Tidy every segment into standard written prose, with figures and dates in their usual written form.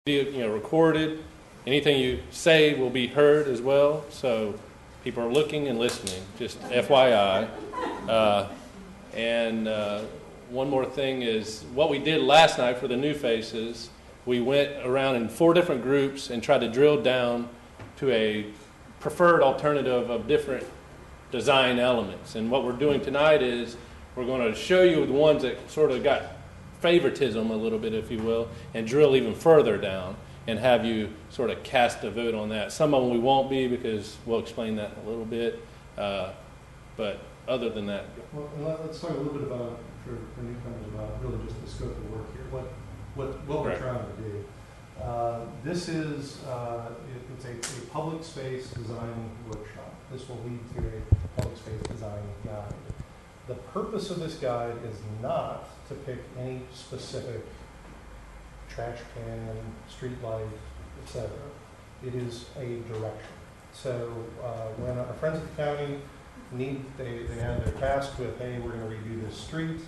recorded. Anything you say will be heard as well, so people are looking and listening, just FYI. And one more thing is what we did last night for the new faces, we went around in 4 different groups and tried to drill down to a preferred alternative of different design elements. And what we're doing tonight is we're going to show you the ones that sort of got favoritism a little bit, if you will, and drill even further down and have you sort of cast a vote on that. Some of them we won't be because we'll explain that in a little bit. But other than that. Well, let's talk a little bit about, for newcomers, about really just the scope of work here, what we're trying to do. This is, it's a public space design workshop. This will lead to a public space design guide. The purpose of this guide is not to pick any specific trash can, street light, etc. It is a direction. So when our friends at the county they have their task with, hey, we're going to redo this street,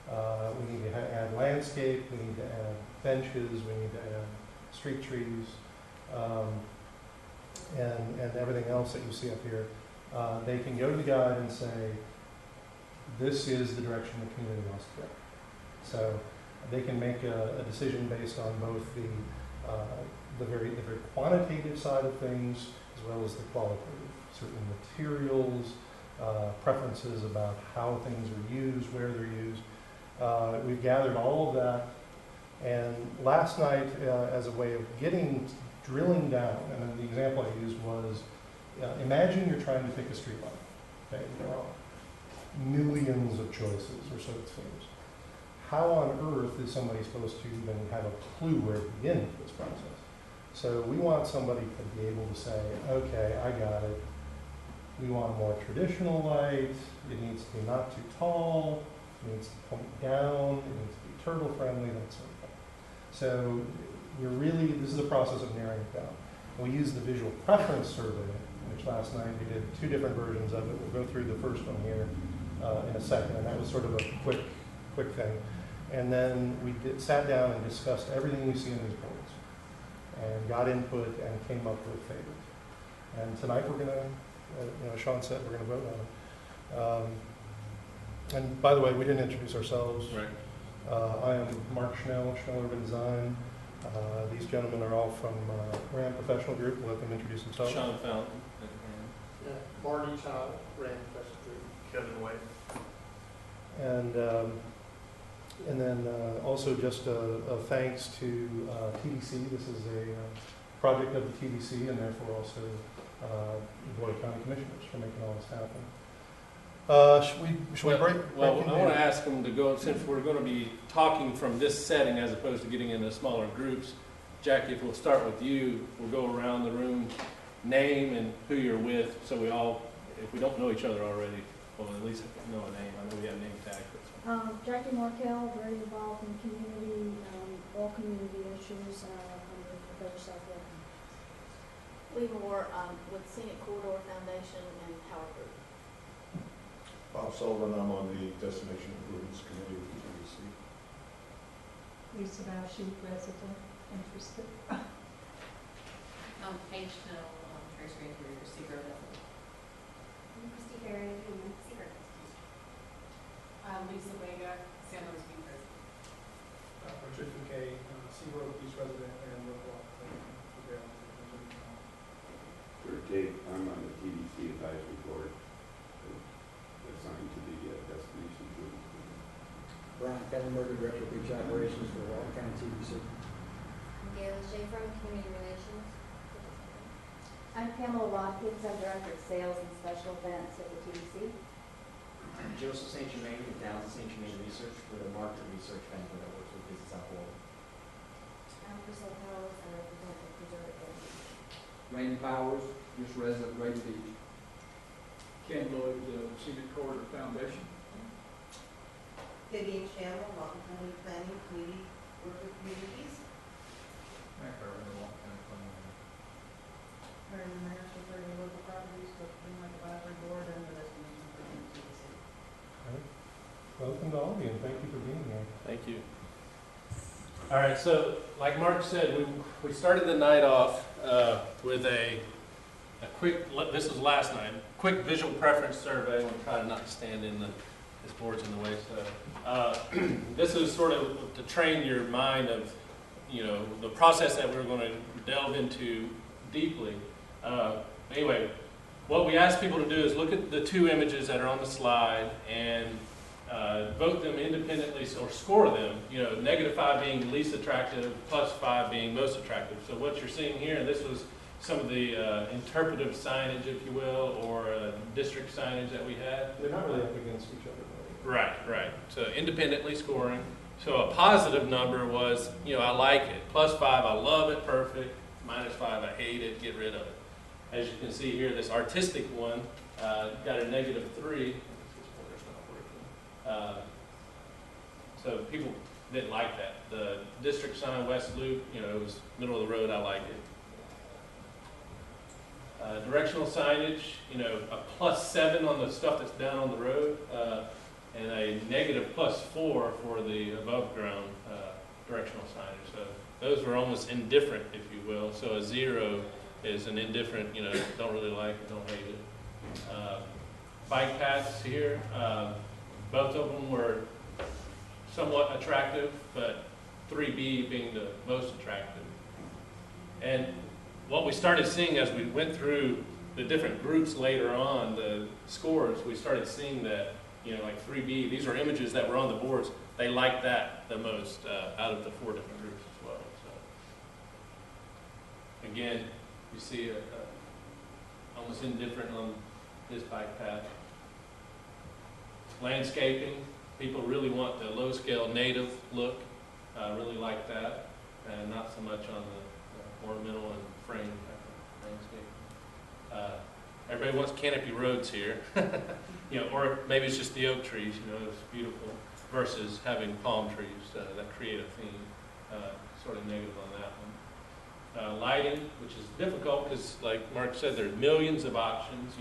we need to add landscape, we need to add benches, we need to add street trees, and everything else that you see up here. They can go to the guide and say, this is the direction the community wants to go. So they can make a decision based on both the very quantitative side of things as well as the qualitative. Certain materials, preferences about how things are used, where they're used. We've gathered all of that, and last night, as a way of drilling down, and the example I used was, imagine you're trying to pick a street light. Okay, there are millions of choices, or so it seems. How on earth is somebody supposed to even have a clue where to begin with this process? So we want somebody to be able to say, okay, I got it. We want a more traditional light. It needs to be not too tall. It needs to point down. It needs to be turtle friendly, that sort of thing. So this is a process of narrowing it down. We use the visual preference survey, which last night we did 2 different versions of it. We'll go through the first one here in a second, and that was sort of a quick thing. And then we sat down and discussed everything you see in these boards, and got input and came up with favorites. And tonight we're going to, Sean said we're going to vote on it. And by the way, we didn't introduce ourselves. Right. I am Mark Schnell Urban Design. These gentlemen are all from Rand Professional Group. Let them introduce themselves. Sean Fountain. Marty Child, Rand Professional Group. Kevin White. And then also just a thanks to TDC. This is a project of the TDC, and therefore also the Board of County Commissioners for making all this happen. Should we break? Well, I want to ask them to go, since we're going to be talking from this setting as opposed to getting into smaller groups. Jackie, if we'll start with you, we'll go around the room, name and who you're with, so we all, if we don't know each other already, well, at least know a name. I know we have a name tag. Jackie Markell, very involved in community, all community issues under the Better Southwest. Lee Moore with Scenic Corridor Foundation and Power Group. Bob Sullivan, I'm on the Destination Improvements Committee with the TDC. Lisa Bausch, resident, interested. Paige Snell, Treasury Interior, Secret. Christy Ferry, Secret. Lisa Vega, San Luis Beach resident. Patricia Kay, Seabrook Beach resident and local. Sure, Dave, I'm on the TDC Advisory Board, assigned to the Destination Improvement Committee. Brian Kellenberger, Director of Beach Operations for Walton County TDC. Gail Schaefer, Community Relations. I'm Pamela Watkins, I'm Director of Sales and Special Events at the TDC. Joseph St. Germain with Dallas St. Germain Research, with a market research vendor that works with business outboard. I'm Priscilla Powers, I represent the Preserve Area. Rainy Powers, just resident of Brady Beach. Ken Lloyd, Scenic Corridor Foundation. Vivian Shamble, Walton County Planning Community, Work with Communities. Mac Irvin, Walton County Planning. Karen Marshall, 30 Local Properties, Brooklyn Advisory Board, and the Destination Improvement TDC. Welcome to all of you, and thank you for being here. Thank you. All right, so like Mark said, we started the night off with a quick, this was last night, quick visual preference survey. We'll try not to stand in this board's in the way. So this is sort of to train your mind of, the process that we're going to delve into deeply. Anyway, what we ask people to do is look at the two images that are on the slide and vote them independently or score them, -5 being least attractive, +5 being most attractive. So what you're seeing here, and this was some of the interpretive signage, if you will, or district signage that we had. They're not really up against each other, though. Right. So independently scoring. So a positive number was, I like it. +5, I love it, perfect. -5, I hate it, get rid of it. As you can see here, this artistic one got a -3. So people didn't like that. The district sign, West Loop, it was middle of the road, I like it. Directional signage, a +7 on the stuff that's down on the road, and a -+4 for the above ground directional signage. So those were almost indifferent, if you will. So a 0 is an indifferent, don't really like it, don't hate it. Bike paths here, both of them were somewhat attractive, but 3B being the most attractive. And what we started seeing as we went through the different groups later on, the scores, we started seeing that, like 3B, these are images that were on the boards, they liked that the most out of the 4 different groups as well. So again, you see almost indifferent on this bike path. Landscaping, people really want the low scale native look, really like that, and not so much on the ornamental and frame type of landscape. Everybody wants canopy roads here, or maybe it's just the oak trees, it's beautiful, versus having palm trees that create a theme, sort of negative on that one. Lighting, which is difficult because, like Mark said, there's millions of options,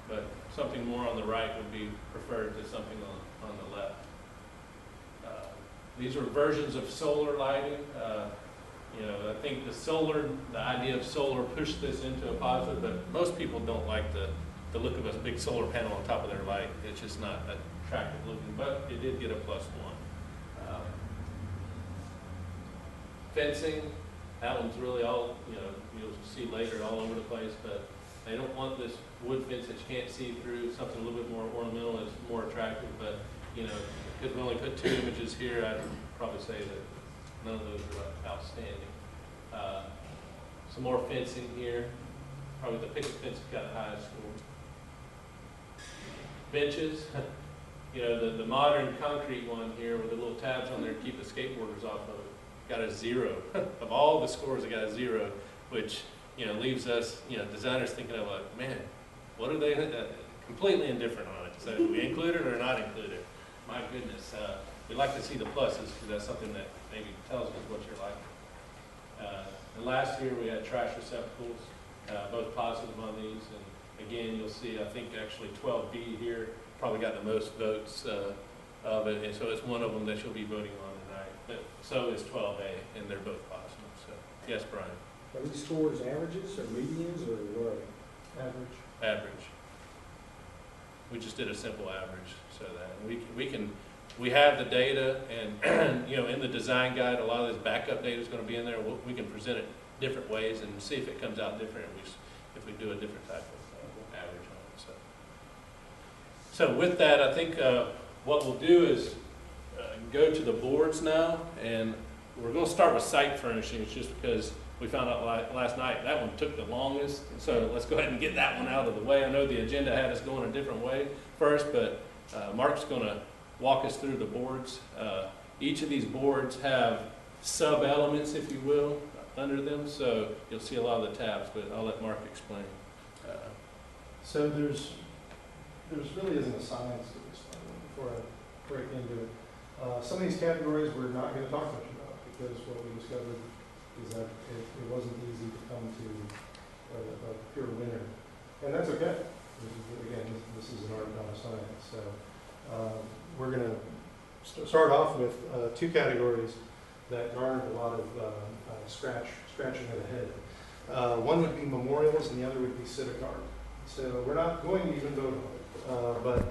but something more on the right would be preferred to something on the left. These are versions of solar lighting. I think the idea of solar pushed this into a positive, but most people don't like the look of a big solar panel on top of their light. It's just not attractive looking, but it did get a +1. Fencing, that one's really all, you'll see later all over the place, but they don't want this wood fence that you can't see through. Something a little bit more ornamental is more attractive, but, because we only put 2 images here, I'd probably say that none of those are outstanding. Some more fencing here. Probably the picket fence got the highest score. Benches, the modern concrete one here with the little tabs on there to keep the skateboarders off of it, got a 0. Of all the scores, it got a 0, which leaves us, designers thinking of like, man, what are they, completely indifferent on it. So do we include it or not include it? My goodness, we like to see the pluses because that's something that maybe tells us what you're like. And last year we had trash receptacles, both positive on these, and again, you'll see, I think actually 12B here probably got the most votes of it, and so it's one of them that you'll be voting on tonight. But so is 12A, and they're both positive. So, yes, Brian? Are these scores averages or medians or what? Average. We just did a simple average, so that we have the data, and in the design guide, a lot of this backup data is going to be in there. We can present it different ways and see if it comes out different if we do a different type of average on it. So with that, I think what we'll do is go to the boards now, and we're going to start with site furnishings just because we found out last night that one took the longest. So let's go ahead and get that one out of the way. I know the agenda had us going a different way first, but Mark's going to walk us through the boards. Each of these boards have sub-elements, if you will, under them. So you'll see a lot of the tabs, but I'll let Mark explain. So there's really isn't a science to this before I break into it. Some of these categories we're not going to talk much about because what we discovered is that it wasn't easy to come to a pure winner. And that's okay. This is an art, not a science. So we're going to start off with 2 categories. that garnered a lot of scratching of the head. One would be memorials, and the other would be civic art. So we're not going to even vote on it, but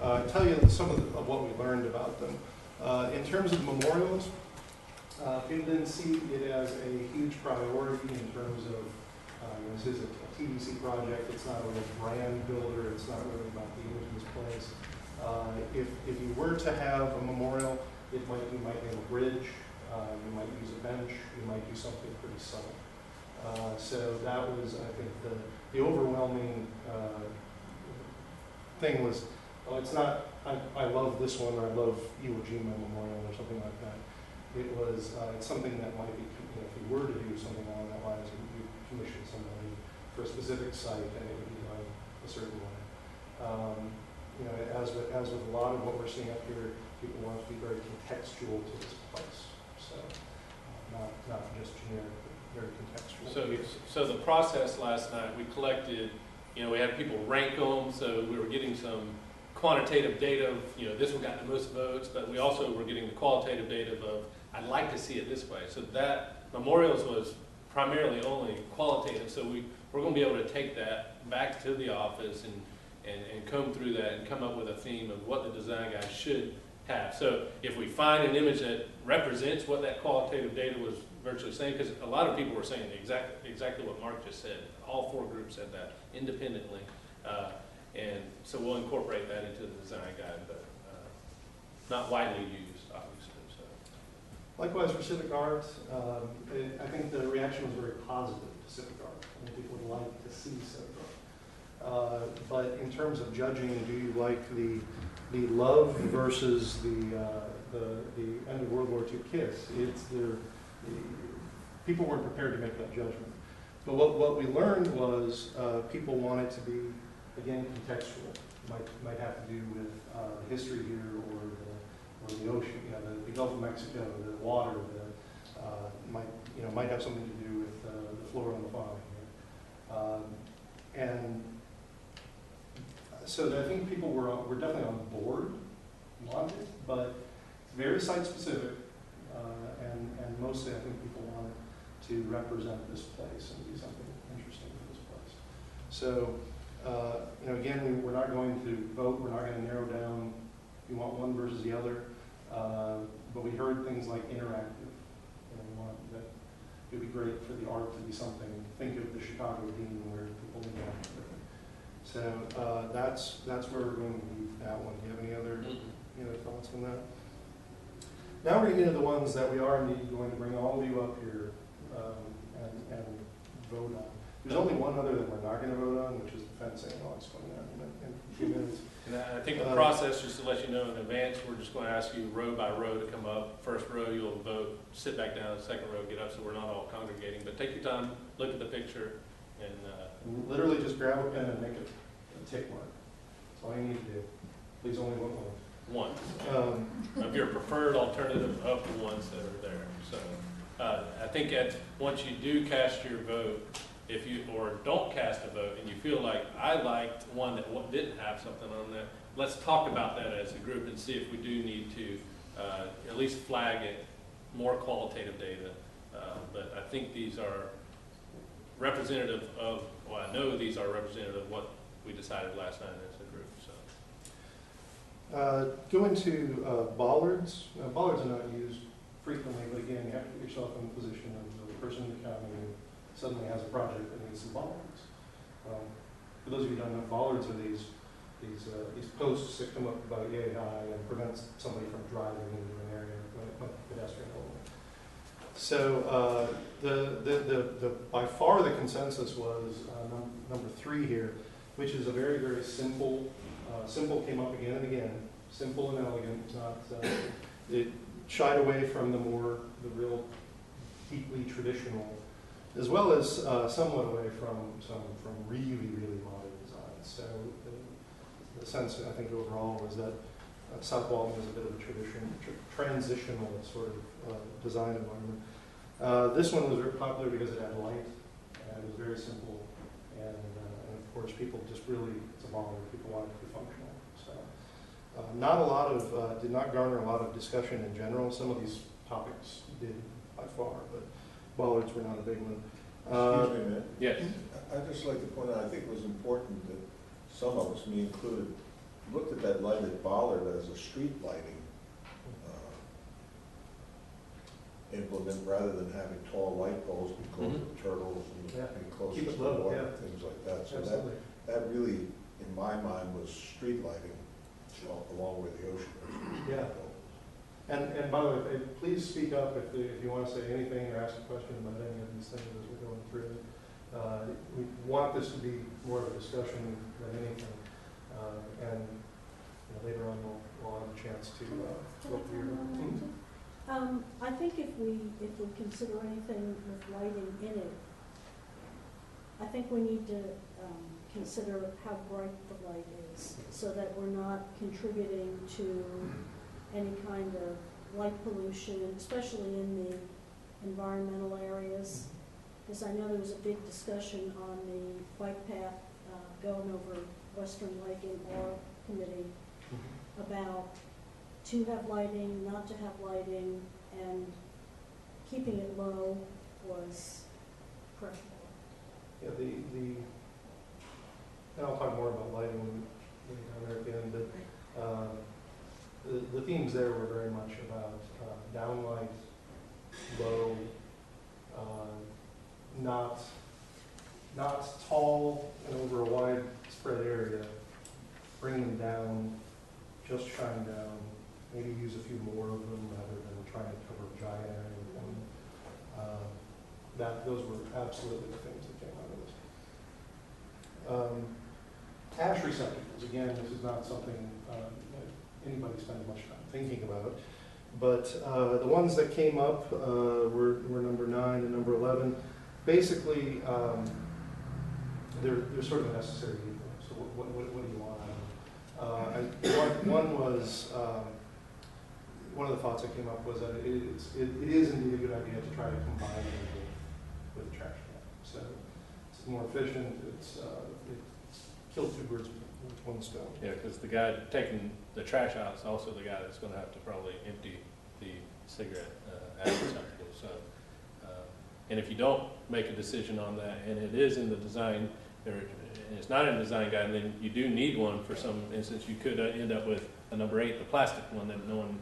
I'll tell you some of what we learned about them. In terms of memorials, people didn't see it as a huge priority in terms of this is a TDC project. It's not really a brand builder. It's not really about the image of this place. If you were to have a memorial, you might name a bridge. You might use a bench. You might do something pretty subtle. So that was, I think, the overwhelming thing was, well, it's not, I love this one, or I love Iwo Jima Memorial, or something like that. It was, it's something that might be, if you were to do something along that lines, you commission somebody for a specific site, and it would be done a certain way. As with a lot of what we're seeing up here, people want to be very contextual to this place. So, not just generic, but very contextual. So the process last night, we collected, we had people rank them, so we were getting some quantitative data of, this one got the most votes, but we also were getting the qualitative data of, I'd like to see it this way. So that memorials was primarily only qualitative, so we're going to be able to take that back to the office and comb through that and come up with a theme of what the design guys should have. So if we find an image that represents what that qualitative data was virtually saying, because a lot of people were saying exactly what Mark just said. All 4 groups said that independently. And so we'll incorporate that into the design guide, but not widely used, obviously. So. Likewise for civic art, I think the reaction was very positive to civic art. I think people would like to see civic art. But in terms of judging, do you like the love versus the end of World War II kiss? People weren't prepared to make that judgment. But what we learned was people wanted to be, again, contextual. Might have to do with the history here, or the ocean, the Gulf of Mexico, the water. Might have something to do with the flora and the fauna here. And so I think people were definitely on board, wanted, but very site specific, and mostly I think people wanted to represent this place and do something interesting for this place. So, again, we're not going to vote. We're not going to narrow down if you want one versus the other. But we heard things like interactive. We want that it would be great for the art to be something. Think of the Chicago Dean where people interact with it. So that's where we're going to leave that one. Do you have any other thoughts on that? Now we're going to get into the ones that we are indeed going to bring all of you up here and vote on. There's only one other that we're not going to vote on, which is the fencing. I'll explain that in a few minutes. And I think the process, just to let you know in advance, we're just going to ask you row by row to come up. First row, you'll vote, sit back down. Second row, get up, so we're not all congregating. But take your time, look at the picture, and literally just grab a pen and make a tick mark. That's all you need to do. Please only vote once. Of your preferred alternative of the ones that are there. So I think once you do cast your vote, if you don't cast a vote and you feel like I liked one that didn't have something on there, let's talk about that as a group and see if we do need to at least flag it, more qualitative data. But I think these are representative of, I know these are representative of what we decided last night as a group. So. Go into bollards. Bollards are not used frequently, but again, you have to put yourself in the position of the person in the county who suddenly has a project that needs some bollards. For those of you who don't know, bollards are these posts that come up about yay high and prevent somebody from driving into an area when pedestrian only. So the by far the consensus was number 3 here, which is a very, very simple. Simple came up again and again. Simple and elegant. It shied away from the real deeply traditional, as well as somewhat away from really, really modern designs. So the sense, I think, overall was that South Walton is a bit of a transitional sort of design environment. This one was very popular because it had light, and it was very simple, and of course people just really, it's a bollard, people wanted it to be functional. So not a lot of, did not garner a lot of discussion in general. Some of these topics did by far, but bollards were not a big one. Excuse me a minute. Yes. I'd just like to point out, I think it was important that some of us, me included, looked at that lighted bollard as a street lighting implement rather than having tall light poles because of turtles Yeah. and close Keep to it the low, water, yeah. things like that. So Absolutely. that really, in my mind, was street lighting along where the ocean is. Yeah. And by the way, please speak up if you want to say anything or ask a question about any of these things as we're going through it. We want this to be more of a discussion than anything. And later on, we'll have a chance to go through your. I think if we consider anything with lighting in it, I think we need to consider how bright the light is, so that we're not contributing to any kind of light pollution, especially in the environmental areas. Because I know there was a big discussion on the bike path going over Western Lake in our committee about to have lighting, not to have lighting, and keeping it low was preferable. Yeah, and I'll talk more about lighting down there at the end, but the themes there were very much about downlight, low, not tall and over a wide spread area, bring them down, just shine down, maybe use a few more of them rather than trying to cover a giant area with one. Those were absolutely the things that came out of this. Ash receptacles, again, this is not something that anybody spent much time thinking about, but the ones that came up were number 9 and number 11. Basically, they're sort of a necessary evil. So what do you want out of them? One was, one of the thoughts that came up was that it is indeed a good idea to try to combine them with a trash can. So it's more efficient, it kills two birds with one stone. Yeah, because the guy taking the trash out is also the guy that's going to have to probably empty the cigarette ash receptacle. So, and if you don't make a decision on that, and it is in the design, and it's not in the design guide, then you do need one for some instance. You could end up with a number 8, the plastic one that no one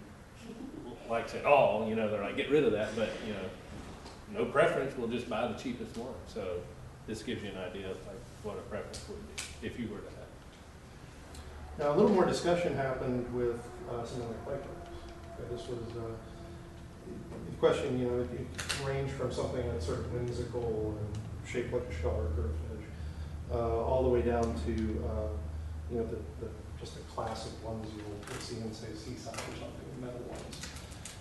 likes at all. They're like, get rid of that, but no preference. We'll just buy the cheapest one. So this gives you an idea of like what a preference would be if you were to have. Now, a little more discussion happened with something like bike racks. This was the question, it ranged from something that's sort of whimsical and shaped like a shark or a fish, all the way down to, just the classic ones you'll see in, say, Seaside or something, the metal ones.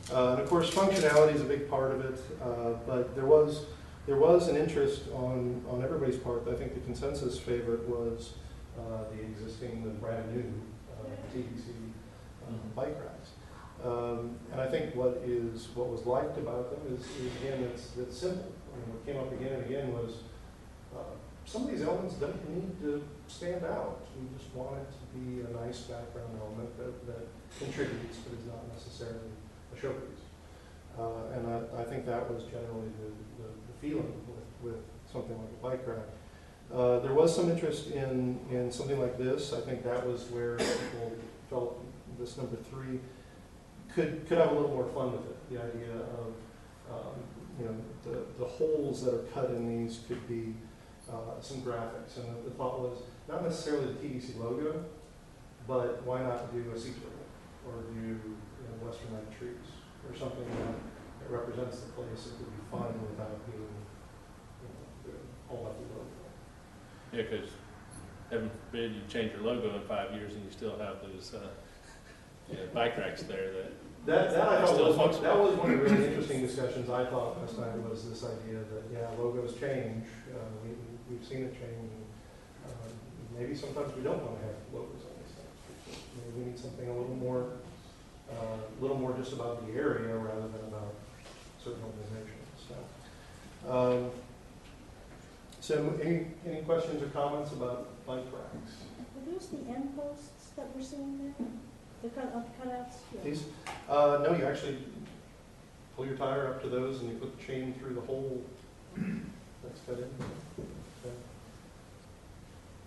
And of course, functionality is a big part of it, but there was an interest on everybody's part. I think the consensus favorite was the brand new TDC bike racks. And I think what was liked about them is again, it's simple. What came up again and again was some of these elements don't need to stand out. We just want it to be a nice background element that contributes, but is not necessarily a showpiece. And I think that was generally the feeling with something like a bike rack. There was some interest in something like this. I think that was where people felt this number 3 could have a little more fun with it. The idea of the holes that are cut in these could be some graphics, and the thought was not necessarily the TDC logo, but why not do a sea turtle or do Western Lake trees or something that represents the place that could be fun without being all about the logo. Yeah, because heaven forbid you change your logo in 5 years and you still have those bike racks there that I thought still that was one of the really interesting discussions I thought last night was this idea that logos change. We've seen it change. Maybe sometimes we don't want to have logos on these things. Maybe we need something a little more just about the area rather than about certain organizations. So any questions or comments about bike racks? Are those the end posts that we're seeing there? The cutouts? Yeah. These? No, you actually, pull your tire up to those and you put the chain through the hole that's cut in. Okay.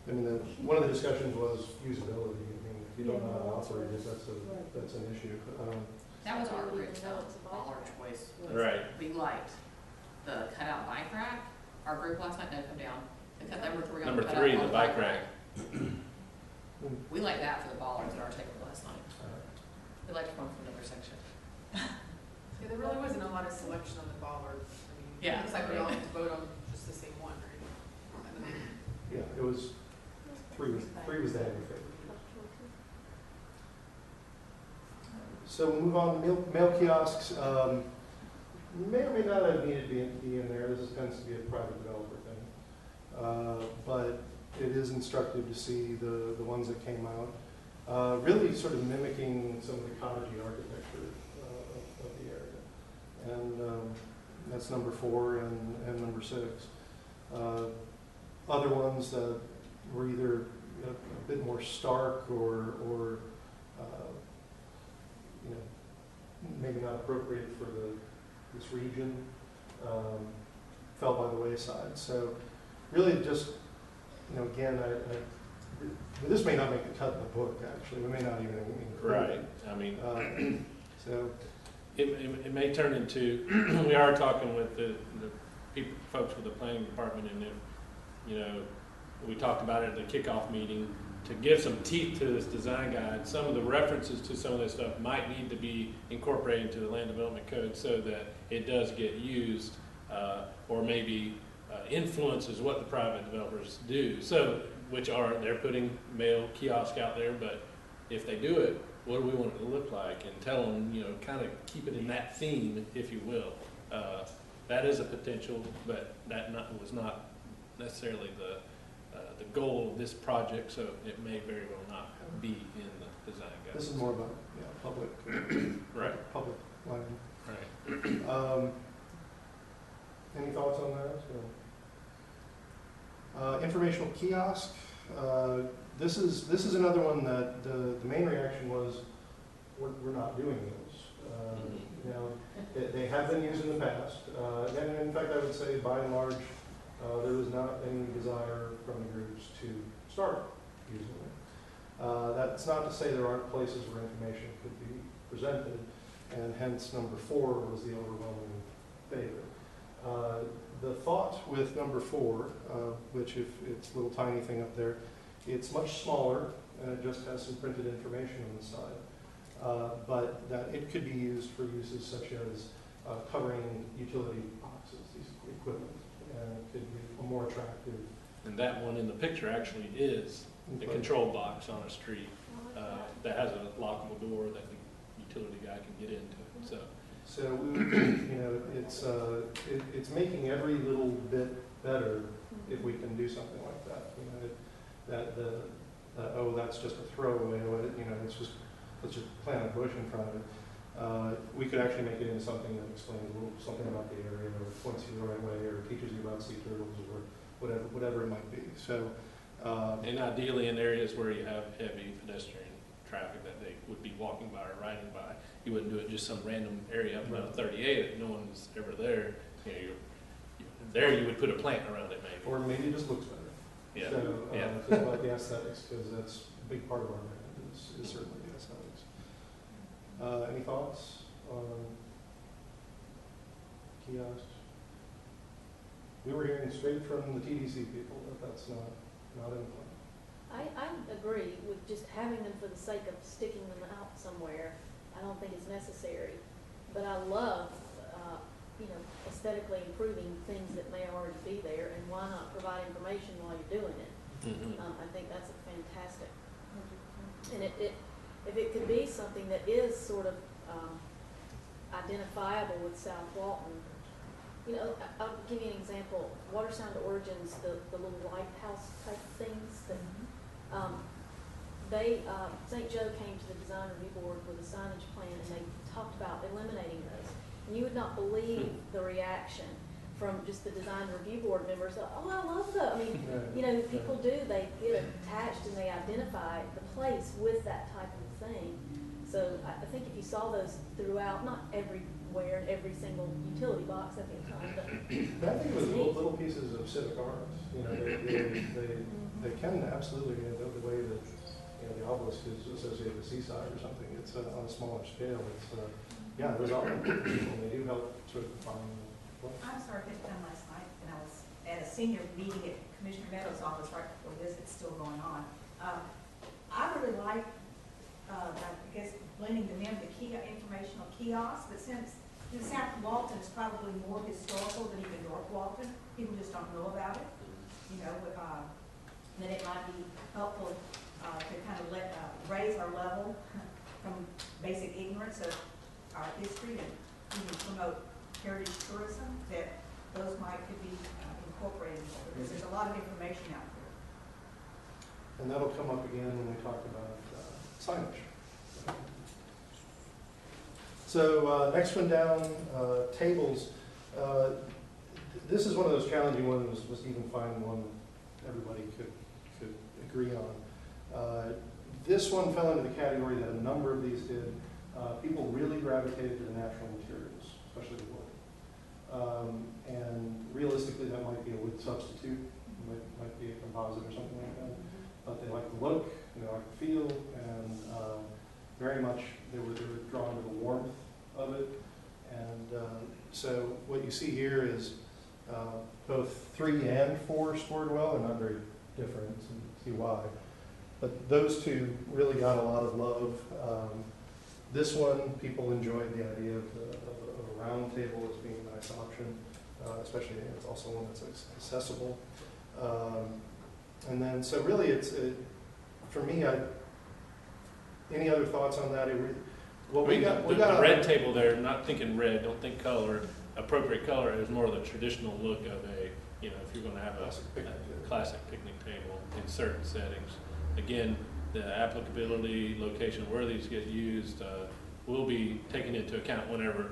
I mean, one of the discussions was usability. I mean, if you don't know how to operate it, that's an issue. That was our So we original know it's a bike baller rack. choice. Right. We liked the cutout bike rack. Our group last night, no, come down. The cut, number 3 on Number the cutout 3, on the bike rack. We like that for the bollards at our table last night. We liked one from another section. Yeah, there really wasn't a lot of selection on the bollards. I mean, Yeah. it looks like we all had to vote on just the same one, right? Yeah, it was, three was the heavy favorite. So we'll move on to mail kiosks. May or may not have needed to be in there. This tends to be a private developer thing. But it is instructive to see the ones that came out. Really sort of mimicking some of the cottagey architecture of the area. And that's number 4 and number 6. Other ones that were either a bit more stark or you know, maybe not appropriate for this region, fell by the wayside. So really just, you know, again, this may not make the cut in the book, actually. We may not even include Right. it. I mean, So it may turn into, we are talking with the folks with the planning department, and if, you know, we talked about it at the kickoff meeting, to give some teeth to this design guide, some of the references to some of this stuff might need to be incorporated into the land development code so that it does get used, or maybe influences what the private developers do. So, which are, they're putting mail kiosk out there, but if they do it, what do we want it to look like? And tell them, you know, kind of keep it in that theme, if you will. That is a potential, but that was not necessarily the goal of this project, so it may very well not be in the design guide. this is more about public, Right. public land. Right. Any thoughts on that? Informational kiosk. This is another one that the main reaction was, we're not doing those. You know, they have been used in the past, and in fact, I would say by and large, there was not any desire from the groups to start using them. That's not to say there aren't places where information could be presented, and hence number 4 was the overwhelming favor. The thought with number 4, which if it's a little tiny thing up there, it's much smaller and it just has some printed information on the side, but that it could be used for uses such as covering utility boxes, these equipment, and it could be more attractive. And that one in the picture actually is the control box on a street that has a lockable door that the utility guy can get into. So we would, you know, it's making every little bit better if we can do something like that. You know, oh, that's just a throwaway. You know, let's just plant a bush in front of it. We could actually make it into something that explains a little something about the area, or points you the right way, or teaches you about sea turtles, or whatever it might be. So, and ideally in areas where you have heavy pedestrian traffic that they would be walking by or riding by. You wouldn't do it just some random area up around 38 if no one's ever there. You know, there you would put a plant around it maybe. or maybe it just looks better. Yeah. So, Yeah. it's about the aesthetics, because that's a big part of our brand, is certainly the aesthetics. Any thoughts on kiosks? We were hearing straight from the TDC people that that's not in the plan. I agree with just having them for the sake of sticking them out somewhere. I don't think it's necessary. But I love, you know, aesthetically improving things that may already be there, and why not provide information while you're doing it? I think that's a fantastic. And if it could be something that is sort of identifiable with South Walton, you know, I'll give you an example. Water Sound Origins, the little lighthouse type things that St. Joe came to the design review board with a signage plan, and they talked about eliminating those. And you would not believe the reaction from just the design review board members. Oh, I love that. I mean, you know, people do. They get attached and they identify the place with that type of thing. So I think if you saw those throughout, not every everywhere in every single utility box at the time, but. I think it was little pieces of civic art, you know, they can absolutely, you know, the way that, you know, the obelisk is associated with seaside or something, it's on a smaller scale, it's, yeah, those are important people, and they do help sort of define what. I'm sorry, I didn't come last night, and I was at a senior meeting at Commissioner Meadows' office right before this, it's still going on. I really like, I guess, blending them in, the informational kiosk, but since South Walton is probably more historical than even North Walton, people just don't know about it, you know, then it might be helpful to kind of raise our level from basic ignorance of our history and even promote heritage tourism, that those could be incorporated, because there's a lot of information out there. And that'll come up again when we talk about signage. So next one down, tables. This is one of those challenging ones, was even find one everybody could agree on. This one fell into the category that a number of these did. People really gravitated to the natural materials, especially the wood. And realistically, that might be a wood substitute, might be a composite or something like that. But they like the look, they like the feel, and very much they were drawn to the warmth of it. And so what you see here is both 3 and 4 scored well. They're not very different, so you can see why. But those two really got a lot of love. This one, people enjoyed the idea of a round table as being a nice option, especially it's also one that's accessible. And then, so really, for me, any other thoughts on that? The red table there, not thinking red, don't think color, appropriate color, is more of the traditional look of a, you know, if you're going to have a classic picnic table in certain settings. Again, the applicability, location, where these get used will be taken into account whenever,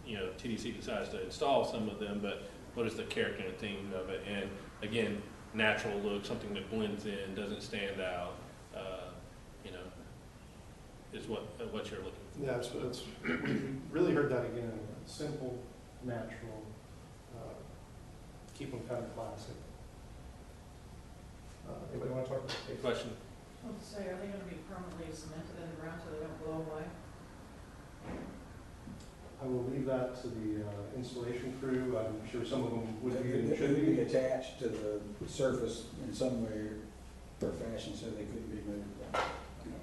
you know, TDC decides to install some of them, but what is the character and theme of it? And again, natural look, something that blends in, doesn't stand out, you know, is what you're looking for. Yeah, we really heard that again. Simple, natural, keep them kind of classic. Anybody want to talk about it? Question? I was say, are they going to be permanently cemented in the ground so they don't blow away? I will leave that to the installation crew. I'm sure some of them would be and It should would be be. attached to the surface in some way or fashion so they couldn't be moved.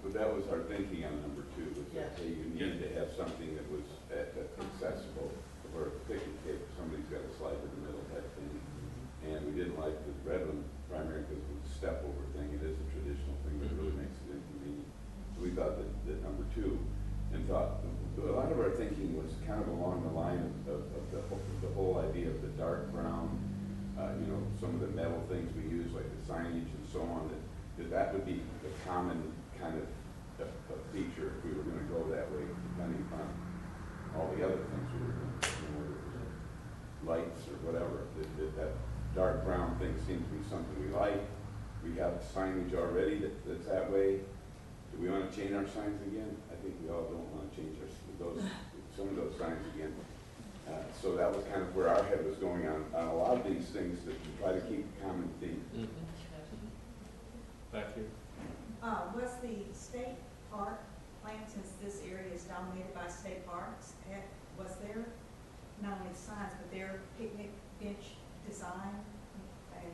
But that was our thinking on number 2, was that, Yes. hey, you need to have something that was accessible, or a picnic table, somebody's got to slide in the middle type thing. And we didn't like the red one primarily because it was a step over thing. It is a traditional thing that really makes it inconvenient. So we thought that number 2, and thought a lot of our thinking was kind of along the line of the whole idea of the dark brown, you know, some of the metal things we use, like the signage and so on, that would be the common kind of a feature if we were going to go that way, depending upon all the other things we were doing, you know, whether it was lights or whatever. That dark brown thing seems to be something we like. We have signage already that's that way. Do we want to change our signs again? I think we all don't want to change some of those signs again. So that was kind of where our head was going on a lot of these things, that to try to keep a common theme. Back here. Was the state park plan, since this area is dominated by state parks, was there not only signs, but their picnic bench design and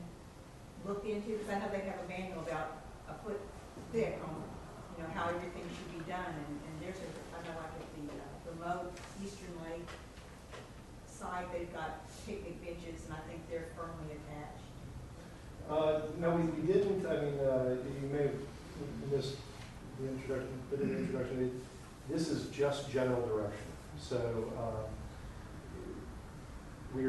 looked into? Because I know they have a manual about a foot thick on, you know, how everything should be done. And there's I know like at the remote Eastern Lake site, they've got picnic benches, and I think they're firmly attached. No, we didn't. I mean, you may have missed the introduction. This is just general direction. So we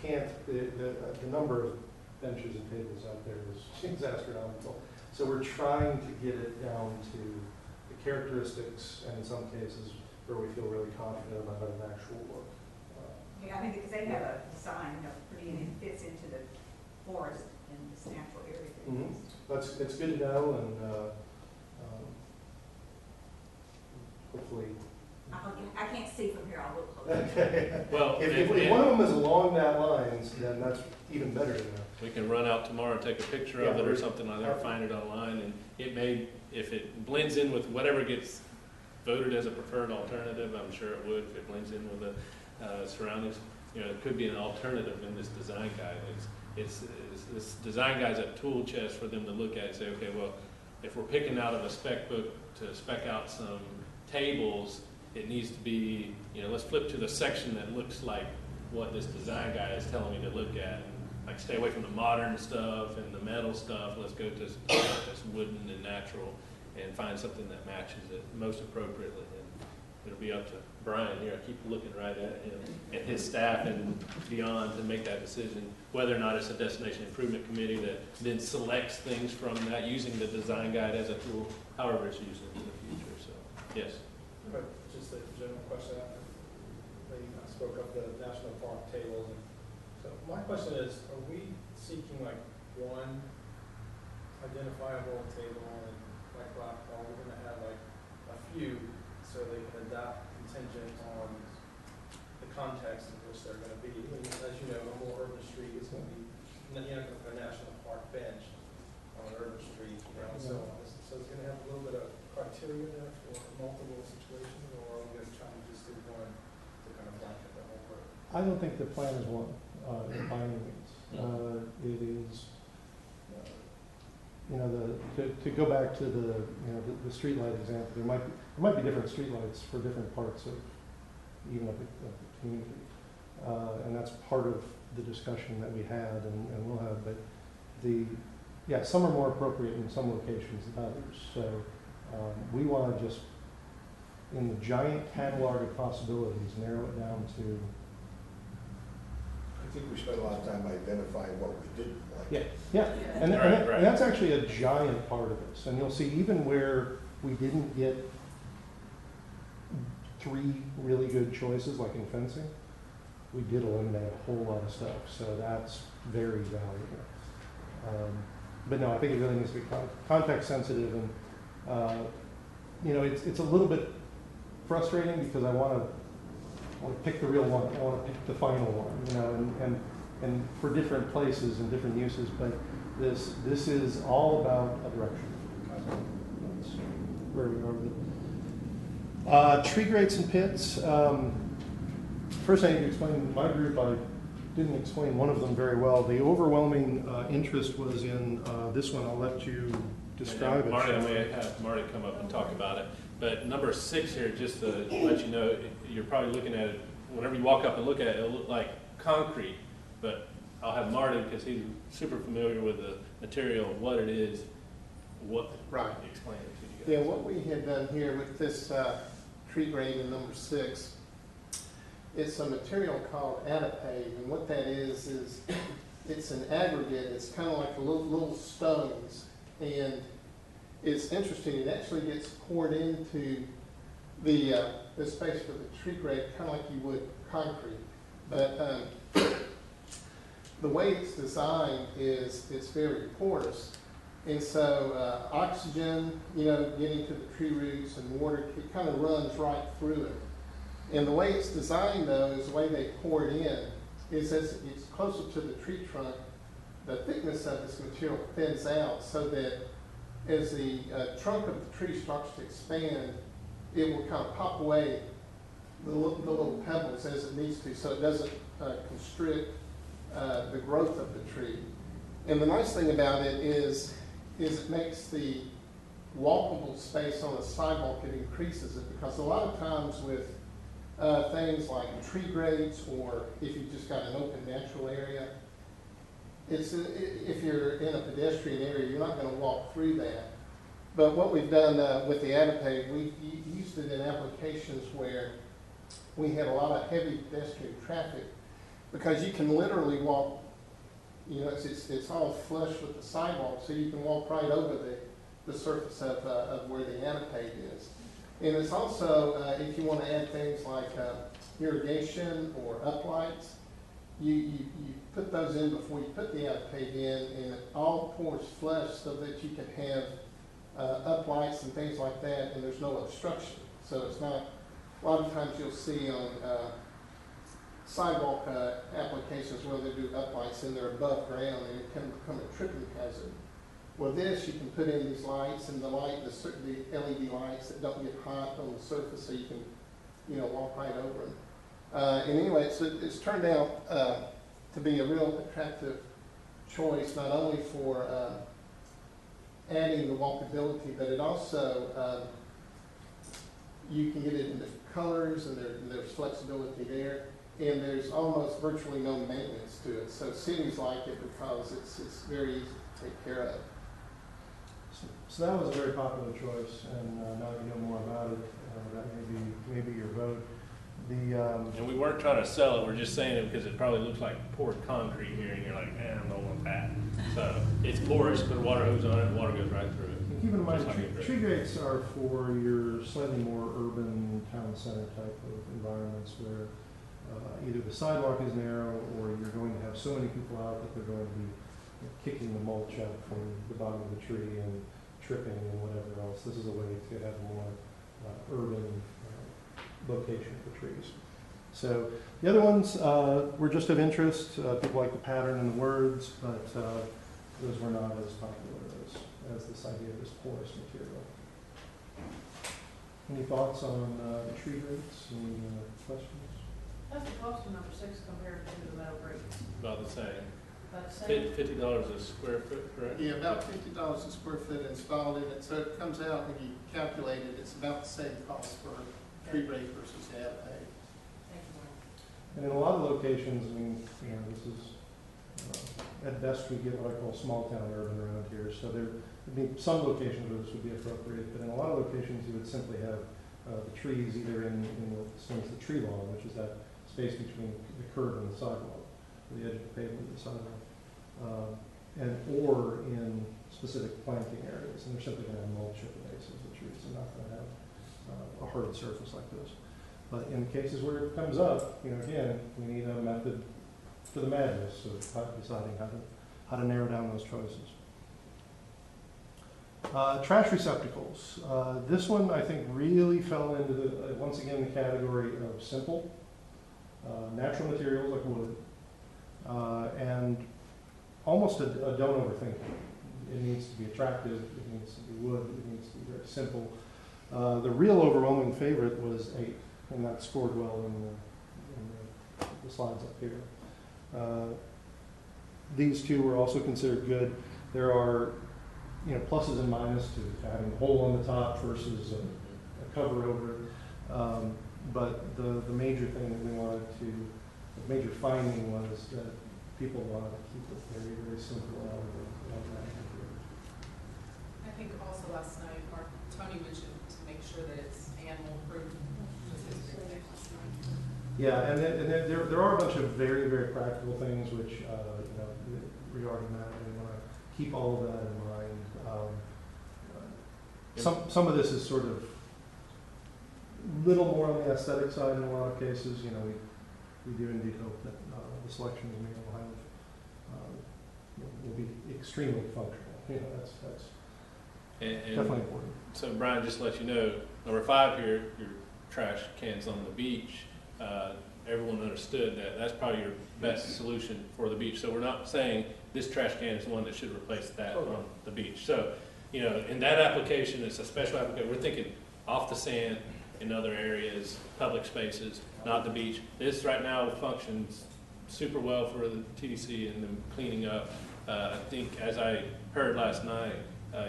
can't. The number of benches and tables out there is astronomical. So we're trying to get it down to the characteristics, and in some cases where we feel really confident about an actual look. Yeah, I mean, because they have a design, you know, pretty, and it fits into the forest and this natural area. It's good to know, and hopefully. I I can't see from here, I'll look closer. Okay. Well, If one of them is along that lines, then that's even better than that. we can run out tomorrow and take a picture of Yeah, it or we- something like that, or find it online, and it may, if it blends in with whatever gets voted as a preferred alternative, I'm sure it would, if it blends in with the surroundings, you know, it could be an alternative in this design guide. This design guide's a tool chest for them to look at and say, okay, well, if we're picking out of a spec book to spec out some tables, it needs to be, you know, let's flip to the section that looks like what this design guide is telling me to look at. Like, stay away from the modern stuff and the metal stuff, let's go to this wooden and natural and find something that matches it most appropriately. And it'll be up to Brian here, I keep looking right at him, and his staff and beyond to make that decision, whether or not it's a destination improvement committee that then selects things from that, using the design guide as a tool, however it's used in the future, so, yes. But just a general question, I spoke of the national park tables, and so my question is, are we seeking like one identifiable table, and like Blackwell, we're gonna have like a few, so they can adapt contingent on the context in which they're gonna be. And as you know, a more urban street is gonna be, you're not gonna put a national park bench on an urban street, you know, so it's gonna have a little bit of criteria there for multiple situations, or are we gonna try to just do one to kind of blanket the whole group? I don't think the plan is one, by any means. It is, you know, to go back to the, you know, the streetlight example, there might be different streetlights for different parts of, even of the community. And that's part of the discussion that we had and will have, but some are more appropriate in some locations than others. So we want to just, in the giant catalog of possibilities, narrow it down to. I think we spent a lot of time identifying what we didn't like. Yeah, and Right. that's actually a giant part of this. And you'll see even where we didn't get 3 really good choices, like in fencing, we did eliminate a whole lot of stuff. So that's very valuable. But no, I think it really needs to be context sensitive, and you know, it's a little bit frustrating because I want to pick the real one. I want to pick the final one, you know, and for different places and different uses. But this is all about a direction. That's where we are with it. Tree grates and pits. First, I need to explain my group. I didn't explain one of them very well. The overwhelming interest was in this one. I'll let you describe it. Marty, I may have Marty come up and talk about it. But number 6 here, just to let you know, you're probably looking at it, whenever you walk up and look at it, it'll look like concrete. But I'll have Marty, because he's super familiar with the material, what it is, Right. Explain it to you guys. Yeah, what we had done here with this tree grate in number 6, it's a material called Adapave, and what that is it's an aggregate. It's kind of like little stones, and it's interesting. It actually gets poured into the space for the tree grate, kind of like you would concrete. But the way it's designed is it's very porous, and so oxygen, you know, getting to the tree roots, and water, it kind of runs right through it. And the way it's designed, though, is the way they pour it in, is as it's closer to the tree trunk, the thickness of this material thins out so that as the trunk of the tree starts to expand, it will kind of pop away the little pebbles as it needs to, so it doesn't constrict the growth of the tree. And the nice thing about it is it makes the walkable space on the sidewalk, it increases it, because a lot of times with things like tree grates, or if you've just got an open natural area, if you're in a pedestrian area, you're not going to walk through that. But what we've done with the Adapave, we've used it in applications where we had a lot of heavy pedestrian traffic, because you can literally walk, you know, it's all flush with the sidewalk, so you can walk right over the surface of where the Adapave is. And it's also, if you want to add things like irrigation or uplights, you put those in before you put the Adapave in, and it all pours flush so that you can have uplights and things like that, and there's no obstruction. So it's not a lot of times you'll see on sidewalk applications where they do uplights and they're above ground and it can become a tripping hazard. Well, this, you can put in these lights and the LED lights that don't get hot on the surface so you can, walk right over them. And anyway, it's turned out to be a real attractive choice, not only for adding the walkability, but it also, you can get it in different colors and there's flexibility there. And there's almost virtually no maintenance to it. So cities like it because it's very easy to take care of. So that was a very popular choice, and now that you know more about it, that may be your vote. And we weren't trying to sell it, we're just saying it because it probably looks like poured concrete here, and you're like, man, I don't want that. So it's porous, put a water hose on it, and water goes right through it. And keep in mind, Just like tree grates are for your slightly more urban town center type of environments where either the sidewalk is narrow or you're going to have so many people out that they're going to be kicking the mulch out from the bottom of the tree and tripping and whatever else. This is a way to have a more urban location for trees. So the other ones were just of interest. People like the pattern and the words, but those were not as popular as this idea of this porous material. Any thoughts on tree grates? Any questions? What's the cost of number 6 compared to the metal grates? About the same. About the same? $50 a square foot, correct? Yeah, about $50 a square foot installed in it. So it comes out, when you calculate it, it's about the same cost for tree grate versus ADAPAVE. Thank you, Mark. And in a lot of locations, I mean, this is, at best we get what I call small town urban around here. So there would be some locations where this would be appropriate, but in a lot of locations you would simply have the trees either in what's known as the tree lawn, which is that space between the curb and the sidewalk, or the edge of the pavement and the sidewalk, or in specific planting areas. And they're simply going to have mulch at the base of the trees. They're not going to have a hard surface like this. But in cases where it comes up, again, we need a method to the madness of deciding how to narrow down those choices. Trash receptacles. This one, I think, really fell into once again, the category of simple. Natural materials like wood, and almost a don't overthink it. It needs to be attractive, it needs to be wood, it needs to be very simple. The real overwhelming favorite was 8, and that scored well in the slides up here. These two were also considered good. There are pluses and minuses to having a hole on the top versus a cover over it. But the major thing that we wanted to, the major finding was that people wanted to keep it very, very simple and I think also last night, Tony mentioned to make sure that it's animal proof. yeah, and then there are a bunch of very, very practical things which, regarding that, we want to keep all of that in mind. Some of this is sort of little more on the aesthetic side in a lot of cases. We do indeed hope that the selections will be extremely functional. That's definitely important. So Brian, just to let you know, number 5 here, your trash cans on the beach, everyone understood that that's probably your best solution for the beach. So we're not saying this trash can is the one that should replace that on the beach. So, in that application, it's a special application. We're thinking off the sand in other areas, public spaces, not the beach. This right now functions super well for the TDC and them cleaning up. I think as I heard last night,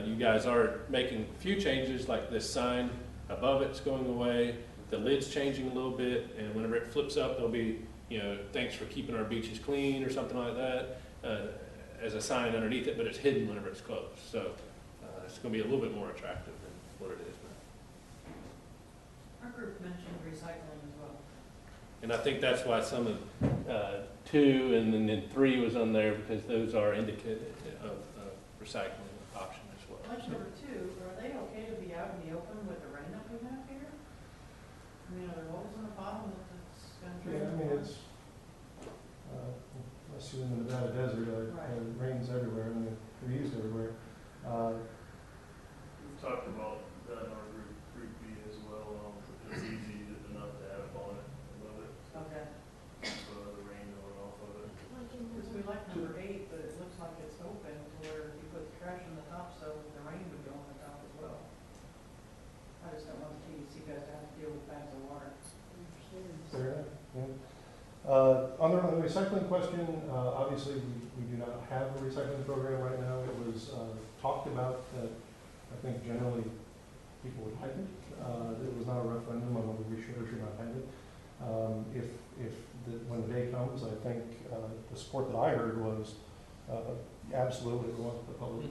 you guys are making a few changes, like this sign above it's going away, the lid's changing a little bit, and whenever it flips up, there'll be, thanks for keeping our beaches clean or something like that, as a sign underneath it, but it's hidden whenever it's closed. So it's going to be a little bit more attractive than what it is now. Our group mentioned recycling as well. And I think that's why some of 2 and then 3 was on there, because those are indicative of recycling option as well. Question number 2, are they okay to be out in the open with the rain that we have here? I mean, are there holes in the bottom that's going to drain? Yeah, I mean, it's, unless you're in the Nevada desert, it rains everywhere and they're used everywhere. We've talked about that in our group B as well. It's easy enough recycling question, obviously, we do not have a recycling program right now. It was talked about that I think generally people would like it. It was not a referendum on whether we should or should not have it. When the day comes, I think the support that I heard was absolutely we want the public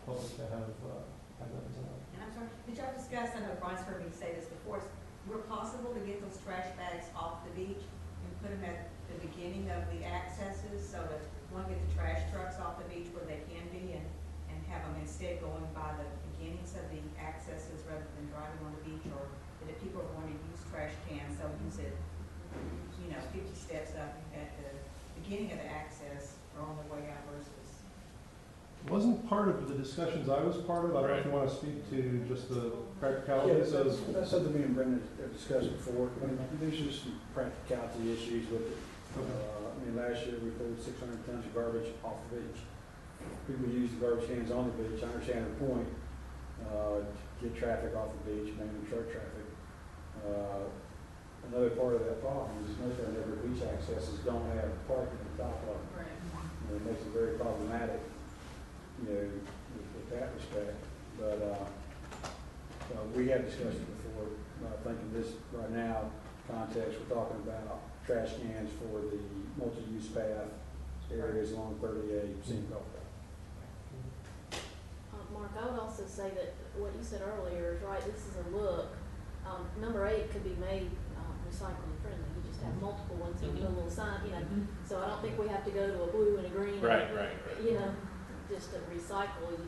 to have that as an option. And I'm sorry, did y'all discuss, I know Brian's heard me say this before, were possible to get those trash bags off the beach and put them at the beginning of the accesses so that one get the trash trucks off the beach where they can be and have them instead going by the beginnings of the accesses rather than driving on the beach, or that if people are going to use trash cans, they'll use it, 50 steps up at the beginning of the access or on the way out versus. It wasn't part of the discussions I was part of. I don't know if you want to speak to just the practicalities of. That's something me and Brendan have discussed before. I mean, there's just some practicality issues with it. Last year we pulled 600 tons of garbage off the beach. People use the garbage cans on the beach. I understand the point. Get traffic off the beach, mainly truck traffic. Another part of that problem is most of our beach accesses don't have parking at the top of them. It makes it very problematic, with that respect. But we have discussed it before. I think in this right now context, we're talking about trash cans for the multi-use path areas along 38 Scenic Golf Path. Mark, I would also say that what you said earlier is right. This is a look. Number 8 could be made recycling friendly. You just have multiple ones and put a little sign, So I don't think we have to go to a blue and a green. Right. Just to recycle. You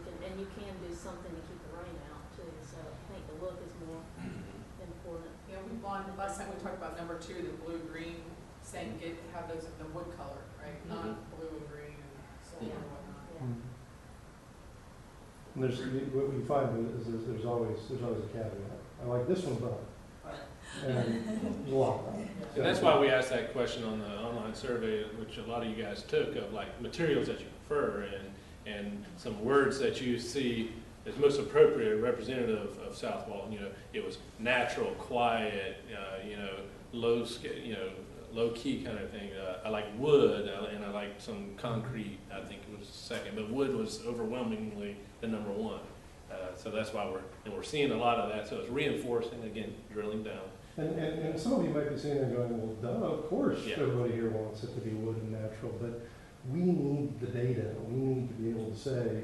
can do something to keep the rain out too. So I think the look is more important. Yeah, we wanted, last time we talked about number 2, the blue-green, saying have those the wood color, right? Not blue and green and silver and whatnot. And what we find is there's always a caveat. I like this one better. And there's a lot of that. And that's why we asked that question on the online survey, which a lot of you guys took, of like materials that you prefer and some words that you see as most appropriate, representative of South Walton. It was natural, quiet, low key kind of thing. I like wood, and I like some concrete. I think it was second, but wood was overwhelmingly the number 1. So that's why we're seeing a lot of that. So it's reinforcing, again, drilling down. And some of you might be sitting there going, well, duh, of course everybody here wants it to be wood and natural, but we need the data. We need to be able to say,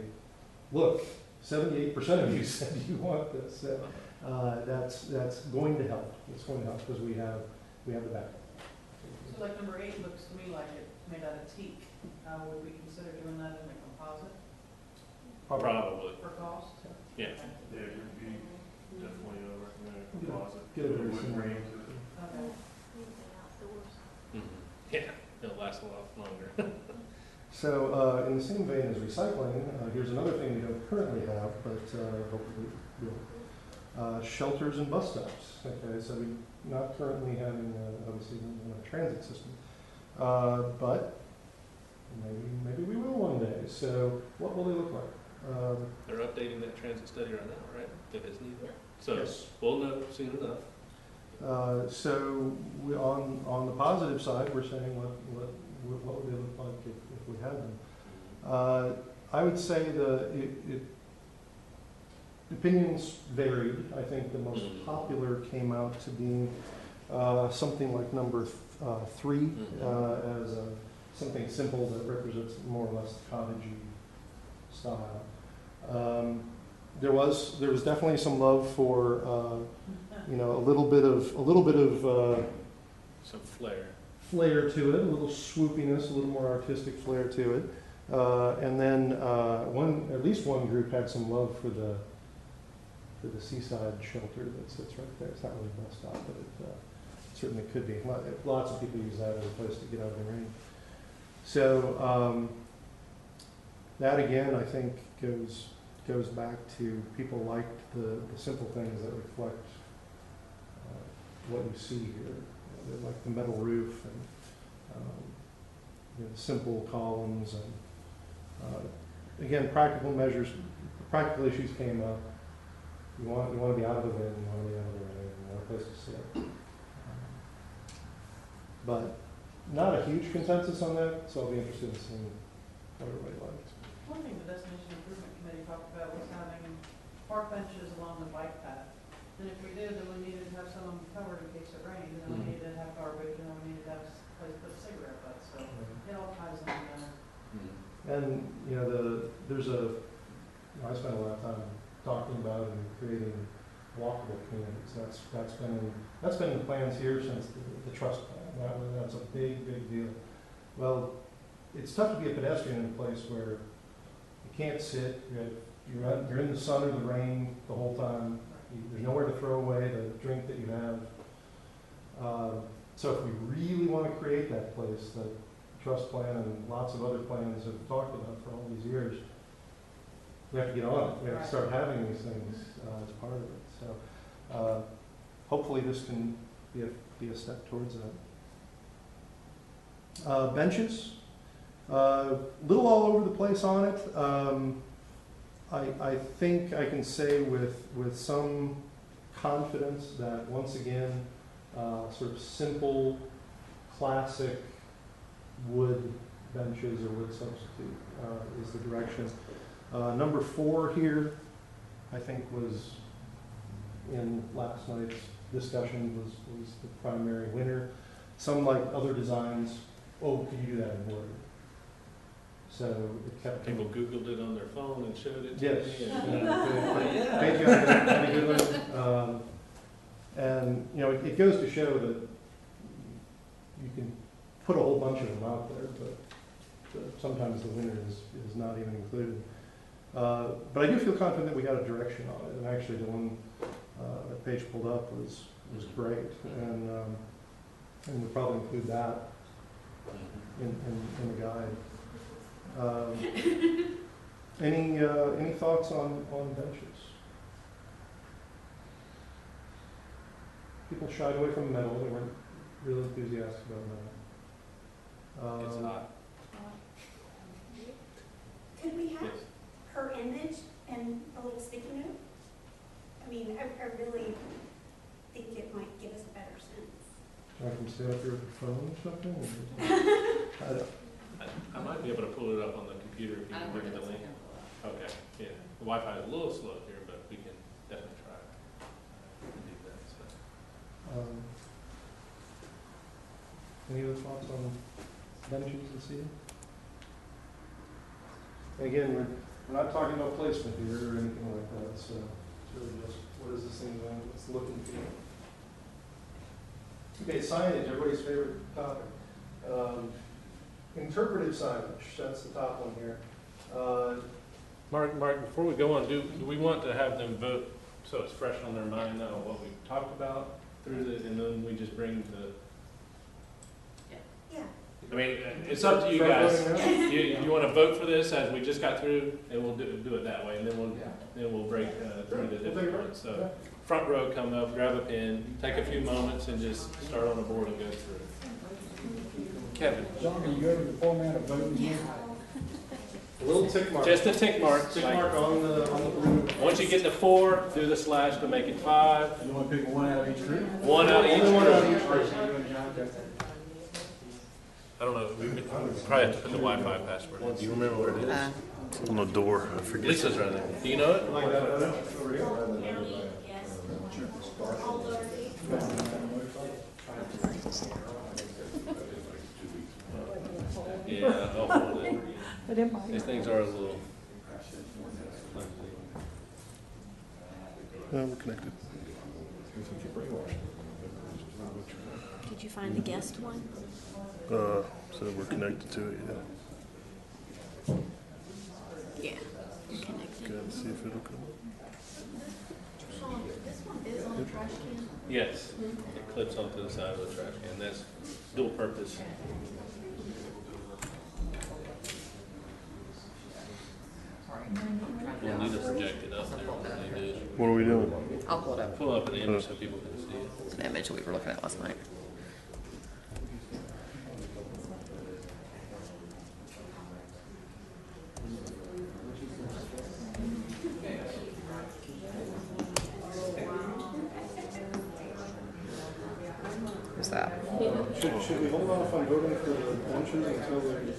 look, 78% of you said you want this. That's going to help. It's going to help because we have the backup. So like number 8 looks to me like it's made out of teak. Would we consider doing that in a composite Probably. for cost? Yeah. Yeah, it would be definitely a recommended composite. Get a very Wood similar. grain to it. Okay. Yeah, it'll last a lot longer. So in the same vein as recycling, here's another thing we don't currently have, but hopefully will. Shelters and bus stops. Okay, so we're not currently having, obviously, a transit system, but maybe we will one day. So what will they look like? They're updating that transit study right now, right? If it's needed. So Yes. we'll know soon enough. So we, on the positive side, we're saying what would they look like if we had them? I would say opinions varied. I think the most popular came out to being something like number 3 as something simple that represents more or less the cottagey style. There was definitely some love for a little bit of Some flair to it, a little swoopiness, a little more artistic flair to it, and then at least one group had some love for the seaside shelter that sits right there. It's not really a bus stop, but it certainly could be. Lots of people use that as a place to get out of the rain. So that again, I think goes back to people liked the simple things that reflect what you see here. They like the metal roof and the simple columns and again, practical measures, practical issues came up. You want to be out of the wind, you want to be out of the rain, you want a place to sit. But not a huge consensus on that, so I'll be interested in seeing what everybody likes. One thing the Destination Improvement Committee talked about was having park benches along the bike path. And if we did, then we needed to have some of them covered in case it rained, and then we needed to have garbage, and then we needed to have a place to put a cigarette butts, so it all ties in together. And, you know, I spent a lot of time talking about and creating walkable communities. That's been in the plans here since the trust plan. That's a big deal. Well, it's tough to be a pedestrian in a place where you can't sit, you're in the sun or the rain the whole time. There's nowhere to throw away the drink that you have. So if we really want to create that place that trust plan and lots of other plans have talked about for all these years, we have to get on it. We have to start having these things as part of it. So hopefully this can be a step towards that. Benches, little all over the place on it. I think I can say with some confidence that once again, sort of simple, classic wood benches or wood substitute is the direction. Number 4 here, I think was in last night's discussion was the primary winner. Some like other designs, could you do that in wood? So it kept People Googled it on their phone and showed it to yes. me. Thank you. Had a good one. And you know, it goes to show that you can put a whole bunch of them out there, but sometimes the winner is not even included. But I do feel confident that we got a direction on it. And actually, the one that Paige pulled up was great, and we'll probably include that in the guide. Any thoughts on benches? People shied away from metal. They weren't really enthusiastic about metal. It's hot. Could we have Yes. her image and a little sticky note? I mean, I really think it might give us a better sense. I can stay up here with the phone or something? I might be able to pull it up on the computer if you can give me the link. Okay, yeah. The Wi-Fi is a little slow here, but we can definitely try to do that. So. Any other thoughts on benches this evening? And again, we're not talking about placement here or anything like that, so it's really just what is this thing doing? What's the look and feel? Okay, signage, everybody's favorite topic. Interpretive signage, that's the top one here. Mark, before we go on, do we want to have them vote so it's fresh on their mind now what we talked about through this, and then we just bring the... Yeah. I mean, it's up to you guys. You want to vote for this as we just got through, and we'll do it that way, and then we'll break through the different parts. So, front row, come up, grab a pen, take a few moments, and just start on the board and go through. Kevin. John, can you go to the format of voting here? A little tick mark. Just a tick mark. Tick mark on the blue. Once you get to 4, do the slash to make it 5. You want to pick one out of each group? One out of each One out of each group. group. I don't know. We probably have to put the Wi-Fi password in. Do you remember what it is? On the door, I forget. Lisa's right there. Do you know it? Like that, over here. Yeah, I'll hold it. These things are a little... We're connected. Did you find the guest one? So we're connected to it, yeah. Yeah, you're connected. Good, see if it'll come. Sean, this one is on a trash can? Yes. It clips onto the side of the trash can. That's dual purpose. We'll need to project it up there when they do. What are we doing? I'll pull it up. Pull up an image so people can see it. It's an image we were looking at last night. Who's that? Should we hold off on voting for the benches until the?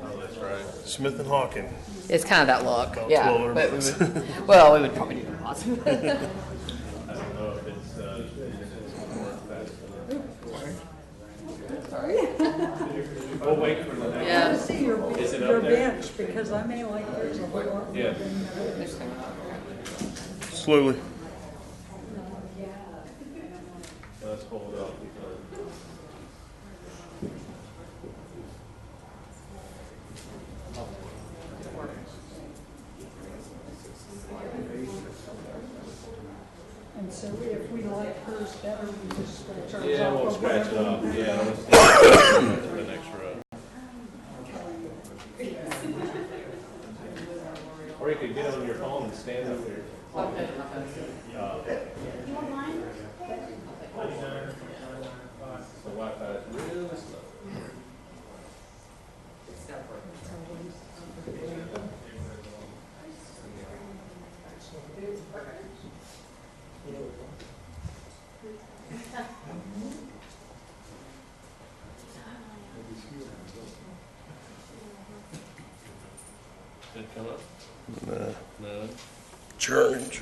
Oh, that's right. Smith and Hawken. It's kind of that look, About yeah. 12 But we months. would, well, we would probably do the positive. I don't know if it's more fast. We'll wait for the next. Yeah. I want to see your Is it up there? bench, because I may like yours a whole lot. Yeah. Slowly. Let's hold off. And so if we like hers better, we just scratch ours off. Yeah, we'll or scratch it whatever. off. Yeah, let's do the next row. Or you could get on your phone and stand up here. Okay. You want mine? The Wi-Fi is really slow. Did it come up? No. No. Church.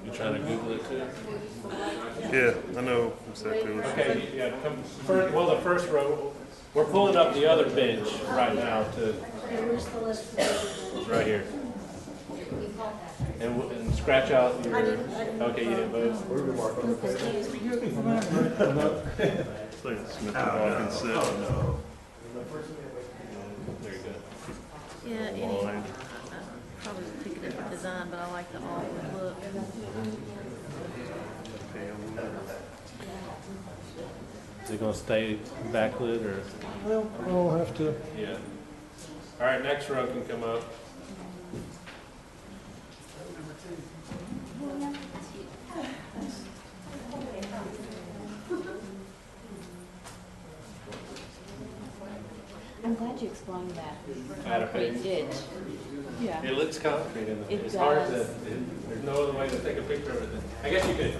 You trying to Google it too? Yeah, I know exactly what. Okay, yeah, come first, well, the first row, we're pulling up the other bench right now to, Where's the list? right here. And scratch out your, okay, you did both? It's like Smith and Hawken set. There you go. Yeah, any, Line. I probably pick a different design, but I like the all look. Is it gonna stay backlit or? Well, I'll have to. Yeah. All right, next row can come up. I'm glad you explained that. Add a page. Concrete ditch. Yeah. It looks concrete in the, It it's hard to, does. there's no other way to take a picture of it. I guess you could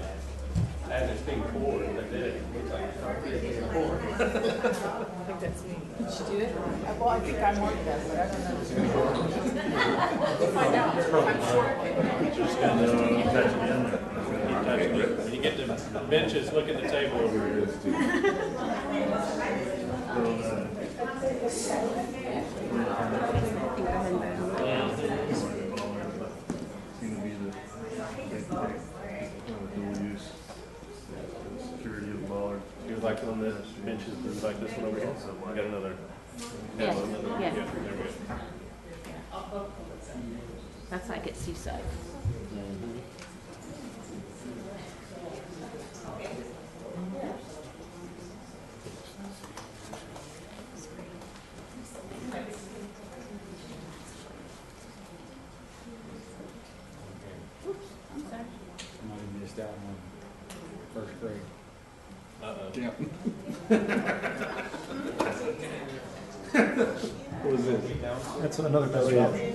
add this thing forward, but then it looks like concrete being poured. I think that's me. Did she do it? Well, I think I'm working that, but I don't know. We'll find out. I'm sure. Just gotta keep touching it. Keep touching it. When you get the benches, look at the table over here. Seem to be the dual use. Security of the bollard. You would like it on the benches, it's like this one over here? I got another. Yes, Another- yes. Yeah, there we go. That's like at Seaside. I'm sorry. I missed out on first grade. Uh-oh. What was this? That's another best option.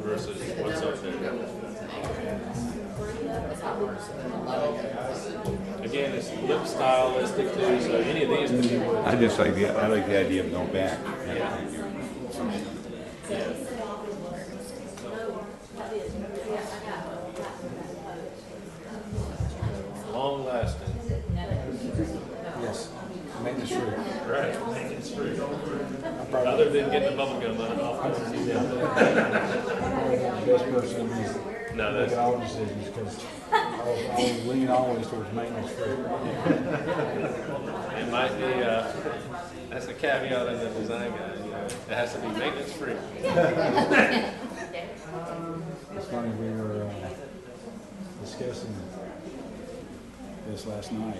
Versus what's up there. Again, it's lip stylistic too, so any of these could be wood. I just like I like the idea of no back. Long lasting. Yes, maintenance free. Right, maintenance free. Other than getting the bubble gum out of Best person to No, make that's, all decisions, because I lean always towards maintenance free. it might be, that's a caveat in the design guide, you know, it has to be maintenance free. It's funny, we were discussing this last night.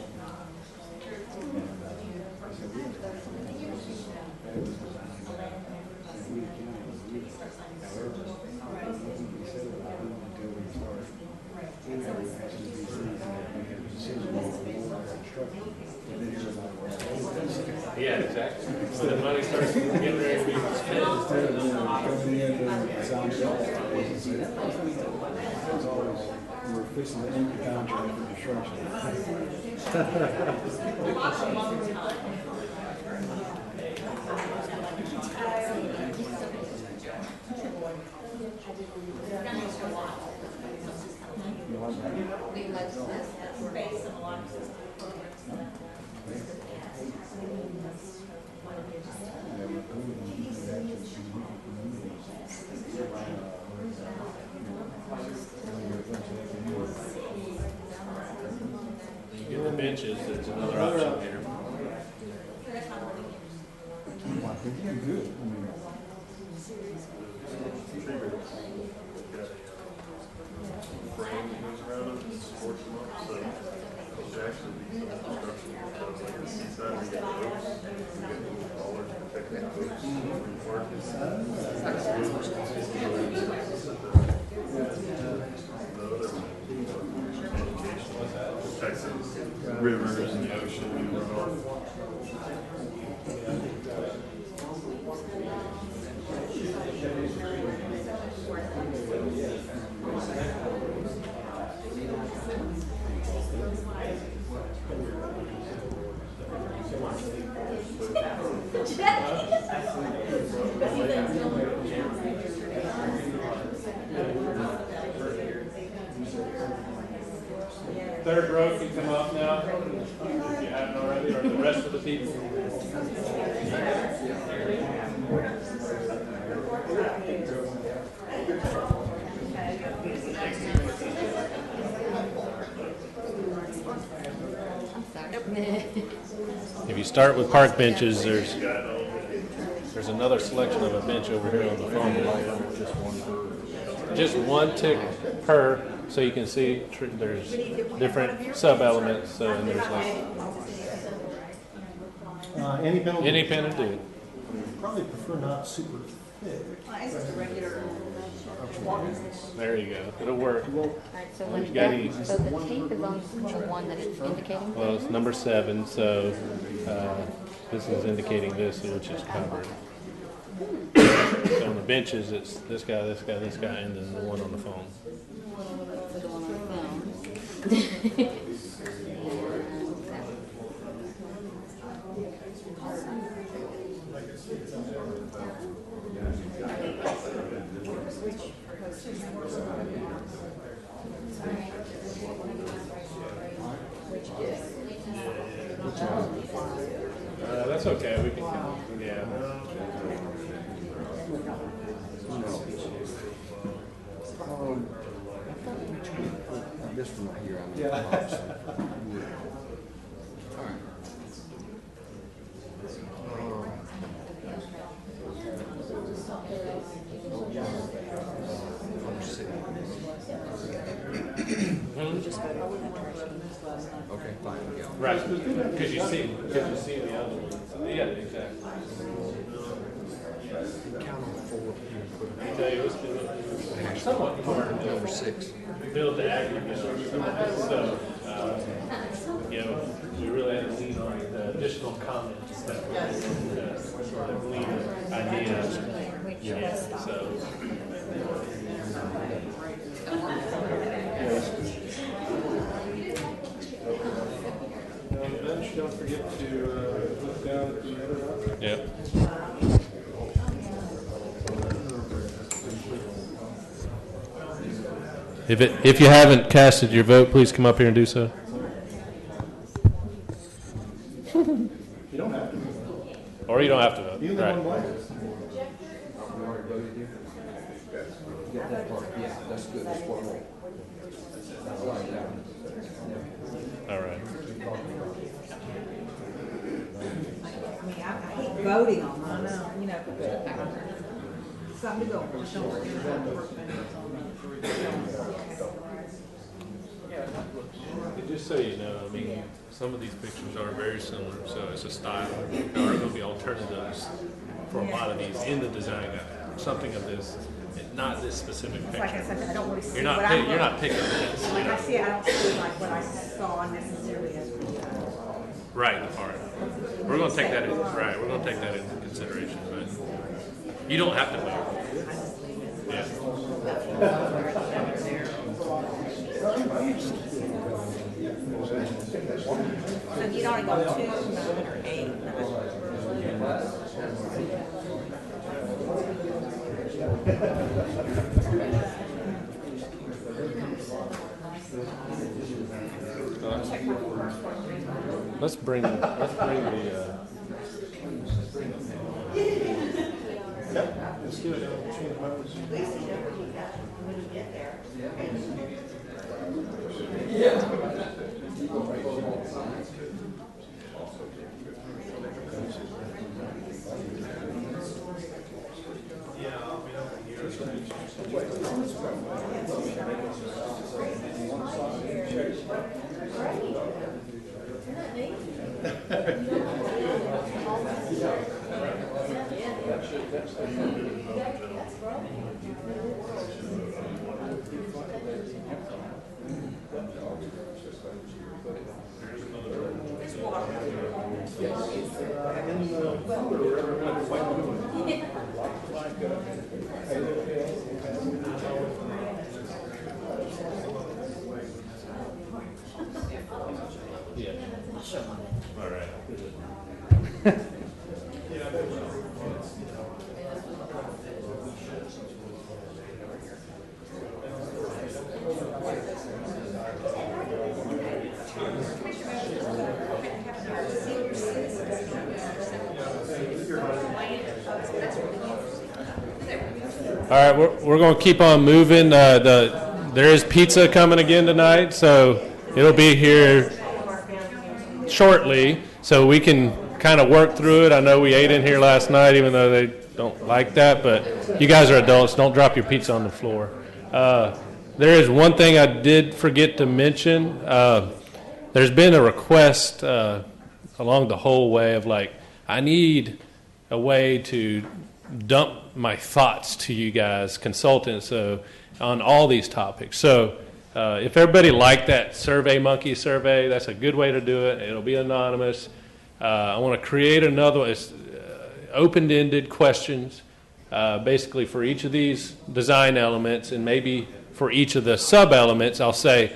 And, Yeah, exactly. When the money starts getting ready to be spent. We're fixing to end the contract for You get the benches, there's another option here. Good. Frame that goes around them, it supports them up, so there's actually some construction that does, like the seaside, we get oaks, we get little bollards protecting the oaks from the market. Protects the rivers and the ocean and runoff. Third row can come up now, if you haven't already, or the rest of the people. If you start with park benches, there's another selection of a bench over here on the phone. Just one tick per, so you can see there's different sub-elements, so and there's like Any pen will do. any pen will do. Probably prefer not super thick. There you go. It'll work. Alright, so Well, when you gotta that, use- so the tape is on the one that it's indicating? Well, it's number 7, so this is indicating this, which is covered. So on the benches, it's this guy, this guy, this guy, and then the one on the phone. So the one on the phone. That's okay. We can, yeah. This one right here, I mean. All right. Okay, fine, yeah. Right, because you see the other ones. Yeah, exactly. Count on 4. I tell you, it's somewhat hard to Number 6. build the aggregate. So, you know, we really had to lean on the additional comments that sort of lean ideas. Yeah, so. On the bench, don't forget to look down at the other option. Yep. If you haven't casted your vote, please come up here and do so. You don't have to. Or you don't have to vote. Either Right. one way. We already voted here. You got that part, yeah, that's good, that's what I want. That's right, that one. All right. I mean, I hate voting on those, you know, something to go for. Just so you know, I mean, some of these pictures are very similar, so it's a style. There are going to be alternatives for a lot of these in the design guide. Something of this, not this specific picture. Like I said, I don't really see You're not, what I'm. you're not picking this. Like I see, I don't see like what I saw necessarily as. Right, the part. We're going to take that in, right, we're going to take that into consideration, but you don't have to move. Yeah. So you'd only go 2, 9, or 8. Let's bring the, Let's do it. all right. All right, we're going to keep on moving. There is pizza coming again tonight, so it'll be here shortly, so we can kind of work through it. I know we ate in here last night, even though they don't like that, but you guys are adults. Don't drop your pizza on the floor. There is one thing I did forget to mention. There's been a request along the whole way of like, I need a way to dump my thoughts to you guys, consultants, so on all these topics. So if everybody liked that Survey Monkey survey, that's a good way to do it. It'll be anonymous. I want to create another one. It's open-ended questions, basically for each of these design elements, and maybe for each of the sub-elements, I'll say,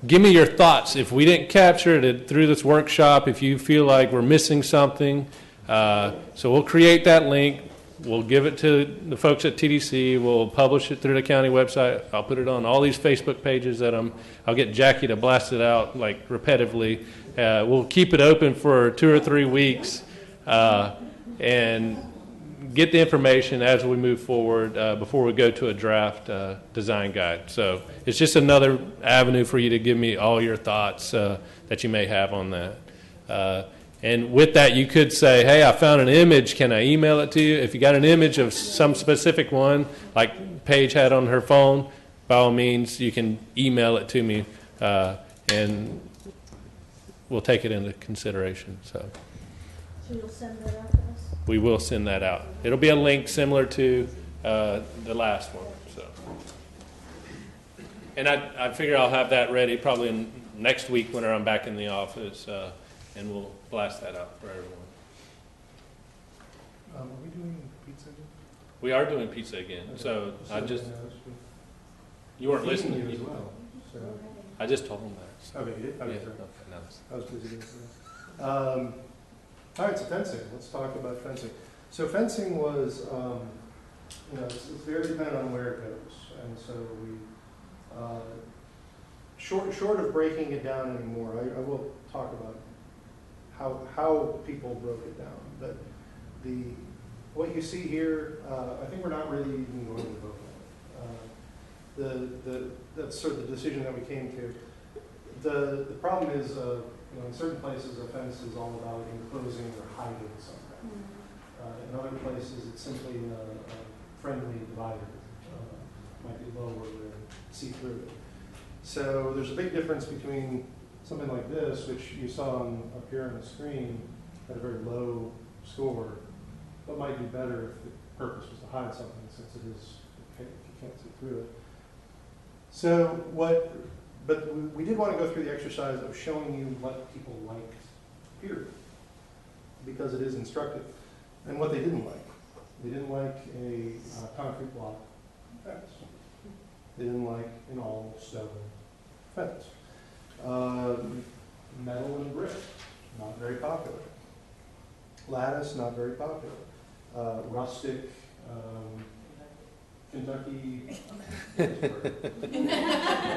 give me your thoughts. If we didn't capture it through this workshop, if you feel like we're missing something, so we'll create that link. We'll give it to the folks at TDC. We'll publish it through the county website. I'll put it on all these Facebook pages that I'll get Jackie to blast it out like repetitively. We'll keep it open for 2 or 3 weeks and get the information as we move forward before we go to a draft design guide. So it's just another avenue for you to give me all your thoughts that you may have on that. And with that, you could say, hey, I found an image. Can I email it to you? If you got an image of some specific one, like Paige had on her phone, by all means, you can email it to me, and we'll take it into consideration. So you'll send that out to us? We will send that out. It'll be a link similar to the last one. So, and I figure I'll have that ready probably next week when I'm back in the office, and we'll blast that out for everyone. Are we doing pizza again? We are doing pizza again. Okay. So I just, you weren't listening as well. So. I just told them that. Okay, you did? Okay, yeah, sure. Okay, no. I was busy doing that. All right, so fencing. Let's talk about fencing. So fencing was, it's very dependent on where it goes. And so we, short of breaking it down anymore, I will talk about how people broke it down. But what you see here, I think we're not really even going to vote on it. That's sort of the decision that we came to. The problem is, in certain places, a fence is all about enclosing or hiding something. In other places, it's simply a friendly divider. Might be lower and see through it. So there's a big difference between something like this, which you saw up here on the screen, had a very low score, but might do better if the purpose was to hide something, since it is opaque, you can't see through it. So but we did want to go through the exercise of showing you what people liked, period, because it is instructive, and what they didn't like. They didn't like a concrete block fence. They didn't like an all stone fence. Metal and brick, not very popular. Lattice, not very popular. Rustic, Kentucky,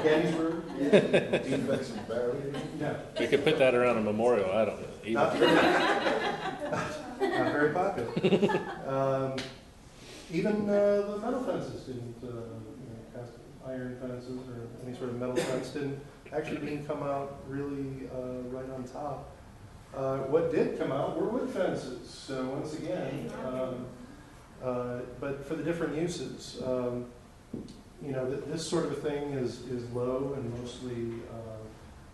Gettysburg. Defense and barrier. No. We could put that around a memorial, I don't know. Not very popular. Even the metal fences didn't, cast iron fences or any sort of metal fence didn't come out really right on top. What did come out were wood fences. So once again, but for the different uses, this sort of a thing is low and mostly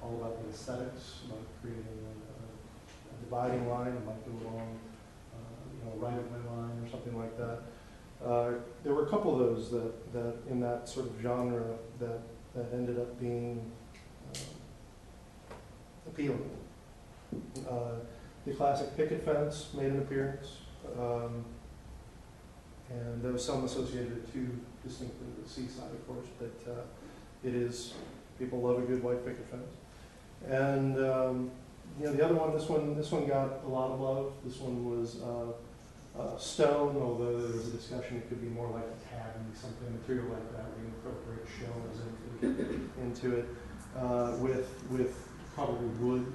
all about the aesthetics, about creating a dividing line. It might go along, a right-of-way line or something like that. There were a couple of those that in that sort of genre that ended up being appealing. The classic picket fence made an appearance, and there was some associated to distinctly with Seaside, of course, but it is, people love a good white picket fence. And the other one, this one got a lot of love. This one was stone, although there was a discussion it could be more like a tabby, something material like that, where you incorporate shells into it, with probably wood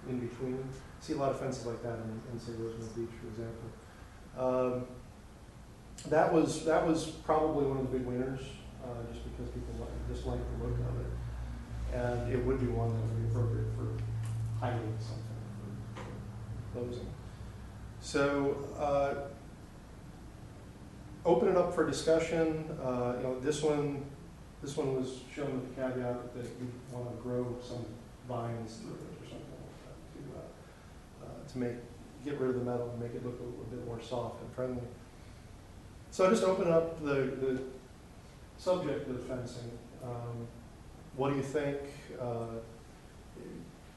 in between. See a lot of fences like that in say Rosemont Beach, for example. That was probably one of the big winners, just because people just like the look of it, and it would be one that would be appropriate for hiding something, for closing. So open it up for discussion. This one was shown with the caveat that you want to grow some vines through it or something like that to get rid of the metal and make it look a bit more soft and friendly. So I just open up the subject of fencing. What do you think?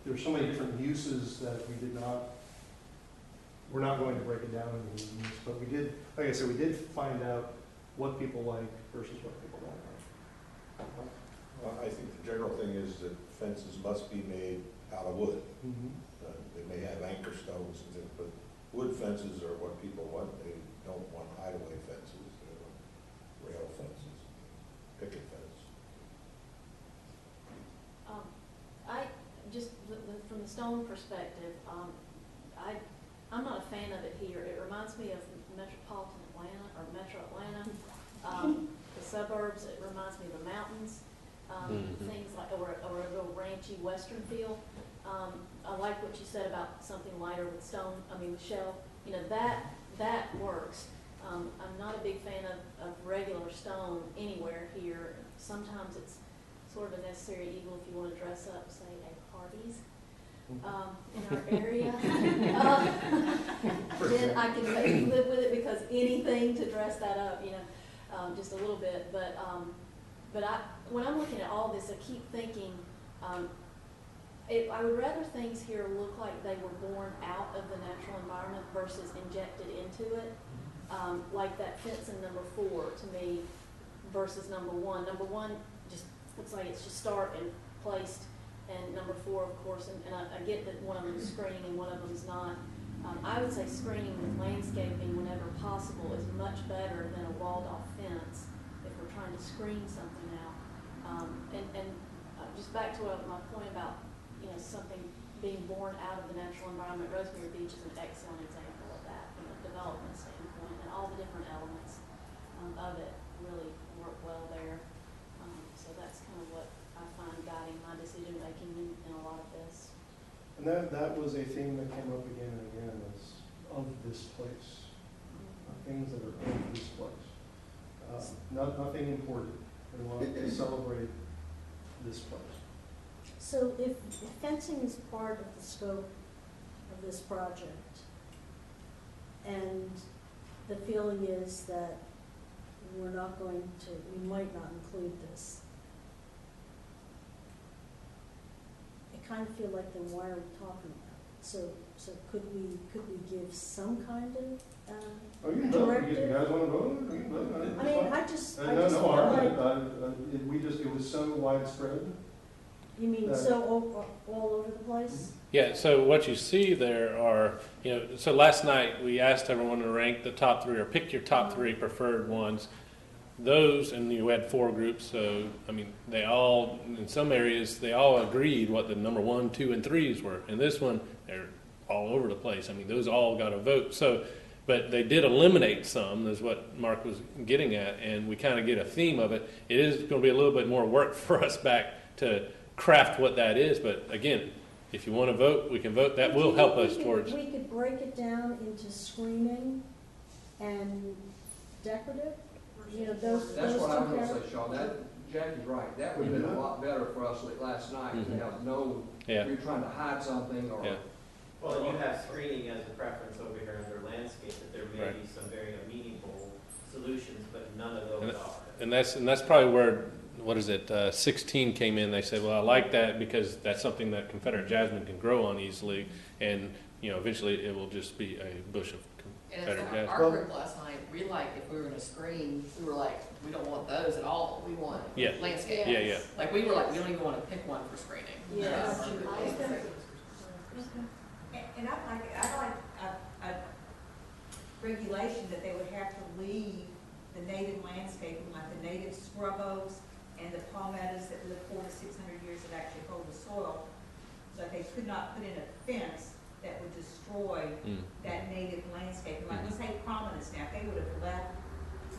There are so many different uses that we're not going to break it down into use, but we did, like I said, we did find out what people like versus what people don't like. Well, I think the general thing is that fences must be made out of wood. Mm-hmm. They may have anchor stones and things, but wood fences are what people want. They don't want hideaway fences. They want rail fences, picket fence. From the stone perspective, I'm not a fan of it here. It reminds me of metropolitan Atlanta or Metro Atlanta. The suburbs, it reminds me of the mountains. Things like, or a real ranchy western feel. I like what you said about something lighter with stone, with shell. That works. I'm not a big fan of regular stone anywhere here. Sometimes it's sort of a necessary evil if you want to dress up, say, at parties in our area. Then I can maybe live with it, because anything to dress that up, just a little bit. But when I'm looking at all this, I keep thinking, I would rather things here look like they were born out of the natural environment versus injected into it. Like that fence in number 4 to me versus number 1. Number 1 just looks like it's just start and placed, and number 4, of course, and I get that one of them is screening and one of them is not. I would say screening with landscaping whenever possible is much better than a walled-off fence if we're trying to screen something out. And just back to my point about something being born out of the natural environment. Rosemary Beach is an excellent example of that from a development standpoint, and all the different elements of it really work well there. So that's kind of what I find guiding my decision making in a lot of this. And that was a theme that came up again and again, is of this place. Things that are of this place. Nothing imported. We want to celebrate this place. So if fencing is part of the scope of this project, and the feeling is that we're not going to, we might not include this, I kind of feel like, then why are we talking about it? So could we give some kind of Oh, you can vote, directive? you guys wanna vote on it, you can vote on it. I mean, I just No, feel no, like, it was so widespread. you mean so all over the place? Yeah, so what you see there are, so last night we asked everyone to rank the top three or pick your top three preferred ones. Those, and you had 4 groups, so, I mean, they all, in some areas, they all agreed what the number 1, 2, and 3s were. And this one, they're all over the place. I mean, those all got a vote. So, but they did eliminate some, is what Mark was getting at, and we kind of get a theme of it. It is going to be a little bit more work for us back to craft what that is, but again, if you want to vote, we can vote. That will help us towards. We could break it down into screening and decorative. Those That's what I was two gonna say, Sean, Jackie's right, that would have been a lot better for us last night, to have known you're trying to hide something, or. Yeah. Well, you have screening as a preference over here under landscape, that there may be some very amenable solutions, but none of those are. And that's probably where, 16 came in. They said, well, I like that because that's something that Confederate jasmine can grow on easily, and eventually it will just be a bush of Confederate jasmine. Our group last night, we if we were gonna screen, we were like, we don't want those at all, we want landscape. Yeah. Like, we were like, we don't even wanna pick one for screening. Yes. And I like a regulation that they would have to leave the native landscaping, like the native scrub oaks and the palmettos that live 400 to 600 years that actually hold the soil. But they could not put in a fence that would destroy that native landscape. Like, let's say prominence now, if they would have left,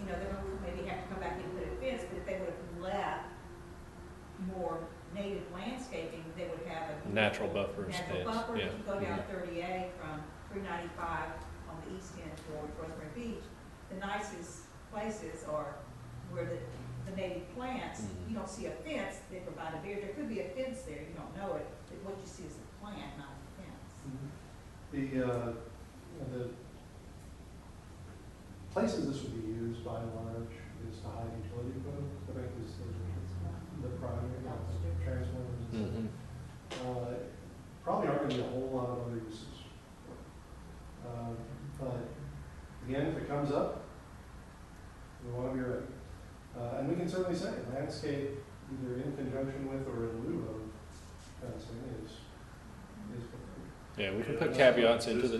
they're going to maybe have to come back and put a fence, but if they would have left more native landscaping, they would have a natural buffer space. Natural buffer. Yeah. If you go down 30A from 395 on the east end towards Rosemary Beach, the nicest places are where the native plants, you don't see a fence, they provide a barrier. There could be a fence there, you don't know it, but what you see is a plant, not a fence. The places this would be used by and large is to hide utility poles. I think those are the primary transformers. Probably aren't going to be a whole lot of other uses. But again, if it comes up, we want to be ready. And we can certainly say landscape, either in conjunction with or in lieu of fencing, is preferred. Yeah, we can put caveats into the.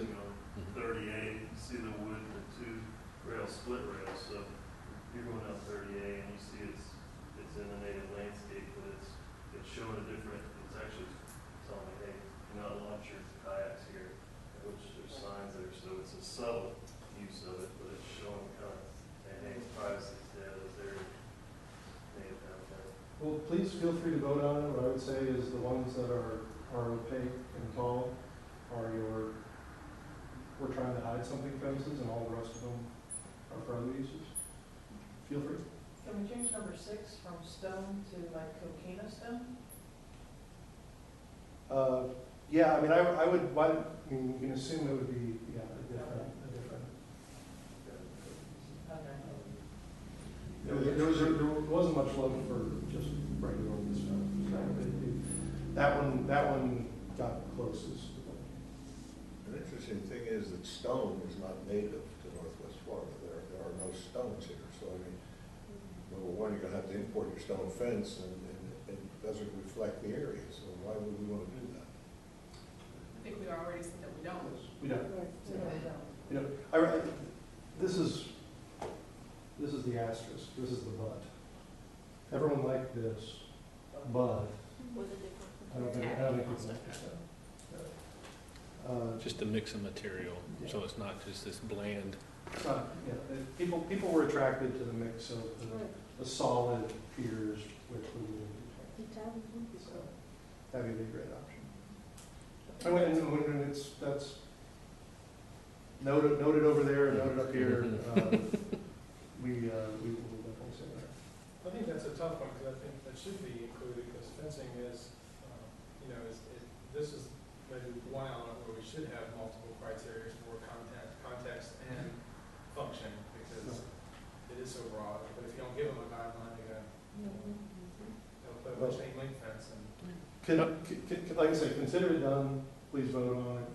38, you see the wood, the 2 rail split rails. So you're going out 38 and you see it's in the native landscape, but it's showing a different. It's actually telling me, hey, you're not launch your kayaks here, which there's signs there. So it's a subtle use of it, but it's showing kind of, hey, it's privacy. Well, please feel free to vote on it. What I would say is the ones that are opaque and tall are we're trying to hide something fences, and all the rest of them are for other uses. Feel free. Can we change number 6 from stone to like coquina stone? Yeah, I mean, I would, you can assume it would be, a different. There wasn't much love for just regular old stone. That one got closest. An interesting thing is that stone is not native to Northwest Florida. There are no stones here. So, I mean, number one, you're going to have to import your stone fence, and it doesn't reflect the area. So why would we want to do that? I think we already said that we don't. We don't. This is the asterisk. This is the but. Everyone liked this, but I don't think people like that. Just a mix of material, so it's not just this bland. It's not, people were attracted to the mix of the solid piers with the wood. So that would be a great option. And that's noted over there, noted up here. We will definitely say that. I think that's a tough one, because I think that should be included, because fencing is you know, this is maybe one element where we should have multiple criteria for context and function, because it is so broad. But if you don't give them a guideline, they'll put a chain link fence and. Like I said, consider it done, please vote on it,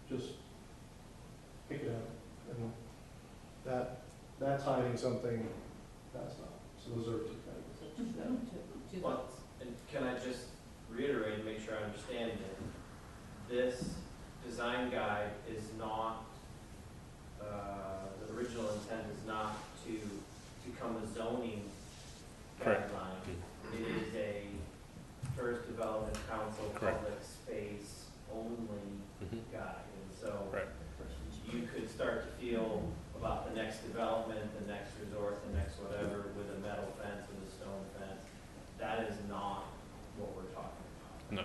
just pick it up. And that's hiding something, that's not. So those are two things. Well, and can I just reiterate and make sure I understand it? This design guide is not, the original intent is not to become a zoning Correct. guideline. It is a First Development Council public space only guide. And so you could start to feel about the next development, the next resort, the next whatever, with a metal fence, with a stone fence. That is not what we're talking about. No.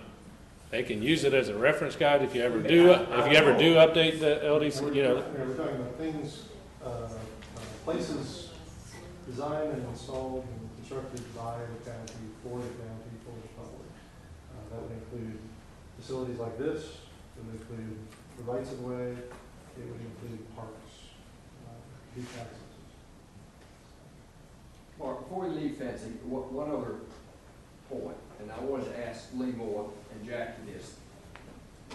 They can use it as a reference guide if you ever do update the LDC, you know. We're talking about things, places designed and installed and constructed by the county, for the county, for the public. That would include facilities like this, it would include the rights of way, it would include parks, beach accesses. Mark, before we leave fencing, one other point, and I wanted to ask Lee Moore and Jackie this.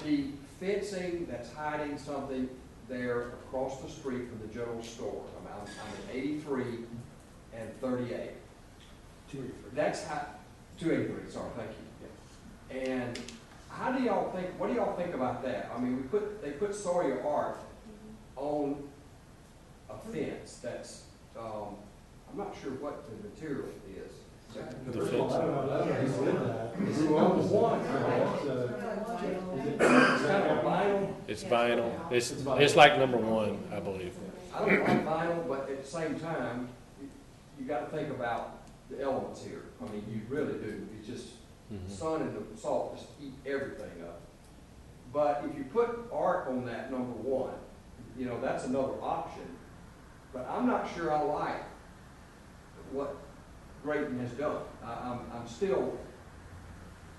The fencing that's hiding something there across the street from the general store, I'm at 83 and 38. 283. That's how, 283, sorry, thank you. And how do y'all think, what do y'all think about that? I mean, they put Sawyer Art on a fence that's, I'm not sure what the material is. The fence. I don't know. Is it number one? It's kind of vinyl. It's vinyl. It's like number one, I believe. I don't like vinyl, but at the same time, you got to think about the elements here. I mean, you really do. It's just sun and the salt just eat everything up. But if you put art on that number one, you know, that's another option. But I'm not sure I like what Grayton has done. I'm still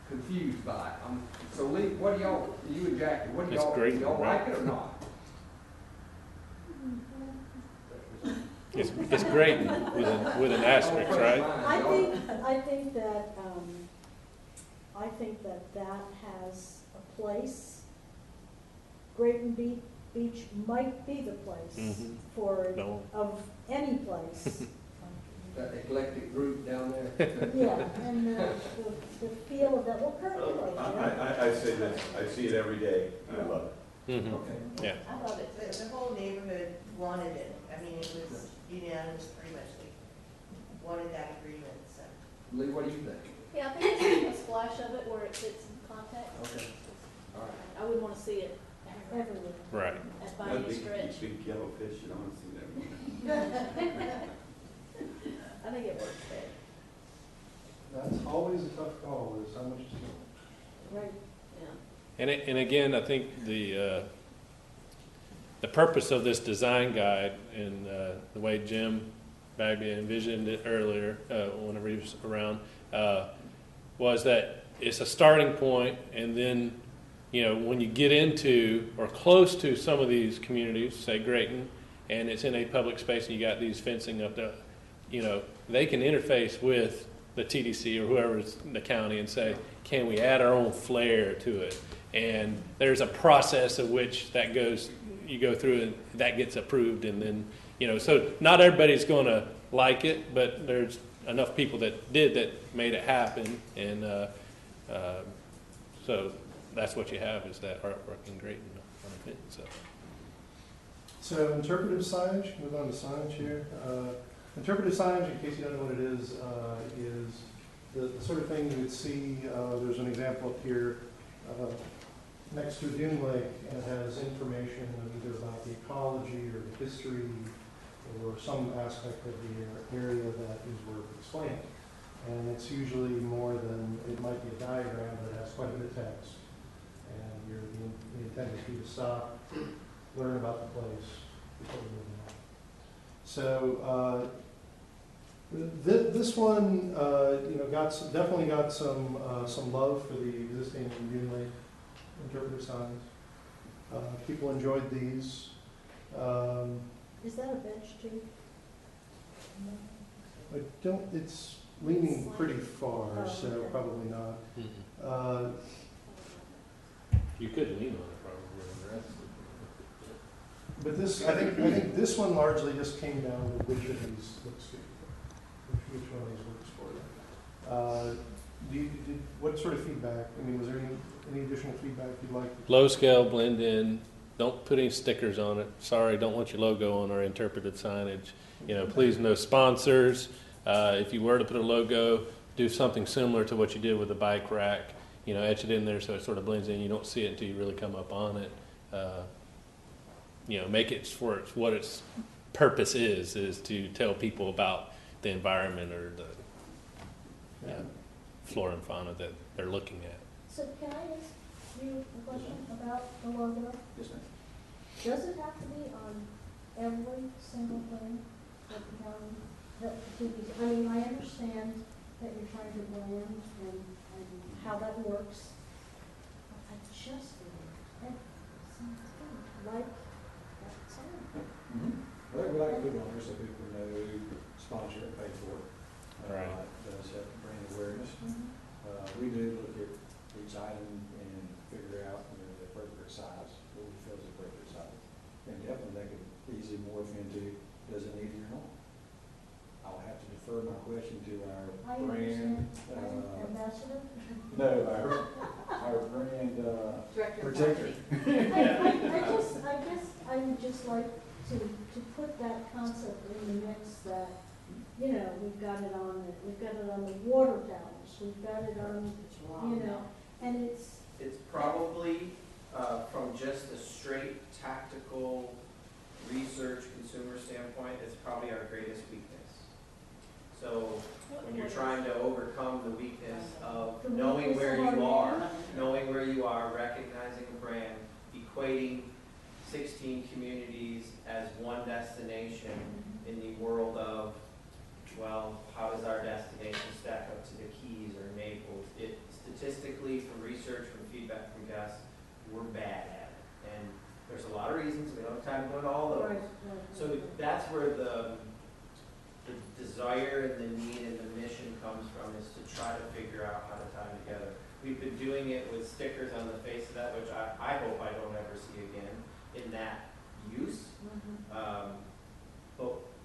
confused by it. So Lee, what do y'all, you and Jackie, what do y'all, do y'all like it or not? It's great with an asterisk, right? I think that has a place. Grayton Beach might be the place of any place. That eclectic group down there. Yeah, and the feel of that, well, currently. I say this, I see it every day, I love it. Okay. Yeah. I love it. The whole neighborhood wanted it. I mean, it was unanimous, pretty much. They wanted that agreement, so. Lee, what do you think? Yeah, I think it's a splash of it where it fits in context. Okay. All right. I wouldn't want to see it Everywhere. Right. by any stretch. Big yellow fish, you don't want to see that. I think it works there. That's always a tough call, is how much to do. Right. Yeah. And again, I think the purpose of this design guide and the way Jim Bagby envisioned it earlier, whenever he was around, was that it's a starting point, and then, you know, when you get into or close to some of these communities, say Grayton, and it's in a public space, and you got these fencing up there, you know, they can interface with the TDC or whoever's in the county and say, can we add our own flair to it? And there's a process of which that goes, you go through and that gets approved, and then, you know, so not everybody's going to like it, but there's enough people that did that made it happen, and so that's what you have is that artwork in Grayton on a fence. So interpretive signage, move on to signage here. Interpretive signage, in case you don't know what it is the sort of thing you would see, there's an example up here next to a dune lake, and it has information either about the ecology or the history or some aspect of the area that is worth explaining. And it's usually more than, it might be a diagram that has quite a bit of text. And the intent is for you to stop, learn about the place before you move on. So This one, definitely got some love for the existing Unilink interpreter signs. People enjoyed these. Is that a bench too? I don't, it's leaning pretty far, so okay. probably not. You could lean on it probably, and rest. But this, I think this one largely just came down to which of these looks good, which one of these works for you. What sort of feedback? I mean, was there any additional feedback you'd like? Low scale, blend in. Don't put any stickers on it. Sorry, don't want your logo on our interpreted signage. Please no sponsors. If you were to put a logo, do something similar to what you did with the bike rack. Etch it in there so it sort of blends in. You don't see it until you really come up on it. Make it for what its purpose is to tell people about the environment or the flora and fauna that they're looking at. So can I ask you a question about the logo? Yes, ma'am. Does it have to be on every single thing that the county, I mean, I understand that you're trying to blend and how that works. I just feel like that sign. Well, we like to put it on there so people know who sponsor it, pay for it. Right. It does help bring awareness. We do look at each item and figure out the appropriate size, what we feel is the appropriate size. And definitely that could easily morph into, does it need it or not? I'll have to defer my question to our brand. Ambassador? No, our brand protector. I guess I would just like to put that concept in the mix that, we've got it on the water towers, we've got it on, and it's. It's probably, from just a straight tactical research consumer standpoint, it's probably our greatest weakness. So when you're trying to overcome the weakness of knowing where you are, recognizing a brand, equating 16 communities as one destination in the world of, well, how does our destination stack up to the Keys or Naples? Statistically, from research, from feedback from guests, we're bad at it. And there's a lot of reasons, we don't have time to go into all those. Right. So that's where the desire and the need and the mission comes from, is to try to figure out how to tie them together. We've been doing it with stickers on the face of that, which I hope I don't ever see again in that use.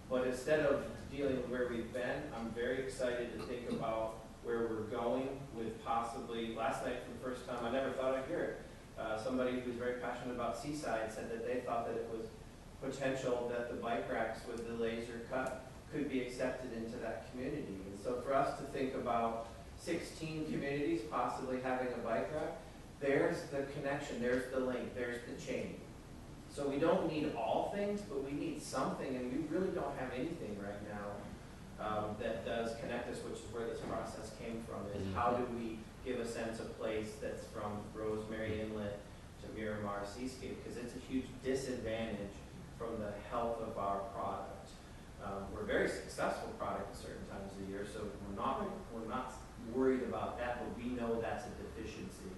But instead of dealing with where we've been, I'm very excited to think about where we're going with possibly, last night for the first time, I never thought I'd hear it. Somebody who's very passionate about Seaside said that they thought that it was potential that the bike racks with the laser cut could be accepted into that community. And so for us to think about 16 communities possibly having a bike rack, there's the connection, there's the link, there's the chain. So we don't need all things, but we need something, and we really don't have anything right now that does connect us, which is where this process came from, is how do we give a sense of place that's from Rosemary Inlet to Miramar Seascape, because it's a huge disadvantage from the health of our product. We're a very successful product at certain times of the year, so we're not worried about that, but we know that's a deficiency.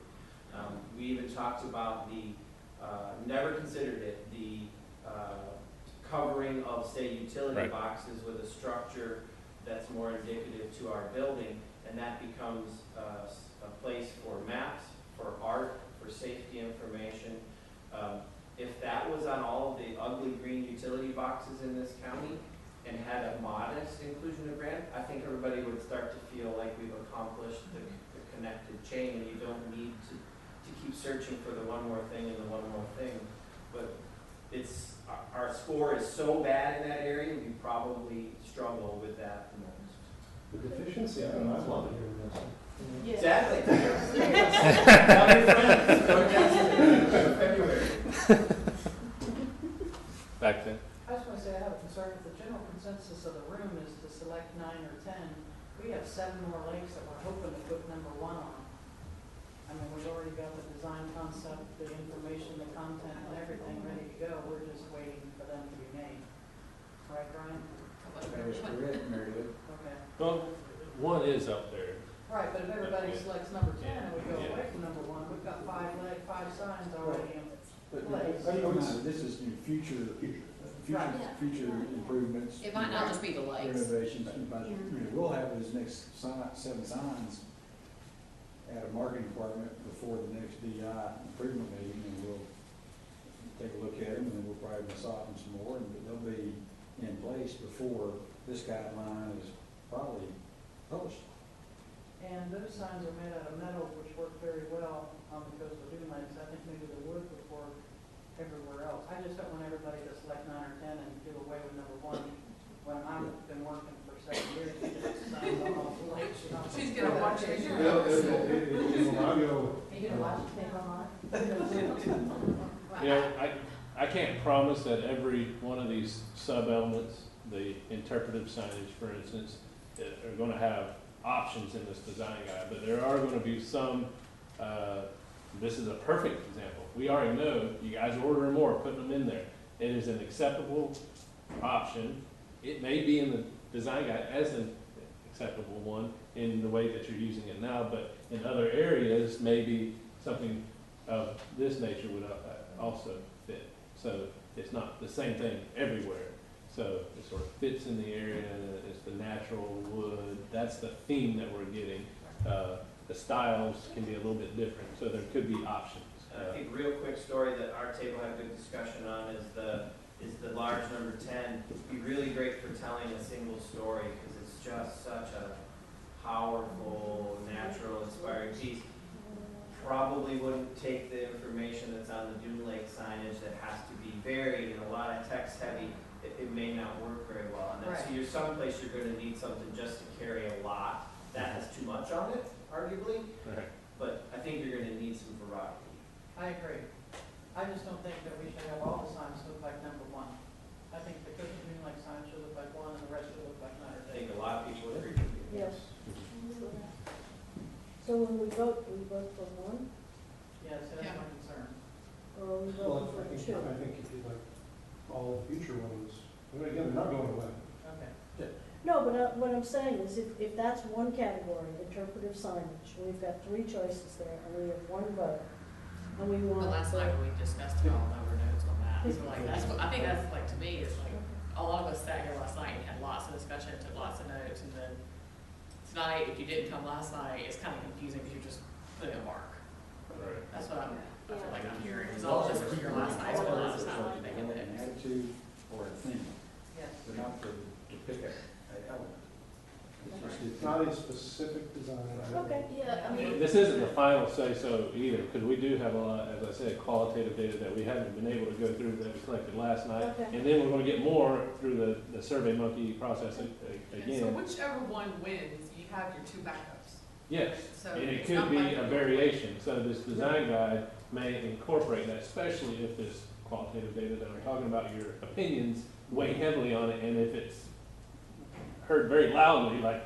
We even talked about never considered it, the covering of, say, utility boxes with a structure that's more indicative to our building, and that becomes a place for maps, for art, for safety information. If that was on all of the ugly green utility boxes in this county and had a modest inclusion of brand, I think everybody would start to feel like we've accomplished the connected chain, and you don't need to keep searching for the one more thing and the one more thing. But our score is so bad in that area, we probably struggle with that the most. The deficiency, I love it here with this. Yeah. Exactly. Back then. I just want to say I have a concern. If the general consensus of the room is to select 9 or 10, we have 7 more lakes that we're hoping to put number 1 on. I mean, we've already got the design concept, the information, the content, and everything ready to go. We're just waiting for them to be made. Right, Brian? That is correct, Mary Lou. Okay. Well, one is up there. Right, but if everybody selects number 10 and we go Yeah. away from number 1, we've got five signs already in But place. keep in mind, this is future improvements. It might not just be the lakes. Renovations, but, we'll have those next 7 signs at a marketing department before the next DI improvement meeting, and we'll take a look at them, and then we'll probably massage them some more, and they'll be in place before this guideline is probably published. And those signs are made out of metal, which work very well on the coastal dune lakes. I think maybe the wood would work everywhere else. I just don't want everybody to select 9 or 10 and do away with number 1. When I've been working for 7 years, signs on all the lakes. She's gonna watch it. Are you I'll go. gonna watch it take online? You know, I can't promise that every one of these sub-elements, the interpretive signage, for instance, are gonna have options in this design guide, but there are gonna be some, this is a perfect example. We already know, you guys are ordering more, putting them in there. It is an acceptable option. It may be in the design guide as an acceptable one in the way that you're using it now, but in other areas, maybe something of this nature would also fit. So it's not the same thing everywhere. So it sort of fits in the area, it's the natural wood, that's the theme that we're getting. The styles can be a little bit different, so there could be options. I think real quick story that our table had a good discussion on is the large number 10. It'd be really great for telling a single story because it's just such a powerful, natural, inspiring piece. Probably wouldn't take the information that's on the Dune Lake signage that has to be varied and a lot of text heavy. It may not work very well. And so you're someplace you're going to need something just to carry a lot. That has too much on it, arguably. Right. But I think you're going to need some variety. I agree. I just don't think that we should have all the signs look like number 1. I think the coastal dune lake sign should look like 1 and the rest should look like 9 or 10. I think a lot of people would agree with you. Yes. So when we vote for 1, Yes, that's my concern. or we Well, vote for I 2? think if you like all future ones, again, they're not going away. Okay. No, but what I'm saying is if that's one category, interpretive signage, we've got 3 choices there, and we have 1 vote, and we want. But last night we discussed it all over notes on that, so like, that's what, I think that's like, to me, it's like, a lot of us sat here last night and had lots of discussion, took lots of notes, and then tonight, if you didn't come last night, it's kind of confusing because you're just putting a mark. Right. That's what I feel like I'm hearing, because all of us were here last night, so a lot of us not really making An notes. attitude or a theme, Yes. but not to pick an element. It's not a specific design. Okay. Yeah, I mean, This isn't the final say-so either, because we do have a lot, as I said, qualitative data that we haven't been able to go through that we collected last night. Okay. And then we're gonna get more through the Survey Monkey process So again. whichever one wins, you have your 2 backups. Yes, So and it it's could not be like- a variation, so this design guide may incorporate that, especially if this qualitative data that I'm talking about, your opinions weigh heavily on it, and if it's heard very loudly, like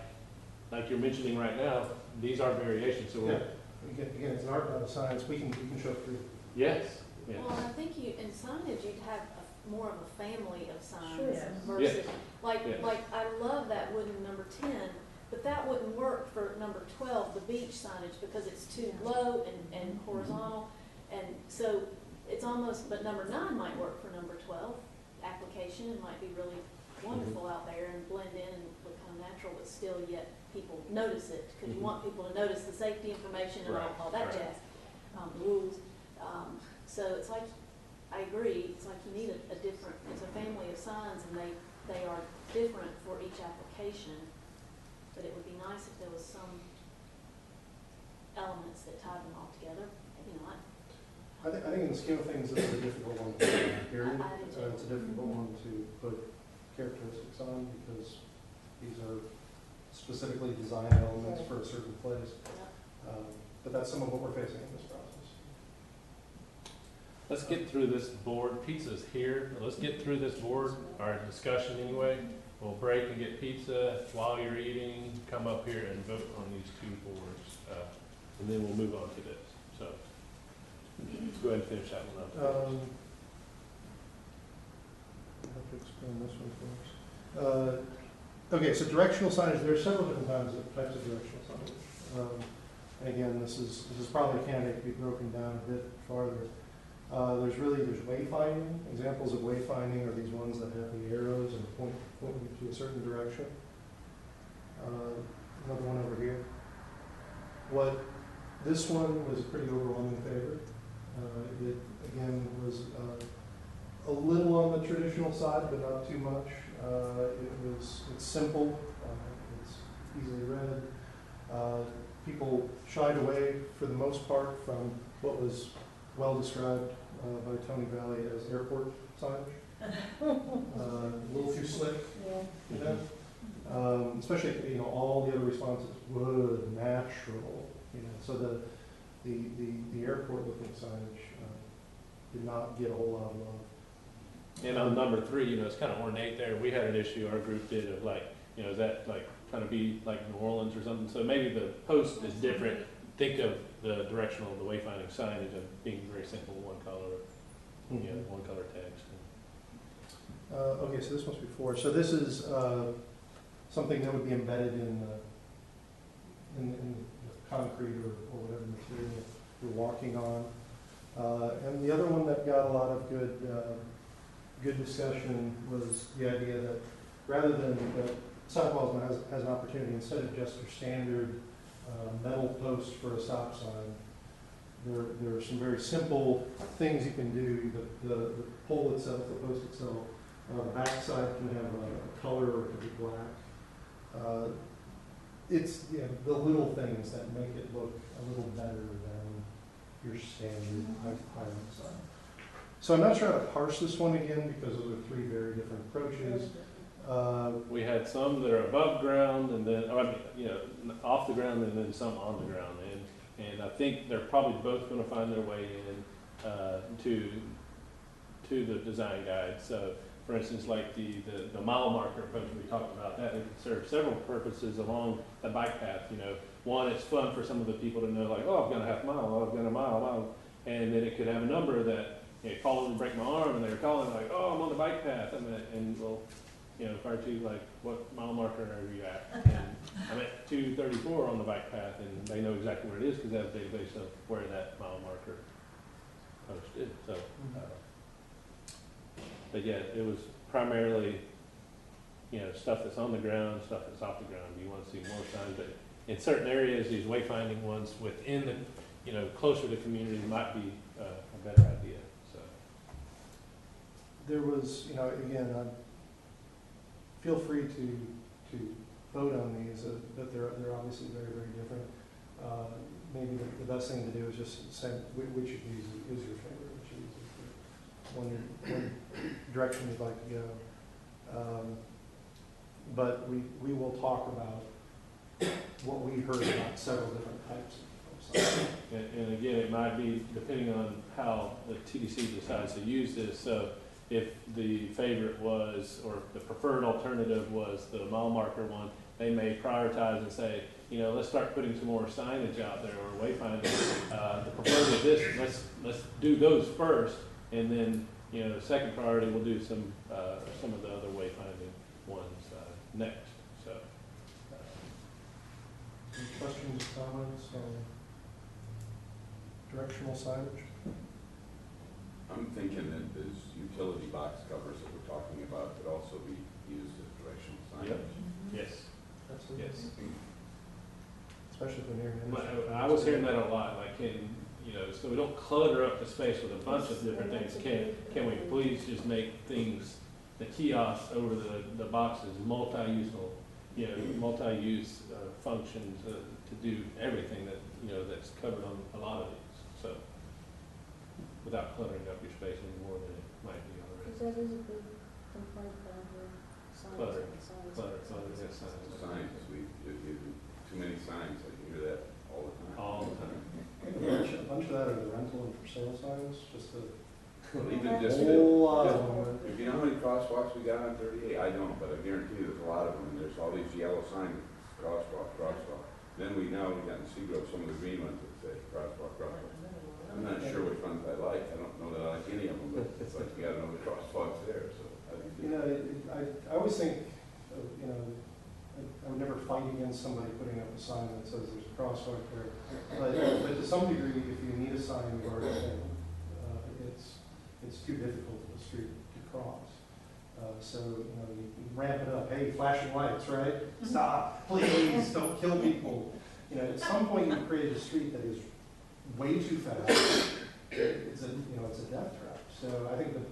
you're mentioning right now, these are variations, so Yeah, we're, again, it's an art, not a science, we can show through. yes, yes. well, I think in signage, you'd have more of a family of signs Sure. versus, Yes. like, Yes. I love that wooden number 10, but that wouldn't work for number 12, the beach signage, because it's too low and horizontal. And so it's almost, but number 9 might work for number 12 application and might be really wonderful out there and blend in and look kind of natural, but still yet people notice it, because you want people to notice the safety information and all that Right. jazz, the rules. So it's like, I agree, it's like you need a different, it's a family of signs, and they are different for each application. But it would be nice if there was some elements that tied them all together, maybe not. I think in the scheme of things, this is a difficult one, period. I do too. It's a difficult one to put characteristics on, because these are specifically design elements for a certain place. But that's some of what we're facing in this process. Let's get through this board, pizza's here, let's get through this board, our discussion anyway. We'll break and get pizza while you're eating, come up here and vote on these 2 boards, and then we'll move on to this, so. Let's go ahead and finish that one up. I have to explain this one first. Okay, so directional signage, there are several different types of directional signage. And again, this is probably a candidate to be broken down a bit farther. There's wayfinding. Examples of wayfinding are these ones that have the arrows and point you to a certain direction. Another one over here. This one was a pretty overwhelming favorite. It again was a little on the traditional side, but not too much. It's simple. It's easily read. People shied away for the most part from what was well described by Tony Valley as airport signage. A little too slick, you know? Especially all the other responses, wood, natural, so the airport looking signage did not get a whole lot of love. And on number 3, it's kind of ornate there. We had an issue, our group did, of is that like trying to be like New Orleans or something? So maybe the post is different. Think of the directional, the wayfinding signage of being very simple, one color, one color text. Okay, so this one's before. So this is something that would be embedded in the concrete or whatever material you're walking on. And the other one that got a lot of good discussion was the idea that rather than sidewalk has an opportunity, instead of just your standard metal post for a stop sign, there are some very simple things you can do. The pole itself, the post itself, the backside can have a color or it can be black. It's the little things that make it look a little better than your standard island sign. So I'm not sure how to parse this one again because those are 3 very different approaches. We had some that are above ground and then, off the ground and then some on the ground. And I think they're probably both going to find their way in to the design guide. So, for instance, like the mile marker approach we talked about, that it serves several purposes along the bike path. One, it's fun for some of the people to know, like, oh, I've got a half mile, oh, I've got a mile, and then it could have a number that fall and break my arm, and they're calling like, oh, I'm on the bike path, and well, prior to like, what mile marker are you at? And I'm at 234 on the bike path, and they know exactly where it is because they have a database of where that mile marker post is. So, but yeah, it was primarily, stuff that's on the ground, stuff that's off the ground. You want to see more signs, but in certain areas, these wayfinding ones within the, closer to community might be a better idea. So there was, again, feel free to vote on these, but they're obviously very, very different. Maybe the best thing to do is just say which of these is your favorite, which of these is one direction you'd like to go. But we will talk about what we heard about several different types of signs. And again, it might be depending on how the TDC decides to use this. So if the favorite was, or the preferred alternative was the mile marker one, they may prioritize and say, let's start putting some more signage out there or wayfinding. The preferred is this, let's do those first, and then, the second priority we'll do some of the other wayfinding ones next. So, any questions, comments on directional signage? I'm thinking that those utility box covers that we're talking about could also be used as directional signage. Yes. Absolutely. Yes. Especially when you're in. I was hearing that a lot, like, so we don't clutter up the space with a bunch of different things. Can we please just make things, the kiosks over the boxes, multi-useful, multi-use functions to do everything that, that's covered on a lot of these. So, without cluttering up your space any more than it might be already. Because that is a big complaint about the signs. Clutter, Signs, if you do too many signs, I hear that all the time. All the time. A bunch of that are the rental and for sale signs, just a Even just, whole lot of them. if you know how many crosswalks we got on 38, I don't, but I guarantee you there's a lot of them, and there's all these yellow signs, crosswalk. Then we got in Seagrove some of the green ones that say crosswalk. I'm not sure which ones I like, I don't know that I like any of them, but it's like you gotta know the crosswalks there, so. I always think, I would never fight against somebody putting up a sign that says there's a crosswalk there. But to some degree, if you need a sign, you've already failed. It's too difficult of a street to cross. So, you know, you ramp it up. Hey, flashing lights, right? Stop, please, don't kill people. You know, at some point you create a street that is way too fast. It's a death trap. So I think that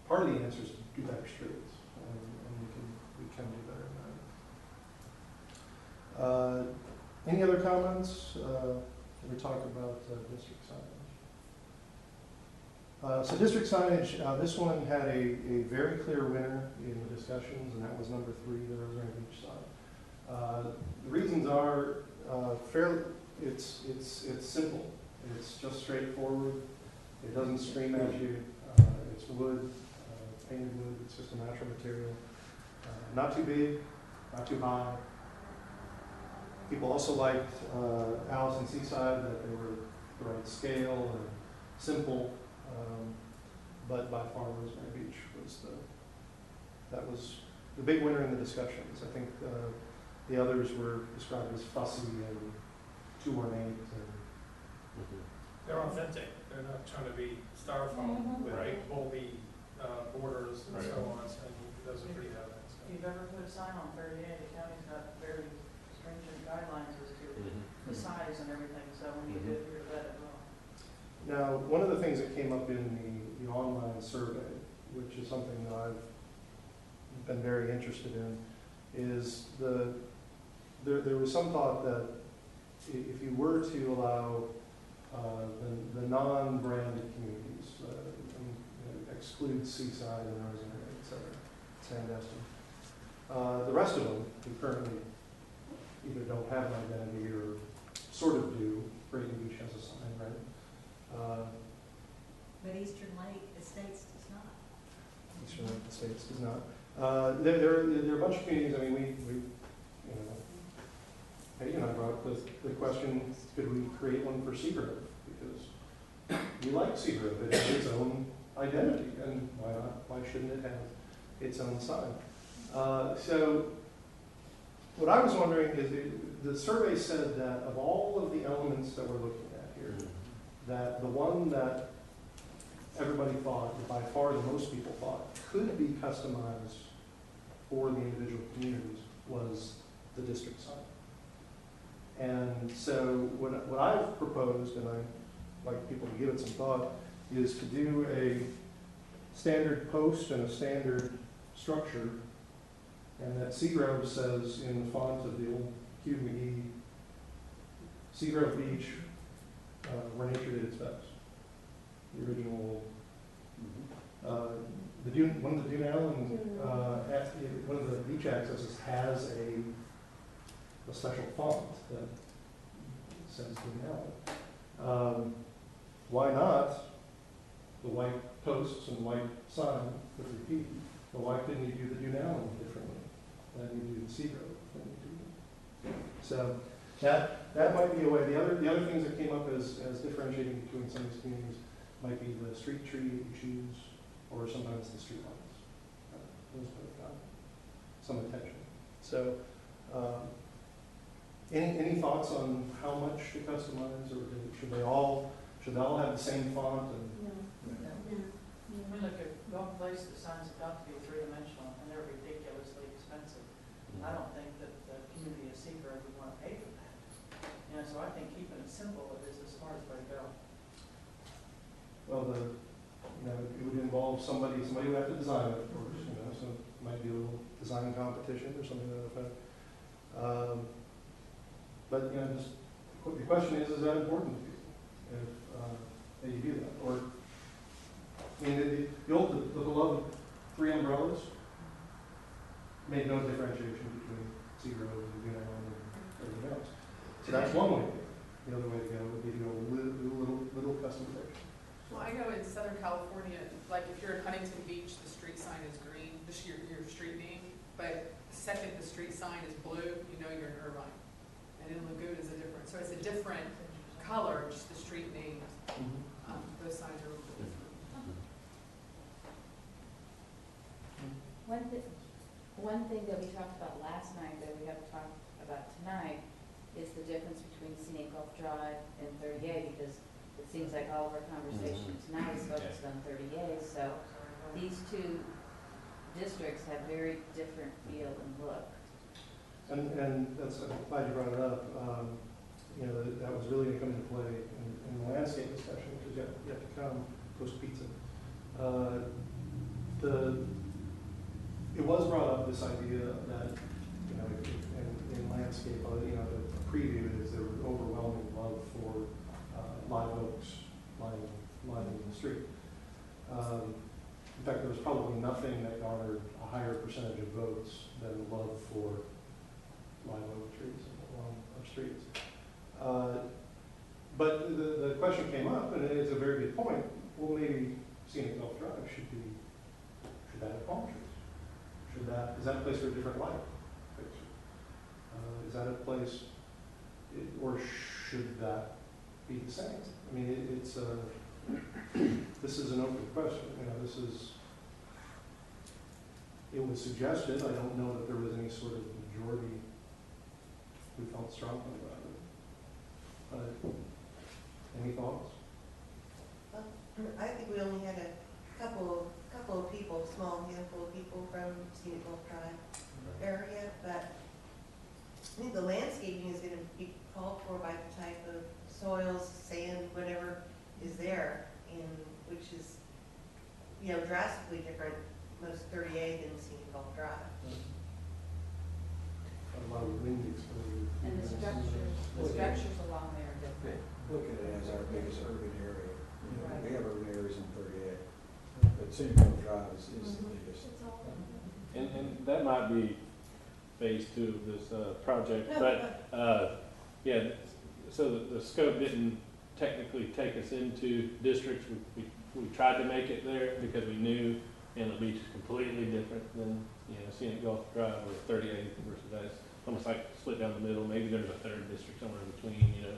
part of the answer is do better streets, and we can do better than that. Any other comments? We talked about district signage. So district signage, this one had a very clear winner in the discussions, and that was number 3, the Rosemary Beach sign. The reasons are it's simple. It's just straightforward. It doesn't scream at you. It's wood, painted wood. It's just a natural material. Not too big, not too high. People also liked Alice and Seaside, that they were the right scale and simple. But by far, Rosemary Beach was the big winner in the discussions. I think the others were described as fussy and too ornate. They're authentic. They're not trying to be styrofoam with big bulby borders and so on. And those are pretty evident. If you've ever put a sign on 38, the county's got very stringent guidelines as to the size and everything, so we need to adhere to that as well. Now, one of the things that came up in the online survey, which is something that I've been very interested in, is there was some thought that if you were to allow the non-branded communities, exclude Seaside and Rosemary, et cetera, Sandestin, the rest of them who currently either don't have an identity or sort of do. Brigham Beach has a sign, right? But Eastern Lake Estates does not. Eastern Lake Estates does not. There are a bunch of communities. I mean, Peggy and I brought up the question: could we create one for Seagrove? Because we like Seagrove. It has its own identity, and why not? Why shouldn't it have its own sign? So, what I was wondering is, the survey said that of all of the elements that we're looking at here, that the one that everybody thought, by far the most people thought, could be customized for the individual communities was the district sign. And so what I've proposed, and I'd like people to give it some thought, is to do a standard post and a standard structure, and that Seagrove says in the font of the old QME, Seagrove Beach, where nature did its best. The original, one of the Dune Island, one of the beach accesses has a special font that says Dune Island. Why not the white posts and white sign that repeat? But why couldn't you do the Dune Island differently than you do the Seagrove? So that might be a way. The other things that came up as differentiating between some of these communities might be the street tree that you choose, or sometimes the street lights. Those both got some attention. So, any thoughts on how much to customize, or should they all have the same font? And I mean, look, at one place the signs have got to be 3-dimensional, and they're ridiculously expensive. I don't think that the community of Seagrove would want to pay for that. You know, so I think keeping it simple is the smartest way to go. Well, it would involve somebody would have to design it, of course. So it might be a little design competition or something to that effect. But just the question is that important to people if you do that? Or the beloved 3 umbrellas made no differentiation between Seagrove and Dune Island and everything else. So that's one way to go. The other way to go would be to go little customization. Well, I know in Southern California, like if you're at Huntington Beach, the street sign is green, your street name, but the second the street sign is blue, you know you're in Irvine. And in Lagoon is a different, so it's a different color, just the street name. Those signs are a little different. One thing that we talked about last night that we haven't talked Gulf Drive and 30A, because it seems like all of our conversation tonight is focused on 30A, so these two districts have very different feel and look. And that's, I'm glad you brought it up. You know, that was really going to come into play in the landscape discussion, which is yet to come post-pizza. It was brought up, this idea that, you know, in landscape, you know, the preview is there was overwhelming love for live oaks lining the street. In fact, there was probably nothing that garnered a higher percentage of votes than love for live oak trees along our streets. But the question came up, and it's a very good point. Well, maybe Scenic Gulf Drive should that have palm trees? Is that a place for a different light fixture? Is that a place, or should that be the same? I mean, this is an open question. You know, it was suggested. I don't know that there was any sort of majority who felt strongly about it. But any thoughts? I think we only had a couple of people, small handful of people from Scenic Gulf Drive area, but I think the landscaping is going to be called for by the type of soils, sand, whatever is there, which is, you know, drastically different, most 38 than Scenic Gulf Drive. A lot of wind exposure. And the structures along there are different. Look at it as our biggest urban area. You know, Right. we have urban areas in 38, but Scenic Gulf Drive is the biggest. And that might be phase 2 of this project, but yeah, so the scope didn't technically take us into districts. We tried to make it there because we knew Inlet Beach is completely different than, you know, Scenic Gulf Drive or 38 versus that's almost like split down the middle. Maybe there's a third district somewhere in between, you know.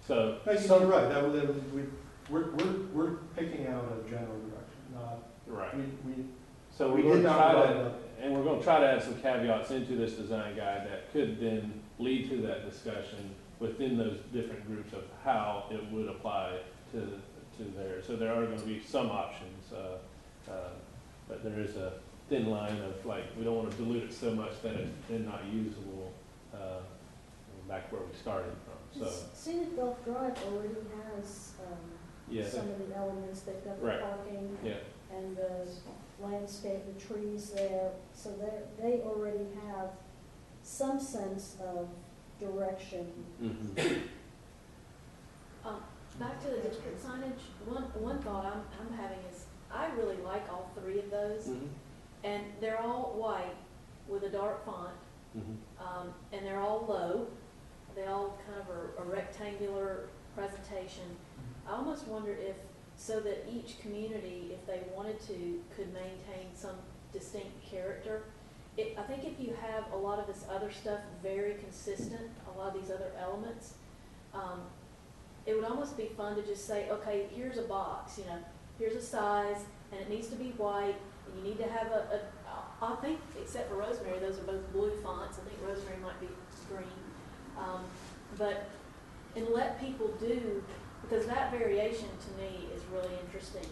So you're right. We're picking out a general direction, not right. So we're going to try to, and we're going to try to add some caveats into this design guide that could then lead to that discussion within those different groups of how it would apply to there. So there are going to be some options, but there is a thin line of, like, we don't want to dilute it so much that it's then not usable back where we started from. So Scenic Gulf Drive already has some of the elements. They've got the parking and the landscape, the trees there. So they already have some sense of direction. Back to the district signage, one thought I'm having is, I really like all three of those, and they're all white with a dark font, and they're all low. They all kind of are a rectangular presentation. I almost wonder if, so that each community, if they wanted to, could maintain some distinct character. I think if you have a lot of this other stuff very consistent, a lot of these other elements, it would almost be fun to just say, okay, here's a box, you know, here's a size, and it needs to be white, and you need to have I think, except for Rosemary, those are both blue fonts. I think Rosemary might be green. And let people do, because that variation to me is really interesting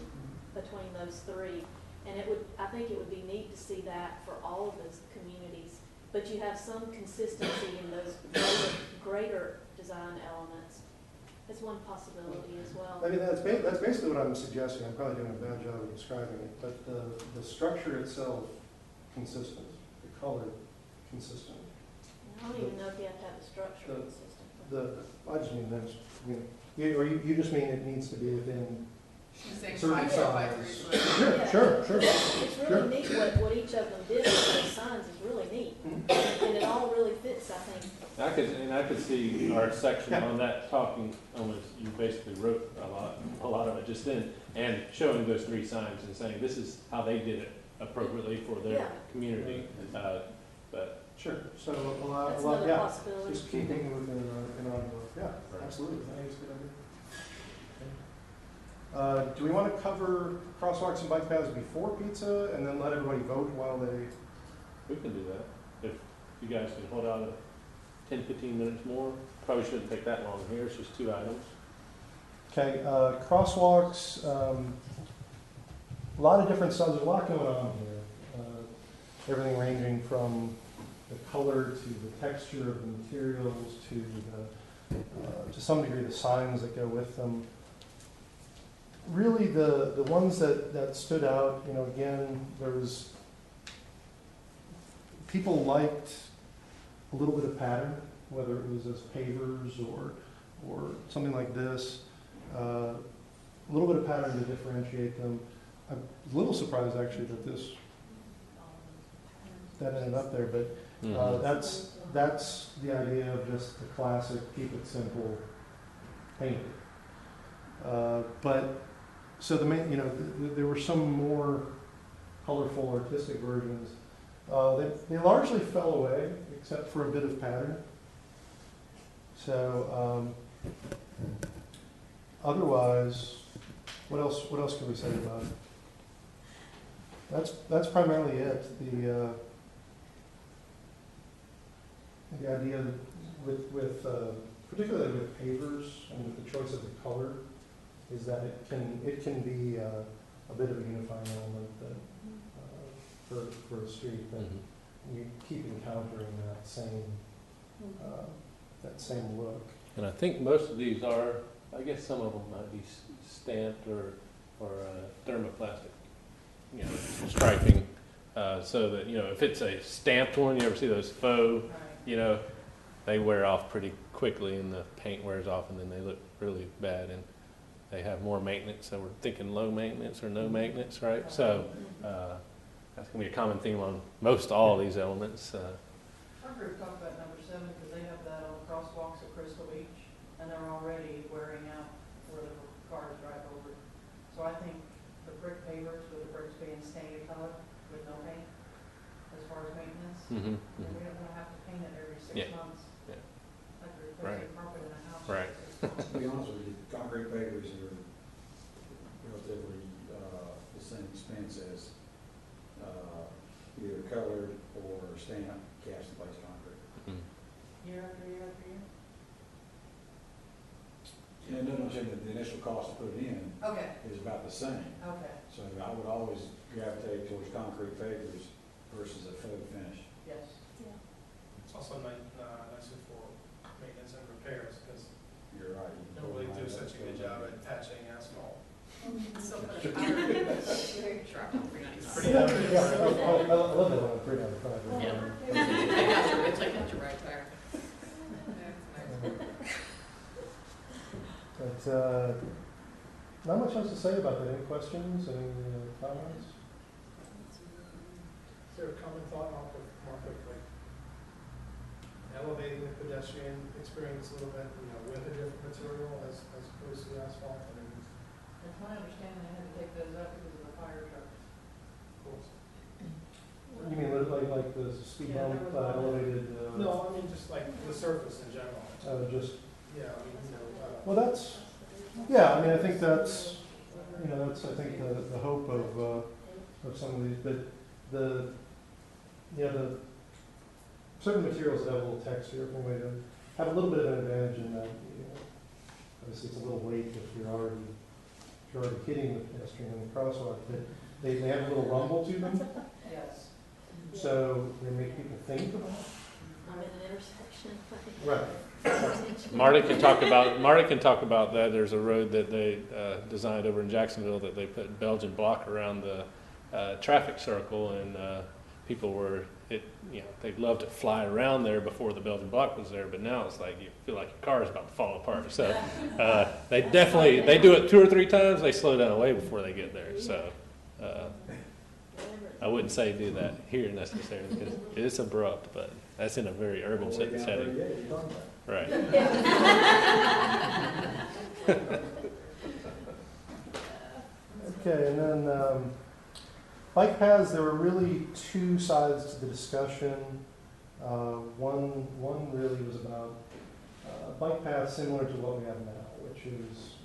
between those three. And I think it would be neat to see that for all of those communities. But you have some consistency in those greater design elements. That's one possibility as well. I mean, that's basically what I'm suggesting. I'm probably doing a bad job of describing it, but the structure itself, consistent. The color, consistent. I don't even know if you have to have the structure consistent. I just mean this. You just mean it needs to be within She's saying certain 5 by 3 size. foot. Sure. It's really neat what each of them did with those signs is really neat. And it all really fits, I think. I could see our section on that talking almost, you basically wrote a lot of it just then, and showing those three signs and saying this is how they did it appropriately for their community. But sure. So that's another possibility. Just keeping within an envelope. Yeah, absolutely. I think it's a good idea. Do we want to cover crosswalks and bike paths before pizza and then let everybody vote while they? We can do that if you guys can hold out 10, 15 minutes more. Probably shouldn't take that long here, it's just 2 items. Okay, crosswalks, a lot of different styles, there's a lot going on here. Everything ranging from the color to the texture of the materials to some degree the signs that go with them. Really the ones that stood out, again, people liked a little bit of pattern, whether it was as pavers or something like this. A little bit of pattern to differentiate them. I'm a little surprised actually that ended up there, but that's the idea of just the classic, keep it simple, paint it. But so there were some more colorful, artistic versions. They largely fell away, except for a bit of pattern. So otherwise, what else can we say about it? That's primarily it. The idea that with particularly with pavers and with the choice of the color, is that it can be a bit of a unifying element that for a street that you keep encountering that same look. And I think most of these are, I guess some of them might be stamped or thermoplastic, striping, so that, if it's a stamped one, you ever see those faux, they wear off pretty quickly and the paint wears off and then they look really bad and they have more maintenance. So we're thinking low maintenance or no maintenance, right? So that's going to be a common theme on most all these elements. Our group talked about number 7 because they have that on crosswalks at Crystal Beach and they're already wearing out where the cars drive over. So I think the brick pavers with the bricks being standard color with no paint as far as maintenance. And we don't want to have to paint it every 6 months. Yeah. Like we're replacing carpet in a house. Right. To be honest with you, concrete pavers are relatively the same expense as either colored or stamped cast in place concrete. Year after year after year? And no, I'm saying that the initial cost to put it in is about the same. Okay. So I would always gravitate towards concrete pavers versus a faux finish. Yes. Yeah. It's also nicer for maintenance and repairs, because You're right. nobody do such a good job at patching asphalt. So much power. It's pretty I evident. love that one, pretty on the Yeah. It's like that's your right there. But not much else to say about that. Any questions? Any comments? Is there a common thought, Mark, of like elevating the pedestrian experience a little bit, with a different material as opposed to the asphalt? I mean, It's my understanding they had to take those up because of the fire trucks. of course. You mean like the speed bump elevated? No, I mean just like the surface in general. Well, that's, I mean, I think that's, that's, I think, the hope of some of these, but the certain materials that have a little texture, have a little bit of an advantage in that, obviously it's a little late if you're already hitting the pedestrian in the crosswalk, but they have a little rumble to them. Yes. So they make people think about it. I'm in an intersection. Right. Marty can talk about that. There's a road that they designed over in Jacksonville that they put Belgian block around the traffic circle, and people they'd love to fly around there before the Belgian block was there, but now it's like you feel like your car is about to fall apart. So they do it 2 or 3 times. They slow down way before they get there. So I wouldn't say do that here necessarily because it's abrupt, but that's in a very urban setting. Right. Okay, and then bike paths, there were really 2 sides to the discussion. One really was about bike paths similar to what we have now, which is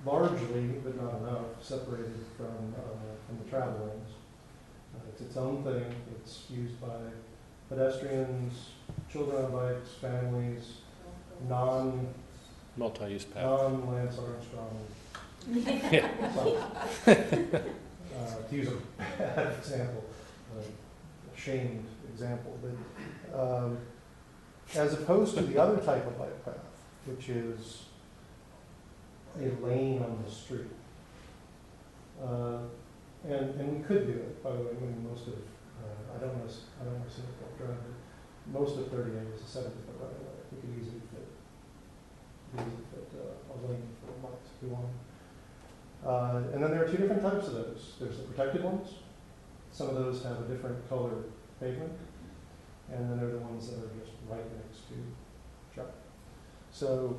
largely, but not enough, separated from the travel lanes. It's its own thing. It's used by pedestrians, children on bikes, families, Multi-use path. non-Lance Armstrong. To use a bad example, a shamed example, but as opposed to the other type of bike path, which is a lane on the street. And we could do it, by the way. I mean, most of, I don't know Scenic Bluff Drive, but most of 38 is a 70-foot right of way. We could easily fit a lane for bikes if we want. And then there are two different types of those. There's the protected ones. Some of those have a different color pavement. And then there are the ones that are just right next to traffic. So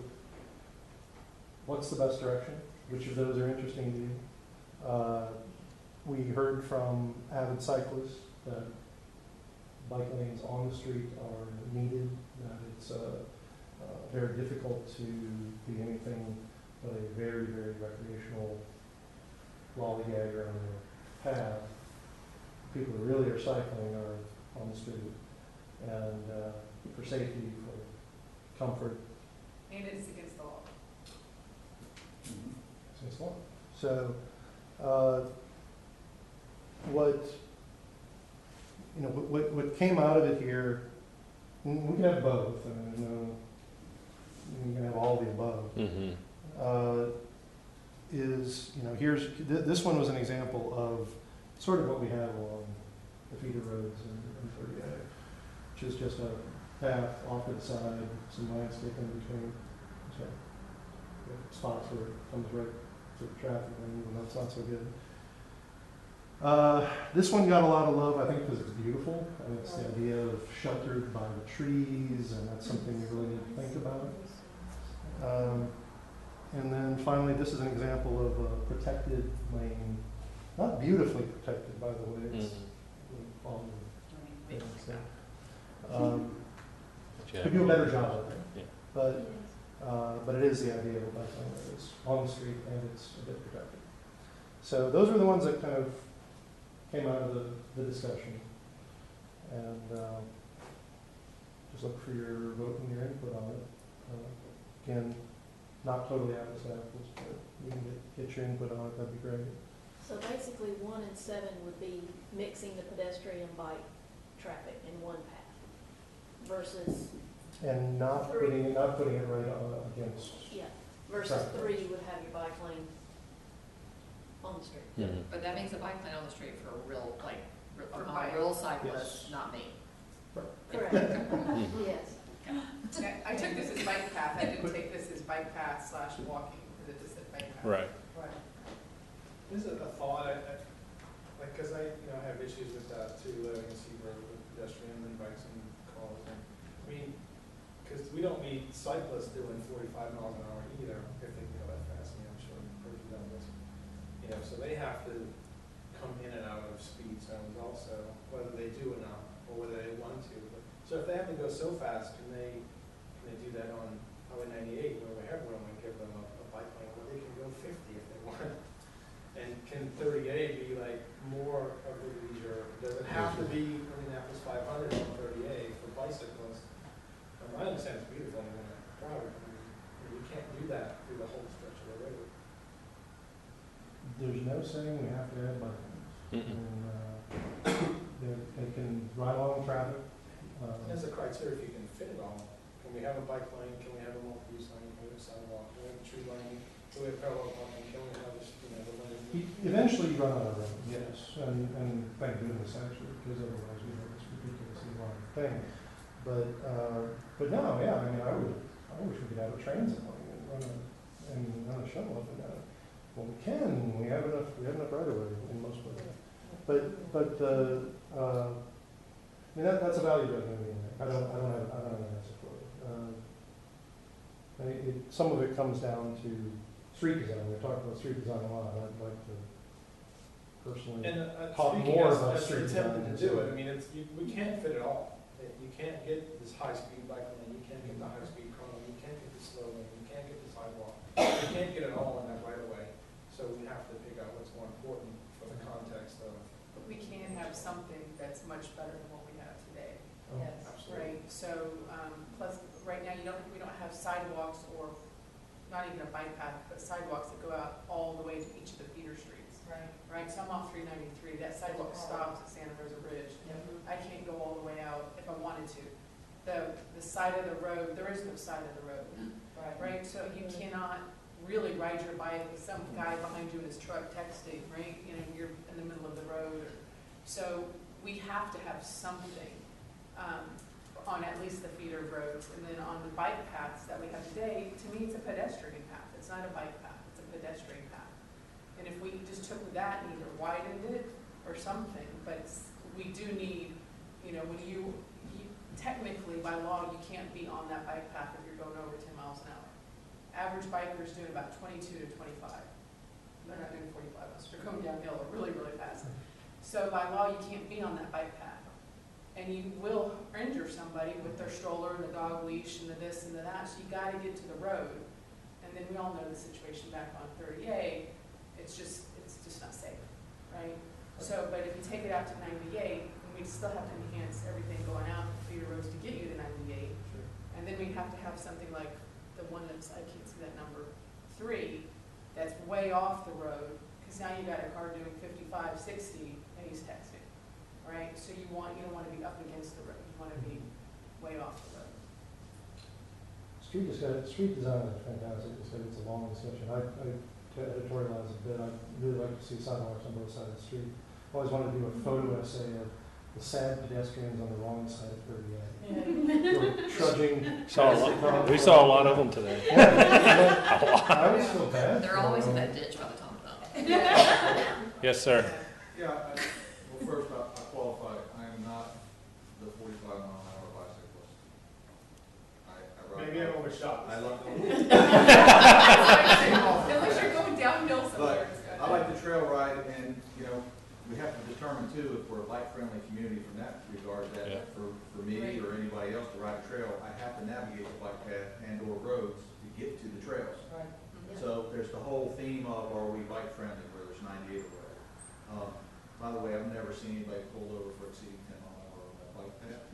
what's the best direction? Which of those are interesting to you? We heard from avid cyclists that bike lanes on the street are needed, that it's very difficult to be anything but a very, very recreational lollygag around the path. People who really are cycling are on the street. And for safety, for comfort. And it's against the law. It's against the law. So what came out of it here, we can have both. I mean, we can have all the above. Is, this one was an example of sort of what we have along the feeder roads in 38, which is just a path off to the side, some landscape in between. So spots where it comes right to the traffic lane, and that's not so good. This one got a lot of love, I think, because it's beautiful, and it's the idea of sheltered by the trees, and that's something you really need to think about. And then finally, this is an example of a protected lane, not beautifully protected, by the way. It's all the things there. Could do a better job of it, but it is the idea of a bike lane that is on the street and it's a bit protected. So those were the ones that kind of came out of the discussion. And just look for your vote and your input on it. Again, not totally apples to apples, but we can get your input on it, that'd be great. So basically, 1 and 7 would be mixing the pedestrian bike traffic in one path versus. And not putting it right on against. Yeah, versus traffic. 3 would have your bike lane on the street. But that makes a bike lane on the street for a real, For a bike. real cyclist, Yes. not me. Correct. Yes. I took this as bike path, I didn't take this as bike path / walking, because it just said bike path. Right. Right. This is a thought, because I have issues with that too, living in Seabrook with pedestrians and bikes and cars. And, I mean, because we don't need cyclists doing 45 miles an hour either, if they go that fast. I mean, I'm sure Percy done this. So they have to come in and out of speed zones also, whether they do or not, or whether they want to. But, so if they have to go so fast, can they do that on Highway 98, where we have room and give them a bike lane where they can go 50 if they want? And can 38 be like more of a leisure? Does it have to be Indianapolis 500 on 38 for bicyclists? I understand it's beautiful and you're gonna drive it. You can't do that through the whole stretch of the road. There's no saying we have to add bike lanes. They can ride along traffic. That's a criteria if you can fit it all. Can we have a bike lane? Can we have a multi-use lane? Can we have a sidewalk? Can we have a tree lane? Can we have parallel parking? Can we have the lane? Eventually you run out of room, yes, and thank goodness actually, because otherwise we have this ridiculously long thing. But no, yeah, I mean, I wish we could have a transit lane and run a shuttle up and down. Well, we can. We have enough right away in most places. But I mean that's a value judgment. I don't have an answer for it. Some of it comes down to street design. We've talked about street design a lot. I'd like to personally talk more about street design. Attempting to do it. I mean, we can't fit it all. You can't get this high-speed bike lane. You can't get the high-speed chrono. You can't get the slow lane. You can't get the sidewalk. You can't get it all in that right away. So we have to pick out what's more important for the context of. But we can have something that's much better than what we have today. Oh, we don't have sidewalks or, not even a bike path, but sidewalks that go out all the way to each of the feeder streets. Right. Right, so I'm off 393, that sidewalk stops at Santa Rosa Ridge. I can't go all the way out if I wanted to. The side of the road, there is no side of the road, right? So you cannot really ride your bike with some guy behind you in his truck texting, right? You know, you're in the middle of the road. So we have to have something on at least the feeder roads. And then on the bike paths that we have today, to me, it's a pedestrian path. It's not a bike path, it's a pedestrian path. And if we just took that and either widened it or something, but we do need, you know, when you technically by law, you can't be on that bike path if you're going over 10 miles an hour. Average biker's doing about 22 to 25. They're not doing 45 miles, they're going downhill really, really fast. So by law, you can't be on that bike path. And you will injure somebody with their stroller and the dog leash and the this and the that, so you gotta get to the road. And then we all know the situation back on 30A, it's just not safe, right? So, but if you take it out to 98, then we still have to enhance everything going out the feeder roads to get you to 98. And then we have to have something like the one that's, I can't see that number, 3, that's way off the road, because now you got a car doing 55, 60, and he's texting, right? So you don't want to be up against the road, you want to be way off the road. Street design is fantastic. It's a long discussion. To editorialize a bit, I'd really like to see sidewalks on both sides of the street. I always wanted to do a photo essay of the sad pedestrians on the wrong side of 38. Who are trudging. We saw a lot of them today. I always feel bad. They're always in that ditch by the time though. Yes, sir. Yeah, well, first I qualify, I am not the 45 mile an hour bicyclist. I ride. Maybe I overshot. I love Unless you're going downhill somewhere. I like the trail ride, and, you know, we have to determine too, if we're a bike-friendly community from that regard, that for me or anybody else to ride a trail, I have to navigate the bike path and or roads to get to the trails. Right. So there's the whole theme of, are we bike-friendly, where there's 98 or whatever. By the way, I've never seen anybody pulled over for exceeding 10 miles an hour on that bike path.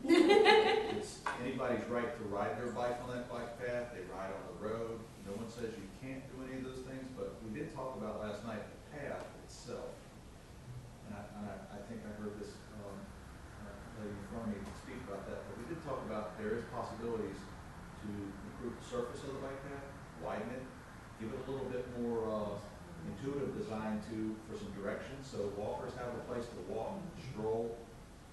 It's anybody's right to ride their bike on that bike path, they ride on the road. No one says you can't do any of those things, but we did talk about last night, the path itself. And I think I heard this lady in front of me speak about that, but we did talk about there is possibilities to improve the surface of the bike path, widen it, give it a little bit more intuitive design for some direction, so walkers have a place to walk, stroll,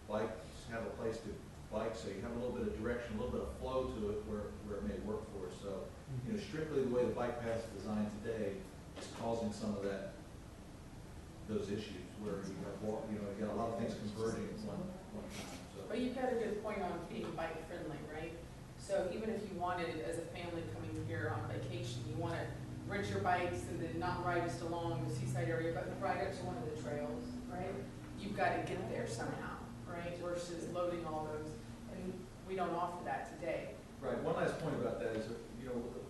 bikes have a place to bike, so you have a little bit of direction, a little bit of flow to it where it may work for us. So, you know, strictly the way the bike path is designed today is causing some of those issues where you have you got a lot of things converging at one time. So. But you've got a good point on being bike friendly, right? So even if you wanted, as a family coming here on vacation, you want to rent your bikes and then not ride just along the seaside area, but ride up to one of the trails, right? You've got to get there somehow, right? Versus loading all those, and we don't offer that today. Right. One last point about that is,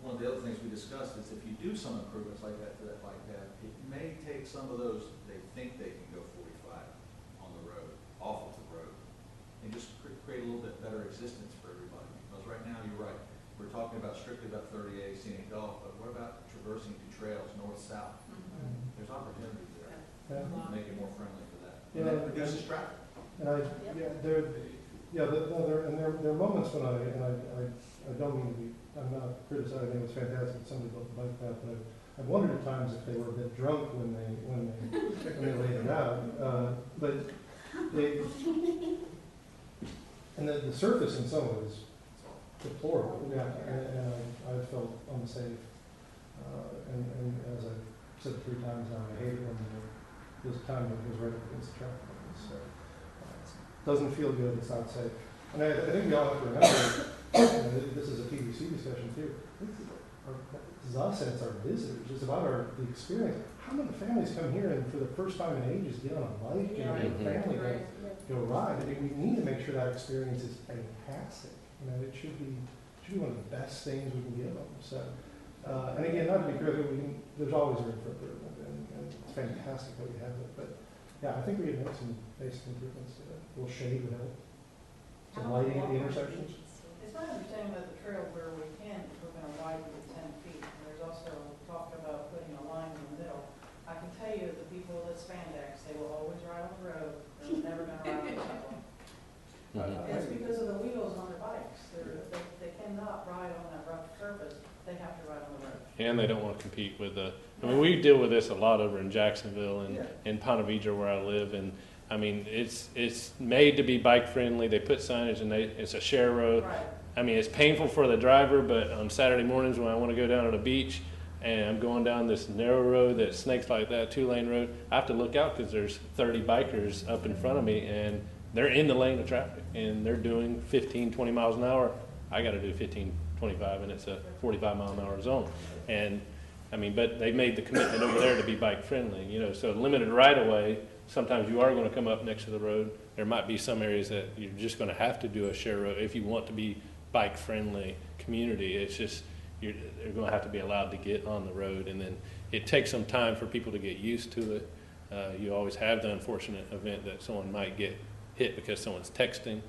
one of the other things we discussed is if you do some improvements like that to that bike path, it may take some of those, they think they can go 45 on the road, off of the road, and just create a little bit better existence for everybody. Because right now, you're right, we're talking about strictly about 30A, scenic golf, but what about traversing two trails, north-south? There's opportunities there to make it more friendly for that. And that reduces traffic. And there are moments when I don't mean to be, I'm not criticizing, it was fantastic, somebody built the bike path, but I've wondered at times if they were a bit drunk when they laid it out. But the surface in some ways deplorable, yeah, and I felt unsafe. And as I've said 3 times now, I hate it when this time it was right up against the traffic lights. So doesn't feel good, it's not safe. And I think we all have to remember, this is a PBC discussion too, this is us and it's our visitors, it's about the experience. How many families come here and for the first time in ages get on a bike and a family go ride? I mean, we need to make sure that experience is fantastic. It should be one of the best things we can give them. So, and again, not to be critical, there's always room for improvement, and it's fantastic that we have it. But yeah, I think we can make some basic improvements to it. A little shade would help. Some lighting at the intersections. It's my understanding that the trail where we It's because of the wheels on their bikes. They cannot ride on that rough surface. They have to ride on the road. And they don't want to compete with the, I mean, we deal with this a lot over in Jacksonville and in Ponte Vedra where I live, and I mean, it's made to be bike friendly. They put signage and it's a share road. Right. I mean, it's painful for the driver, but on Saturday mornings when I want to go down to the beach and I'm going down this narrow road that snakes like that, 2-lane road, I have to look out because there's 30 bikers up in front of me and they're in the lane of traffic and they're doing 15, 20 miles an hour. I got to do 15, 25 and it's a 45 mile an hour zone. And I mean, but they made the commitment over there to be bike friendly, you know, so limited right of way. Sometimes you are going to come up next to the road. There might be some areas that you're just going to have to do a share road if you want to be bike friendly community. It's just they're going to have to be allowed to get on the road, and then it takes some time for people to get used to it. You always have the unfortunate event that someone might get hit because someone's texting.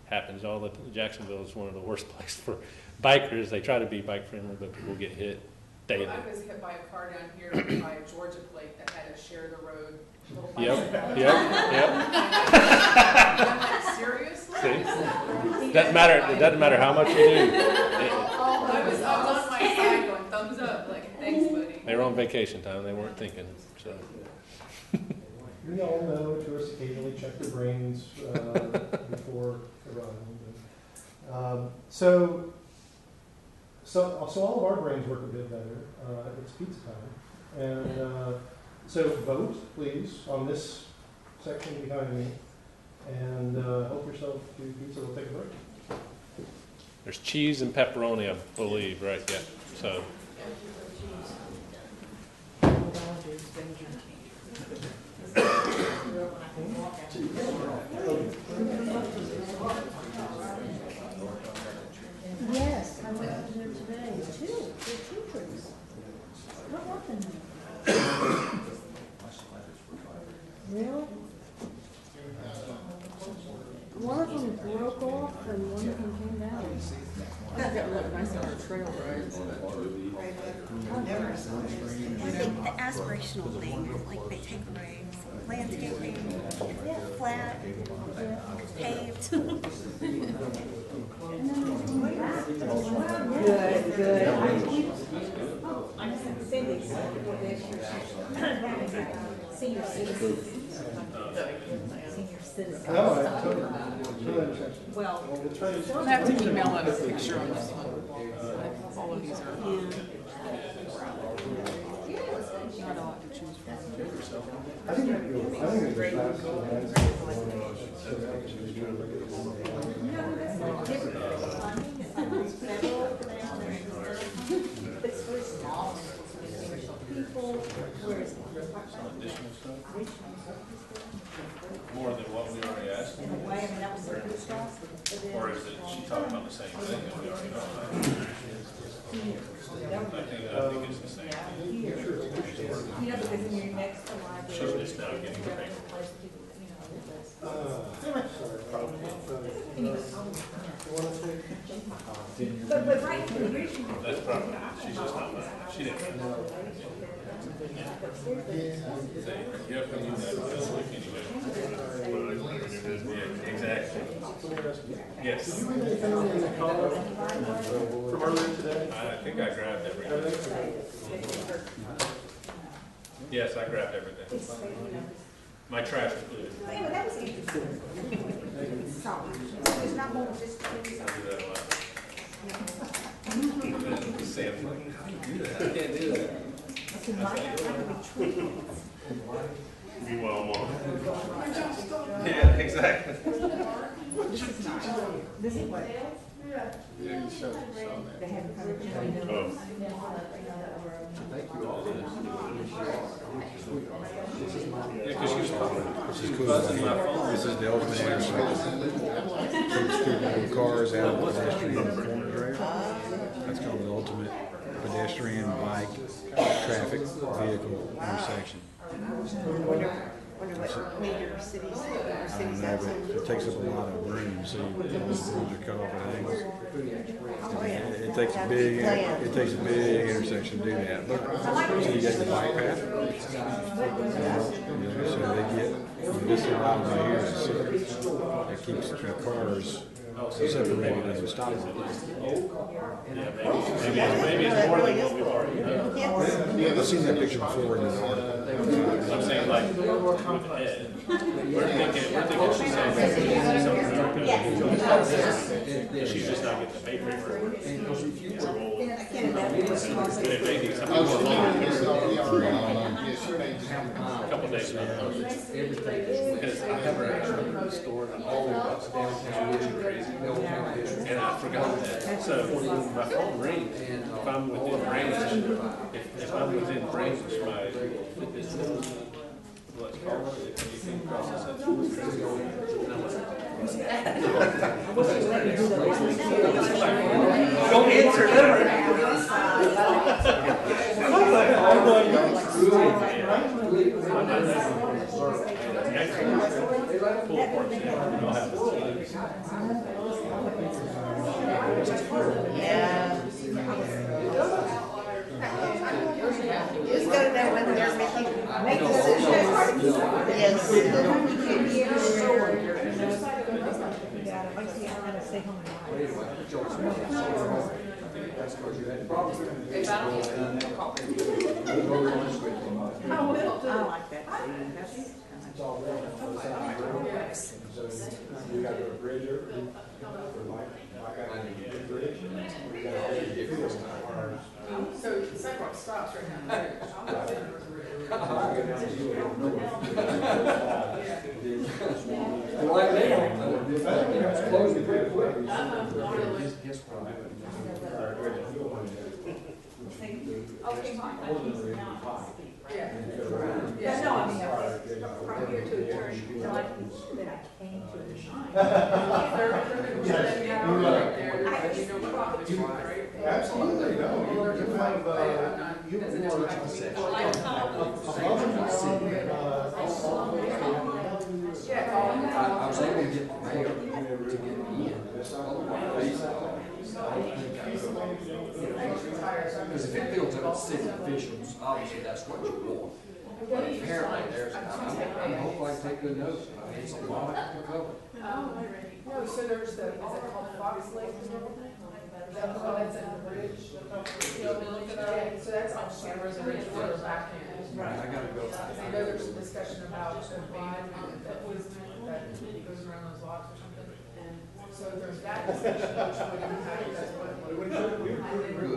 Happens all the Jacksonville is one of the worst places for bikers. They try to be bike friendly, but people get hit daily. I was hit by a car down here by a Georgia plate that had a share the road. Yep. Seriously? See? Doesn't matter. It doesn't matter how much you do. I was on my side going thumbs up, like thanks, buddy. They were on vacation time. They weren't thinking. So. We all know tourists occasionally check their brains before arriving. So all of our brains work a bit better. It's pizza time, and so vote please on this section behind me, and help yourself to pizza. We'll take a break. There's cheese and pepperoni, I believe, right? Yeah. So. Yes, I went over there today. There are two trees. How often? Really? One of them broke off and one of them came down. That would look nice on our trail, right? I think the aspirational thing, like they take away landscaping, flat, paved. Good. I'm Cindy. Senior citizens. Senior citizens. No, I totally understand. Well, I'll have to email out a picture on this one. All of these are. Not a lot to choose from. I think it's great. It's very small. People, whereas More than what we already asked? in a way, I mean, that was the good stuff. Or is it she talking about the same thing that we already know? I think it's the same thing. You know, because in your next library. She's just now getting the paper. But right, the original. That's probably, she's just not, she didn't know. You have to use that anyway. Yeah, exactly. Yes. Did you read anything in the car from earlier today? I think I grabbed everything. Yes, I grabbed everything. My trash included. Anyway, that was interesting. So, there's not more just. I do that a lot. Sam's like, how do you do that? I can't do that. Meanwhile, Mom. Yeah, exactly. This is what. They have kind of. Thank you all. Yeah, because she's buzzing my phone. This is the ultimate intersection. Cars out of the pedestrian corner drive. That's called the ultimate pedestrian, bike, traffic, vehicle intersection. wonder what major cities or I cities know, have. but it takes up a lot of room, so all the roads are cut off at angles. It takes a big intersection to do that. But, so you got the bike path. So they get, this around right here, it keeps the cars separated as a stop. Maybe it's more than what we've already done. I've seen that picture before in the article. I'm saying like with Ed, we're thinking she's saying something. She's just not getting the pay for it. It may be something a couple days ago. Because I have her actually in the store and all downtown crazy. And I forgot that. So my phone rings, and if I'm within range, if I'm within range, my fitness what's called it, you can process it. Don't answer that. Yeah. Just go to that one there, make decisions. Yes. I like that. You got a bridge over. So the sidewalk stops right now. Like now, it's closing pretty quick. Okay, my question is not yeah. Yeah, no, I mean, from here to attorney, so I can sure that I came to the shine. Absolutely, no. You I was able to get the mayor to get me in. Because if it builds up city officials, obviously that's what you want. But apparently there's, I'm hoping I take good notes. It's a lot to cover. No, so there's the, is it called Fox Lake? That's in the bridge. So that's on Shamrose Ridge further back in. Right, I gotta go. I know there's some discussion about abandonment that goes around those lots or something. And so there's that discussion, which would impact that's what.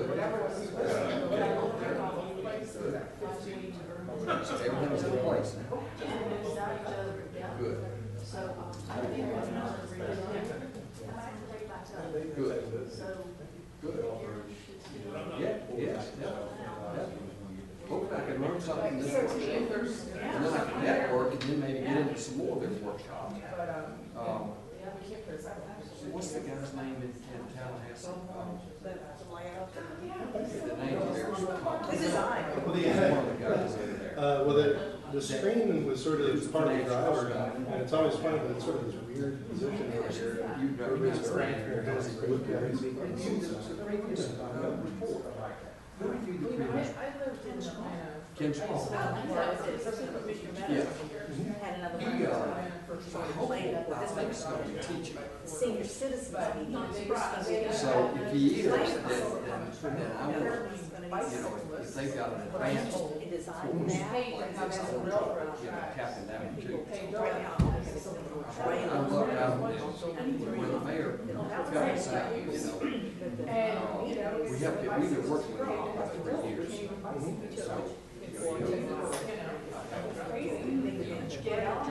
Whatever was supposed to be, whatever all over the place, so that 15 Everything's in place now. Good. Good. Yeah, yeah. Hopefully I can learn something this workshop. And then I can network and then maybe get into some more of their workshops. What's the guy's name in Tallahassee? The name of This is I. The screen was sort of part of the driver, and it's always funny, but it's sort of this weird position over here. Everybody's around here, and has to look at it. Kim's Paul. Yeah. Had another one. Senior citizens meeting. So if he is, then I will, if they've got an advantage, Captain Down too. I love how, when the mayor got us out, we've been working with him for 3 years. So, go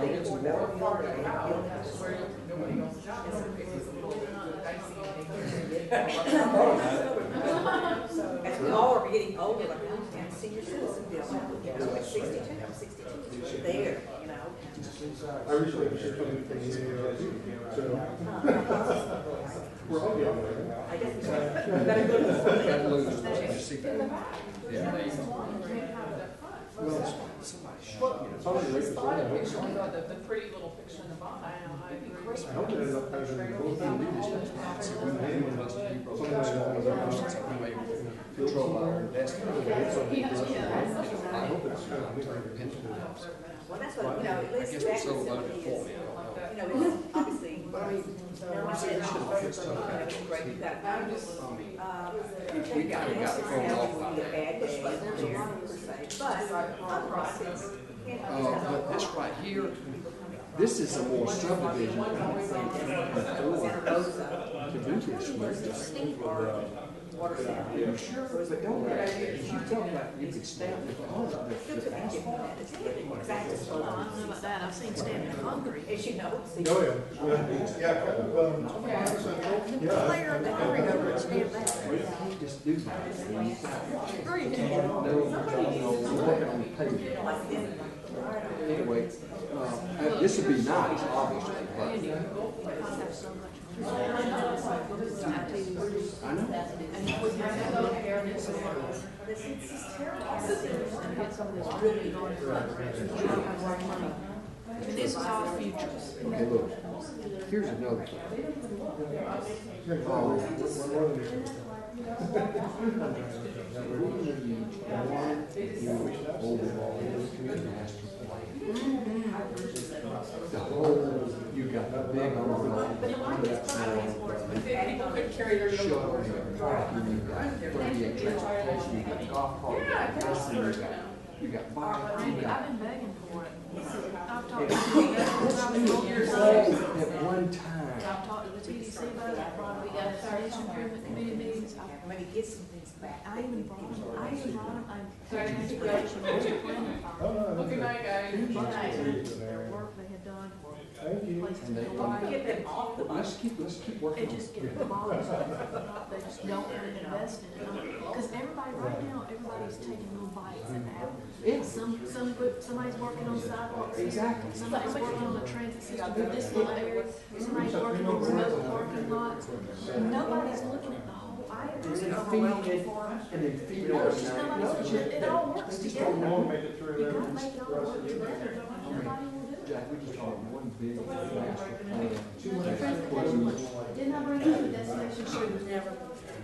get some water. As we all are getting older, like I'm senior citizen bill, I'm like 62, I'm 62, there, you know. I recently was just coming from the so we're all young, right? I guess we better go to the Gotta lose. Yeah. I just thought a picture, I thought the pretty little picture in the bottom. I think Chris. I hope it ended up better than both of them. Well, that's what, at least that facility is, it's obviously, no, I said, great, you've got, they've got a bad day, per se, but otherwise, it's, But this right here, this is a more subdivision to do this with. Sure, but don't, if you talk about, you could stamp the asphalt. exactly. I don't know about that, I've seen stamping concrete. As you know. Oh, yeah. Layer of concrete over and stamp that. You can't just do that. Sure you No, can. we're working on the pavement. Anyway, this would be nice, obviously, but. I have so much. I know. And it was And get some of this really going money. And this is all futures. Okay, look, here's another thing. The whole, you got the big overload. People could carry their Shut up, parking, you got 38 transportation, you got golf cart, you got bar, you Randy, got. I've been begging for it. I've talked to the since I was 12 years old. At one time. I've talked to the TDC about it, I brought it up, Transportation Improvement Committee meetings. maybe get some things back. I even brought them, Transportation Master Planning Fund. Well, good night, guys. Their work they had done for Thank you. places And they, to go. Get them off the bus. let's keep working They on just it. get the ball, they just don't want to invest in it. Because everybody, right now, everybody's taking little bites at the apple. Yeah. Somebody's working on sidewalks. Exactly. Somebody's working on a transit system in this little area. Somebody's working on remote parking lots. Nobody's looking at the whole item. And then feed it, and then feed it. No, it's just nobody's, it all works Just together. don't want to make it through You there. gotta make it all work together. Nobody will do it. Jack, we just want one big master plan. Transportation, didn't I bring up the destination street? Never.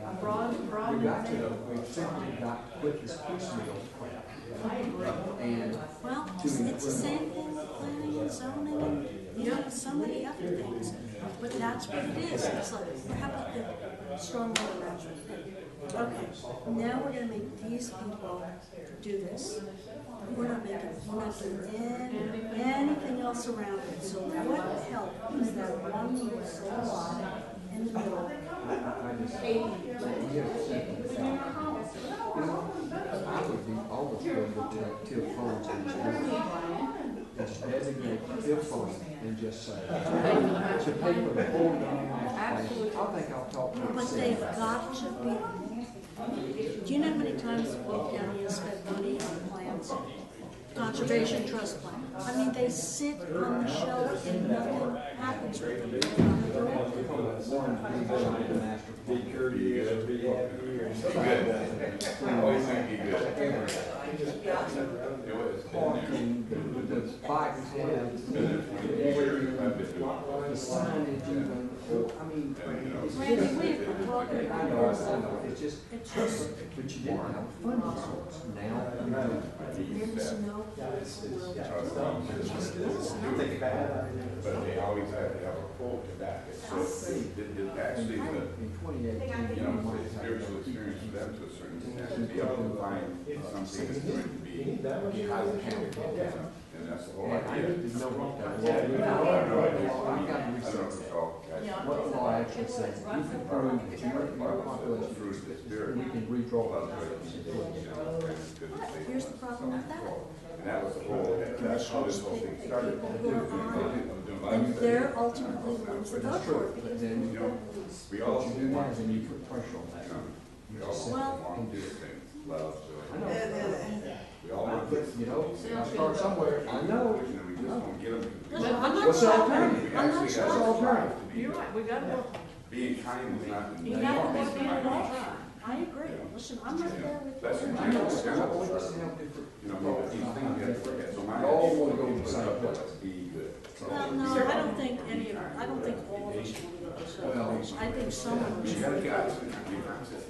I brought We it got to, in. we simply got to quit this piecemeal crap. I agree. And Well, to it's the improve. same thing with planning and zoning, and, you know, so many other things. But that's what it is. It's like, how about the stormwater management? Okay, now we're gonna make these people do this. We're not doing anything else around it. So what help is that one little lot in the middle? I just, I would be almost ready to take TIF funds and just designate TIF funds and just say, to pay for the whole damn place. I think I'll talk to the But city. they've got to be, do you know how many times Will County has spent money on plans? Conservation trust plan. I mean, they sit on the shelf and nothing happens with them. One big giant master plan. Parking, the bike paths, the signage even, I mean. Randy, we're talking I know, it's just, but you didn't have a funding source. Now, there's no place will But they always have to have a quote to back it, so it actually, in 2018, you know, it's a spiritual experience for them to a certain extent, to be able to find something that's going to be highly countable, and that's the whole I idea. need to know what that is. I I've got to don't research that. recall, guys. What the law actually says, you can prove that your population, Fruit of the spirit. we can redraw Well, that. Here's the problem with that. And that was the whole, that's how this whole thing started. And they're ultimately the ones that vote That's for true, it. but then, You know, we what all you do now is then you put pressure on that. we all want to do things, love, I know. we all want to. But, you know, I start somewhere, I know. We just don't get them. Listen, I'm not What's the sure. alternative? We I'm not actually sure. got to strive to be You're right, we gotta work. being kind is not. You gotta work on it all. I agree. Listen, I'm right there with you. That's what I know, it's kind of, you know, these things you have to look at, so my. All wanna go to the same place. Be good. Well, no, I don't think any of, I don't think all of us want to go to the same place. I think some of us You want gotta to get go to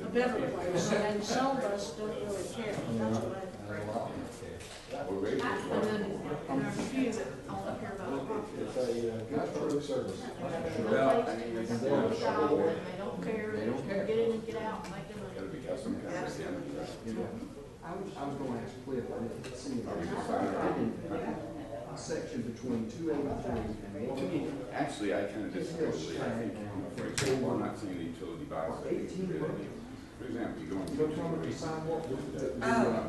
a better place, and some of us don't really care. That's what I think. We're ready. And our few that all up here about. It's a good truck service. Well, I mean, They it's. don't care, They don't care. get in and get out, and make them. Gotta be got some kind of standard. You know, I was gonna ask Cliff, I didn't see him. A section between 283 and To me, actually, I kind of disagree. I think, for example, I'm not saying the utility box. For example, you go on. You know, talking about the sidewalk,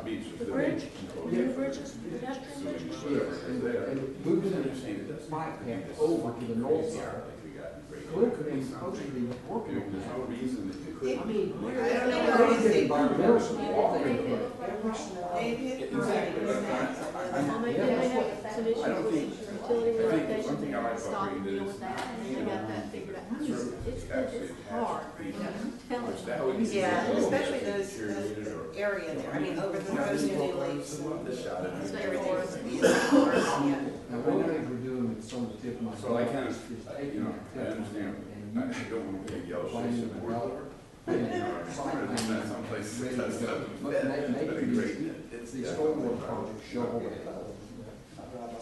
Beach. The bridge, the new bridges, pedestrian bridges. yes, and moving the bike path over to the north side. Cliff could be supposed to be working on There's that. no reason that you couldn't. I mean, I don't know what what is is the it. environmental support? They've hit Exactly. Well, maybe they have some issues I don't with think- utility I think relocation, one thing I like about stop Green and deal is- with that, and they got that figured out. It's Absolutely. hard, tell That me. Yeah, especially those area there, I mean, over those new lakes and everything's beautiful, yeah. Now, one of the things we're doing with some of the tip of my. So I kind of, is you know, I understand, I don't want to be a yellow Planning station. the developer. Some places it does But doesn't. make Great. these stormwater projects show over.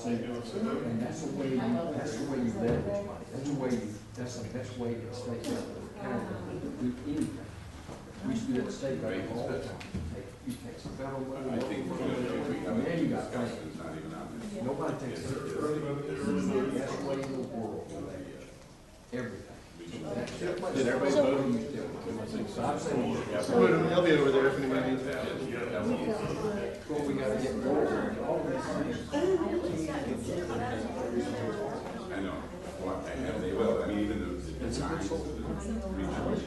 And that's the way, that's the way you leverage money, that's the way, that's the best way to stay county do anything. We used to do that state government all the time. You take some federal money. I think we're going to, And then you got things. it's not even on this. Nobody takes it. That's the way in the world. Everything. Did everybody vote? I'm saying. They'll be over there if anybody needs it. Well, we gotta get more. All these things. I know. Well, and they will, I mean, even the designs of the.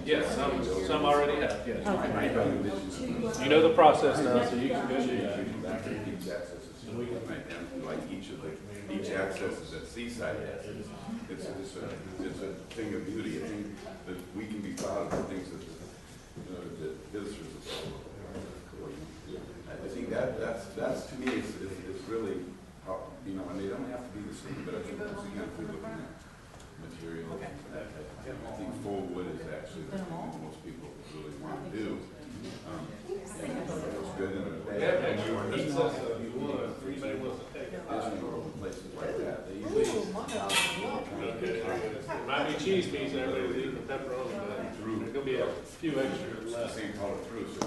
Yes, some already have, yes. My evaluation. You know the process now, so you can go do that. Each access is, and like each access is at Seaside. It's a thing of beauty, a thing that we can be proud of, the things that, you know, the visitors have. I think that's to me, is really, how, you know, and they don't have to be the same, but I think once again, if we're looking at material, I think full wood is actually the thing that most people really want to do. It's good in a bad. Disney World, places like that, they usually. Might be cheese pizza, everybody's eating the pepperoni, but there's gonna be a few extra left. Same color through, so.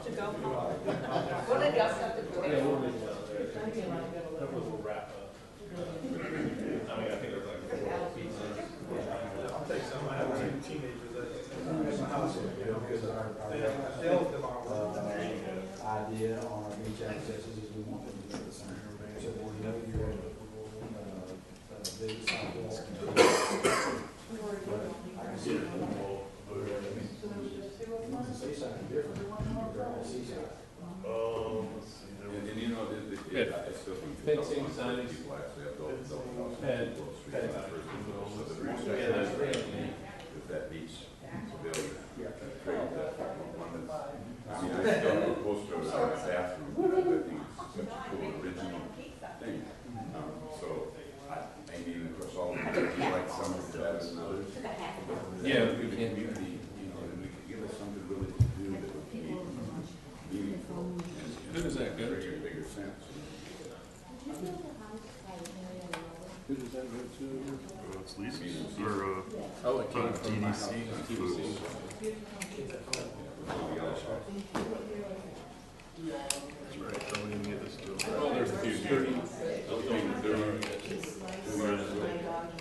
To go home. What did y'all have to do? We'll wrap up. I mean, I think there's like 4 pieces. I'll take some, I have 2 teenagers at the house. They'll devour. Idea on our beach accesses is we want them to be the same. So we know you're, big sidewalk. I can see it. Seaside different. They're all seaside. And you know, I still think. Fencing, signage. People actually have those. Pad. Yeah, that's great. With that beach pavilion. I mean, I still have a poster of our bathroom, I think it's such a cool original thing. So, I mean, of course, all of them, like some of the better than others. Yeah. We the community, you know, and we could give us something really to do that would be meaningful. And Who does that go to? Bigger sense. Who does that go to? It's Lisa's, or, Oh, it came from TDC. TDC. That's right, don't even get this deal. Oh, there's a few here.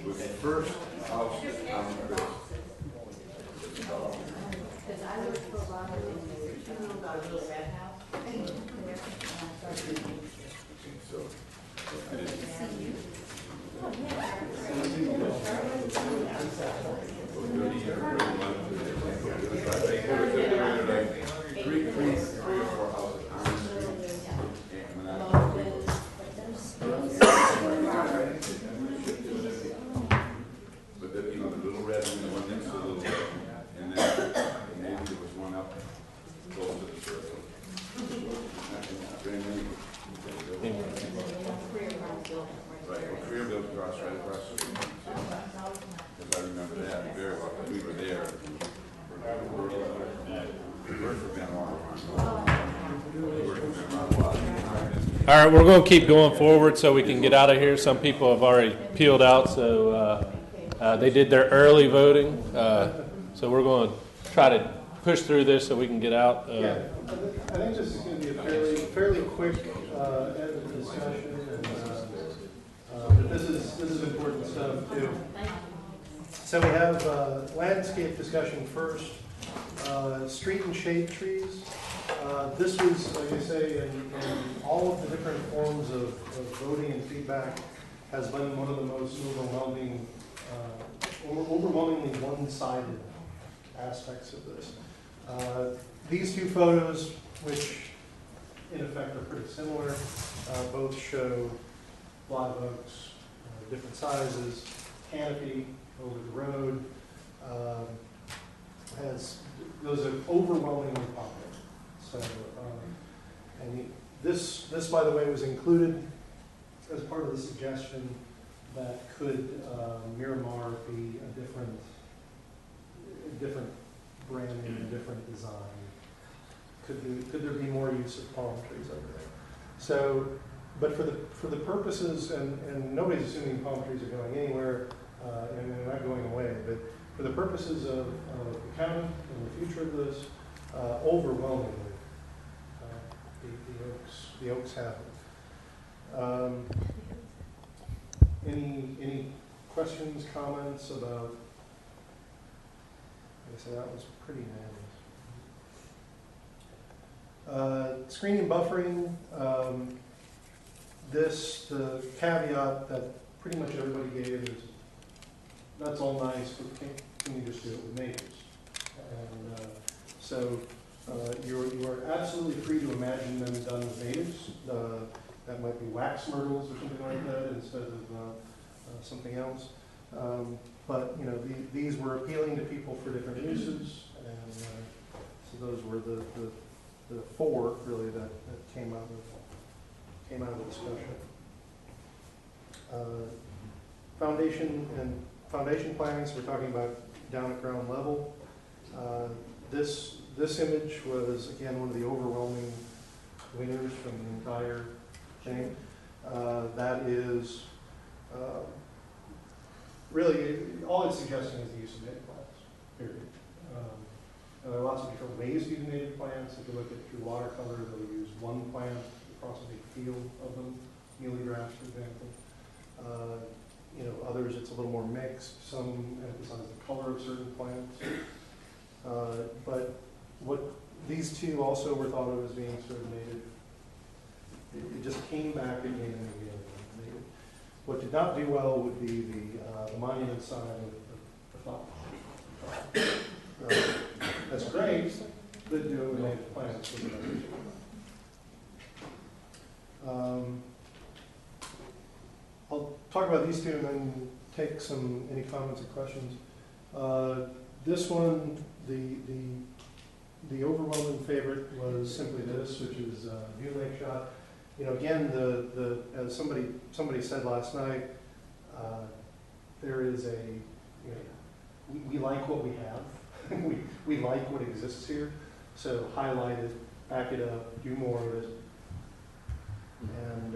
Was the first house on the Chris. Because I worked for a lot of the red house. So, I didn't. Three or 4 houses on the street. And when I right across the street. Because I remember that very well, because we were there. We worked for Ben All right, we're going to keep going forward so we can get out of here. Some people have already peeled out, so they did their early voting. So we're going to try to push through this so we can get out. Yeah, I think this is going to be a fairly quick discussion, but this is important stuff too. So we have landscape discussion first. Street and shade trees. This was, like I say, in all of the different forms of voting and feedback, has been one of the most overwhelmingly one-sided aspects of this. These two photos, which in effect are pretty similar, both show live oaks, different sizes, canopy over the road. Those are overwhelmingly popular. So, and this, by the way, was included as part of the suggestion that could Miramar be a different branding, a different design. Could there be more use of palm trees over there? So, but for the purposes, and nobody's assuming palm trees are going anywhere, and they're not going away, but for the purposes of the county and the future of this, overwhelmingly, the oaks have it. Any questions, comments about? Like I said, that was pretty nasty. Screening and buffering. The caveat that pretty much everybody gave is that's all nice, but can you just do it with neighbors? And so you are absolutely free to imagine them done with natives. That might be wax myrtles or something like that instead of something else. But you know, these were appealing to people for different uses, and so those were the four really that came out of the discussion. Foundation planning. So we're talking about down at ground level. This image was, again, one of the overwhelming winners from the entire thing. That is really, all it's suggesting is the use of native plants, period. There are lots of different ways to use native plants. If you look at through watercolor, they'll use one plant across a big field of them, mealy grass, for example. You know, others it's a little more mixed. Some emphasize the color of certain plants. But what these two also were thought of as being sort of native. It just came back again and again. Native. What did not do well would be the monument sign of the flower. That's great, but do it with native plants. I'll talk about these two and then take any comments or questions. This one, the overwhelming favorite was simply this, which is view lake shot. You know, again, as somebody said last night, there is we like what we have. we like what exists here. So highlight it, back it up, do more of it. And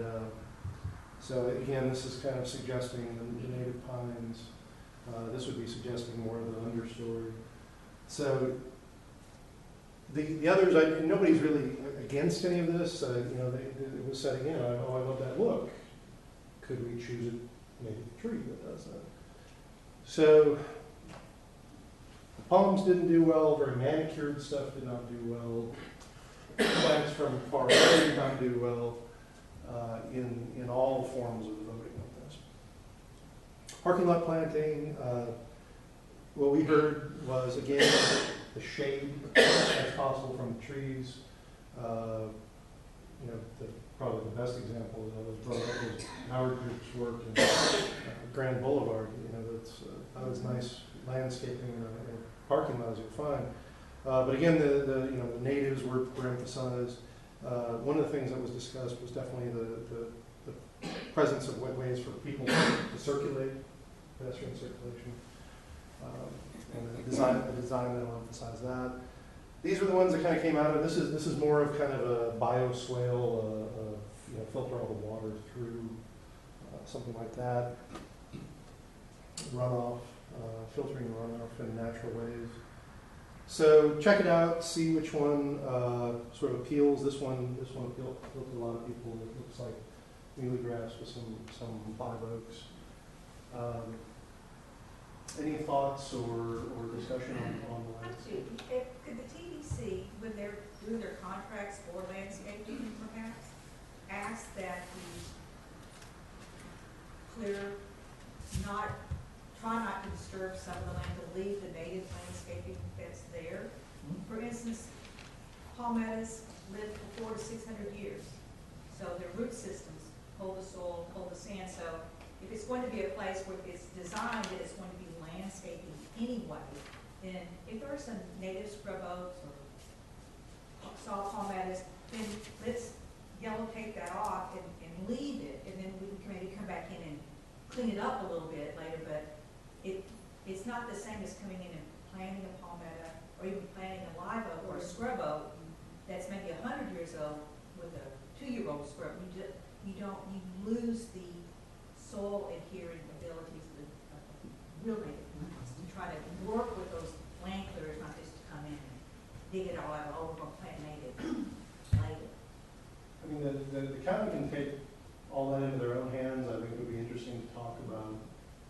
so again, this is kind of suggesting the native pines. This would be suggesting more of the understory. So the others, nobody's really against any of this. You know, it was setting in. I love that look. Could we choose a native tree that does that? So the palms didn't do well. Very manicured stuff did not do well. Plants from far away did not do well. In all forms of the voting on this. Parking lot planting, what we heard was, again, the shade as possible from the trees. You know, probably the best example that was brought up was our group's work in Grand Boulevard. You know, that was nice landscaping and parking lot as you'll find. But again, the natives were emphasized. One of the things that was discussed was definitely the presence of ways for people to circulate, pedestrian circulation. And the design that will emphasize that. These are the ones that kind of came out of, this is more of kind of a bioswale, filter all the water through, something like that. Runoff, filtering runoff in natural ways. So check it out, see which one sort of appeals. This one appealed to a lot of people. It looks like muhly grass with some live oaks. Any thoughts or discussion on the landscape? Could the TDC, when they're doing their contracts for landscaping perhaps, ask that the try not to disturb some of the land, to leave the native landscaping that's there? For instance, palmettos live for 400 to 600 years, so their root systems hold the soil, hold the sand. So if it's going to be a place where it's designed that it's going to be landscaping anyway, then if there are some native scrub oaks or saw palmettos, then let's yellow tape that off and leave it, and then we can maybe come back in and clean it up a little bit later. But it's not the same as coming in and planting a palmetto or even planting a live oak or a scrub oak that's maybe 100 years old with a 2-year-old scrub. You lose the soil adhering abilities of real native plants to try to work with those land clearers, not just to come in and dig it all out. Oh, we're going to plant native later. I mean, the county can take all that into their own hands. I think it would be interesting to talk about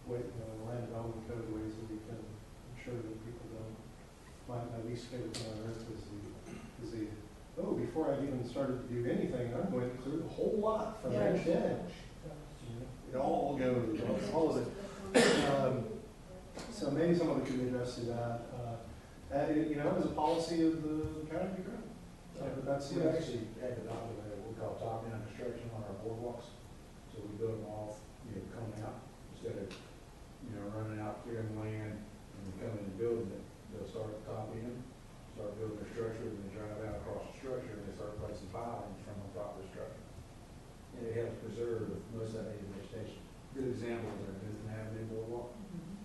land development code, ways that we can ensure that people don't. My least favorite thing on earth is before I've even started to do anything, I'm going to clear the whole lot from edge to edge. It all goes, all of it. So maybe some of it could be addressed through that. As a policy of the county, it'd be great. But that's We actually had adopted what we call top-down construction on our boardwalks. So we build them off, coming out, instead of, running out, clearing land, and then coming and building it. They'll start at the top end, start building their structure, and then drive out across the structure, and they start placing pilings from on top of the structure. And it helps preserve most of that native vegetation. Good example is our Benton Avenue boardwalk,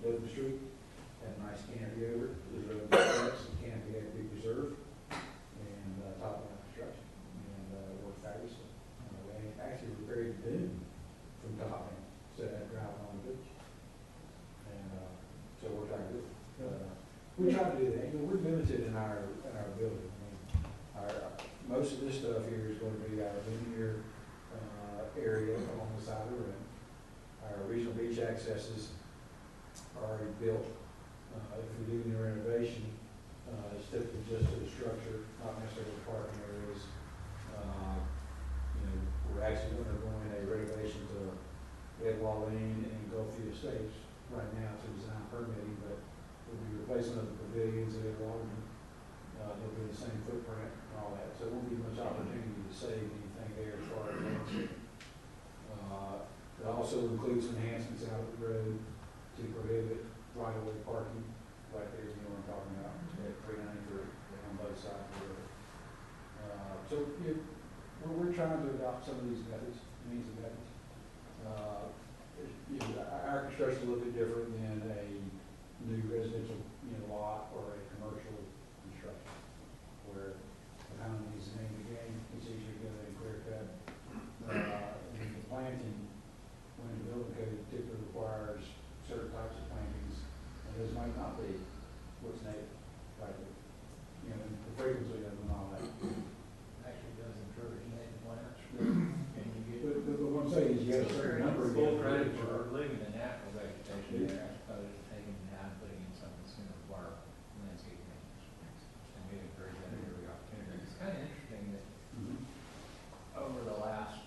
Open Street, had a nice canopy over it. There's road steps, the canopy had to be preserved, and top-down construction, and worked fabulously. They actually repaired the dune from top end, instead of driving on the beach. And so we're trying to do it. We try to do that. We're limited in our building. Most of this stuff here is going to be our linear area along the side of the room. Our regional beach accesses are already built. If we do any renovation, it's typically just to the structure, not necessarily the parking areas. We're actually undergoing a renovation to Edwall Lane and Gulfview Estates right now to design permitting, but we'll be replacing the pavilions at Edwall. They'll be the same footprint and all that, so it won't be much opportunity to save anything there as far as landscape. It also includes enhancements out of the road to prohibit right-of-way parking right there, what I'm talking about, at 393 on both sides of the road. So we're trying to adopt some of these methods, means and methods. Our construction is a little bit different than a new residential lot or a commercial construction, where the pound needs the name of the game, it's easier to get a clear cut. And the planting, when the building code typically requires certain types of plantings, and those might not be what's native, right? The frequency of them and all that. Actually does encourage native plants. And you get, but what I'm saying is you have a certain number of Full credit for leaving the natural vegetation there as opposed to taking it down and putting in something that's going to require landscape maintenance. And we encourage that at every opportunity. It's kind of interesting that over the last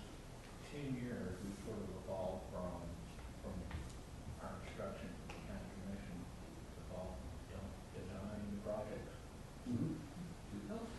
10 years, we've sort of evolved from our construction county commission to don't design the projects. To those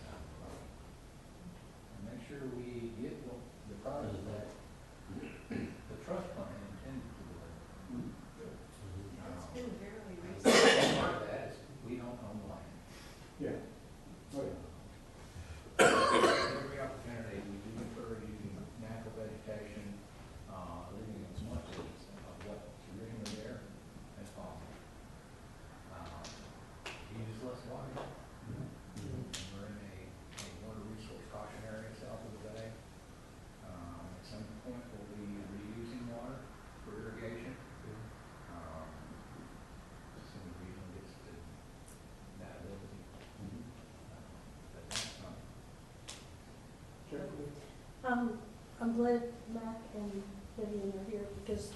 I'm glad Mac and Vivian are here because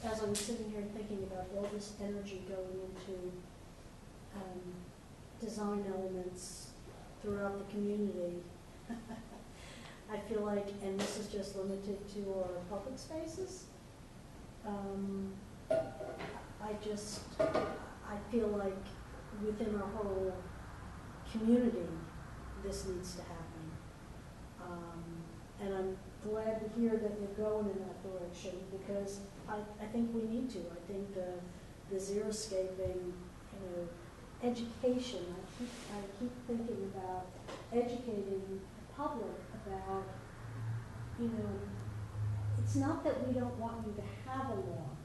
as I'm sitting here thinking about all this energy going into design elements throughout the community, I feel like, and this is just limited to our public spaces, I feel like within our whole community, this needs to happen. And I'm glad to hear that you're going in that direction because I think we need to. I think the xeriscaping, education, I keep thinking about educating the public about, it's not that we don't want you to have a lawn,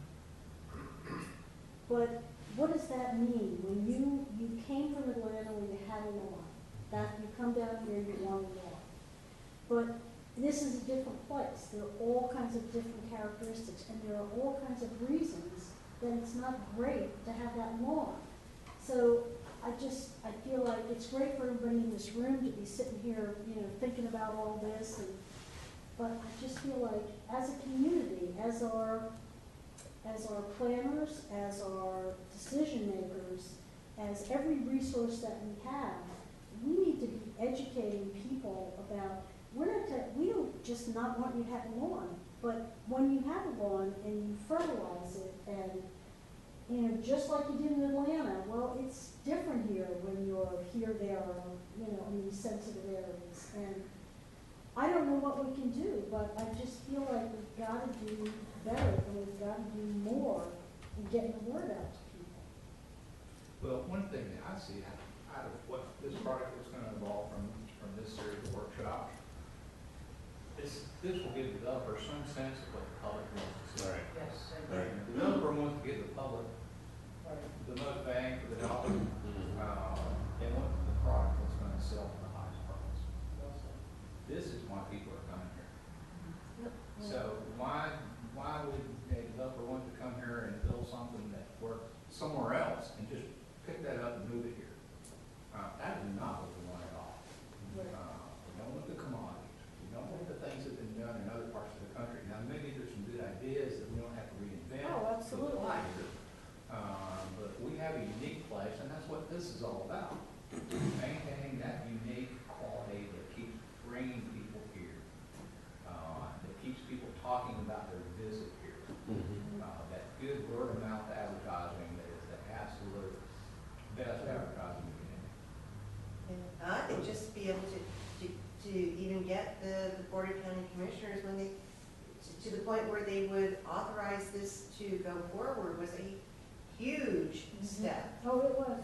but what does that mean? When you came from Atlanta where you had a lawn, that you come down here and you want a lawn. But this is a different place. There are all kinds of different characteristics, and there are all kinds of reasons that it's not great to have that lawn. So I feel like it's great for everybody in this room to be sitting here, thinking about all this, but I just feel like as a community, as our planners, as our decision makers, as every resource that we have, we need to be educating people about, we don't just not want you to have a lawn, but when you have a lawn and you fertilize it and, just like you did in Atlanta, well, it's different here when you're here, there, or, in these sensitive areas. And I don't know what we can do, but I just feel like we've got to do better and we've got to do more in getting the word out to people. Well, one thing that I see out of what this project is going to evolve from this series of workshops, this will give the developer some sense of what the public wants to see. Right. Yes. Right. The developer wants to give the public the most bang for the dollar, and what the product is going to sell for the highest price. This is why people are coming here. So why would a developer want to come here and build something that works somewhere else and just pick that up and move it here? That is not what we want at all. We don't want the commodities. We don't want the things that have been done in other parts of the country. Now, maybe there's some good ideas that we don't have to reinvent. Oh, absolutely. To apply here. But we have a unique place, and that's what this is all about. Maintaining that unique quality that keeps bringing people here, that keeps people talking about their visit here. That good word of mouth advertising that is the absolute best advertising we can have. I think just be able to even get the Board of County Commissioners when to the point where they would authorize this to go forward was a huge step. Oh, it was.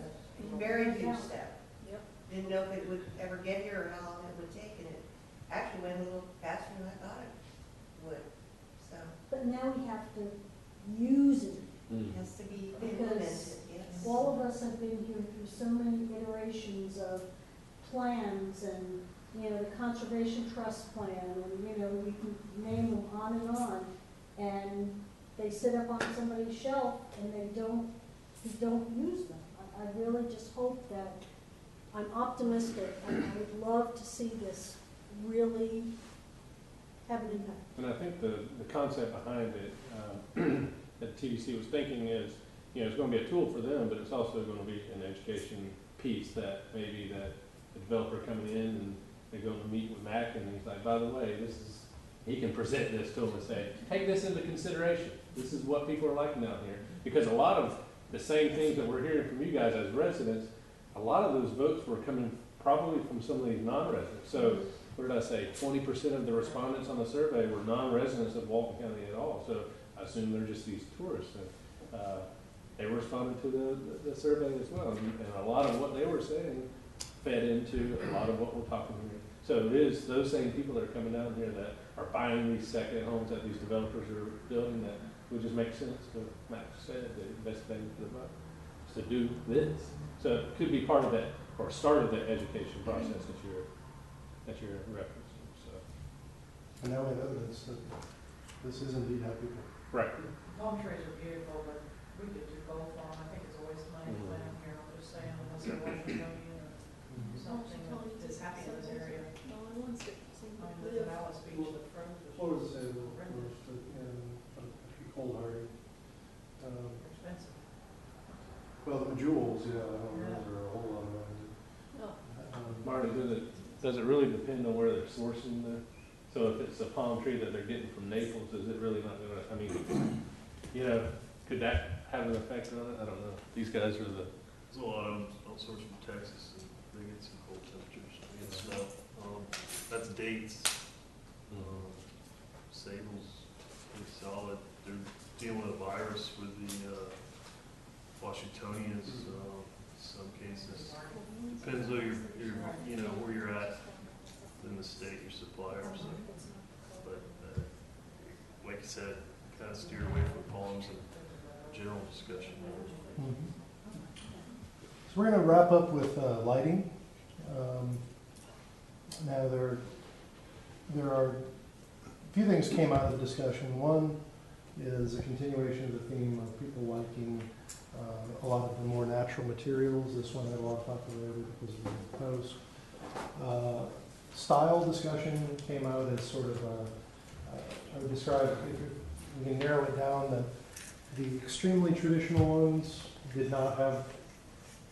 A very huge step. Yep. Didn't know if it would ever get here or how long it would take, and it actually went a little faster than I thought it would, so. But now we have to use it. It has to be Because implemented, yes. all of us have been here through so many iterations of plans and, the conservation trust plan, and, we can name them on and on. And they sit up on somebody's shelf and we don't use them. I really just hope that, I'm optimistic, and I would love to see this really have an impact. And I think the concept behind it that TDC was thinking is, it's going to be a tool for them, but it's also going to be an education piece that maybe that the developer coming in and they're going to meet with Mac and he's like, by the way, he can present this to them and say, take this into consideration. This is what people are liking down here. Because a lot of the same things that we're hearing from you guys as residents, a lot of those votes were coming probably from some of these non-residents. So what did I say? 20% of the respondents on the survey were non-residents of Walton County at all. So I assume they're just these tourists. And, they responded to the survey as well. And a lot of what they were saying fed into a lot of what we're talking here. So it is those same people that are coming down here that are buying these second homes that these developers are building that would just make sense, what Max said, the best thing for the buck is to do this. So it could be part of that, or start of that education process that you're referencing, so. And now we know that this is indeed how people. Right. Palm trees are beautiful, but we could do both on, I think it's a waste of money to plant them here, I'm just saying, unless they're Washingtonian or something that's happy in this area. The only ones that I mean, there's an Alice Beach that froze. What was it, Cold Hardy? Expensive. Well, the Jewels, yeah, I don't remember a whole lot about it. Marty, does it really depend on where they're sourcing the, so if it's a palm tree that they're getting from Naples, is it really not gonna, I mean, you know, could that have an effect on it? I don't know. These guys are the. There's a lot of them outsourced from Texas, and they get some cold temperatures, they get snow. That's dates. Sable's pretty solid. They're dealing with a virus with the Washingtonians, some cases. Depends who you know, where you're at in the state, your suppliers. But like you said, kind of steer away from palms and general discussion. So we're going to wrap up with lighting. Now there are a few things came out of the discussion. One is a continuation of the theme of people liking a lot of the more natural materials. This one had a lot of popularity because of the post. Style discussion came out as sort of I would describe, if we can narrow it down, that the extremely traditional ones did not have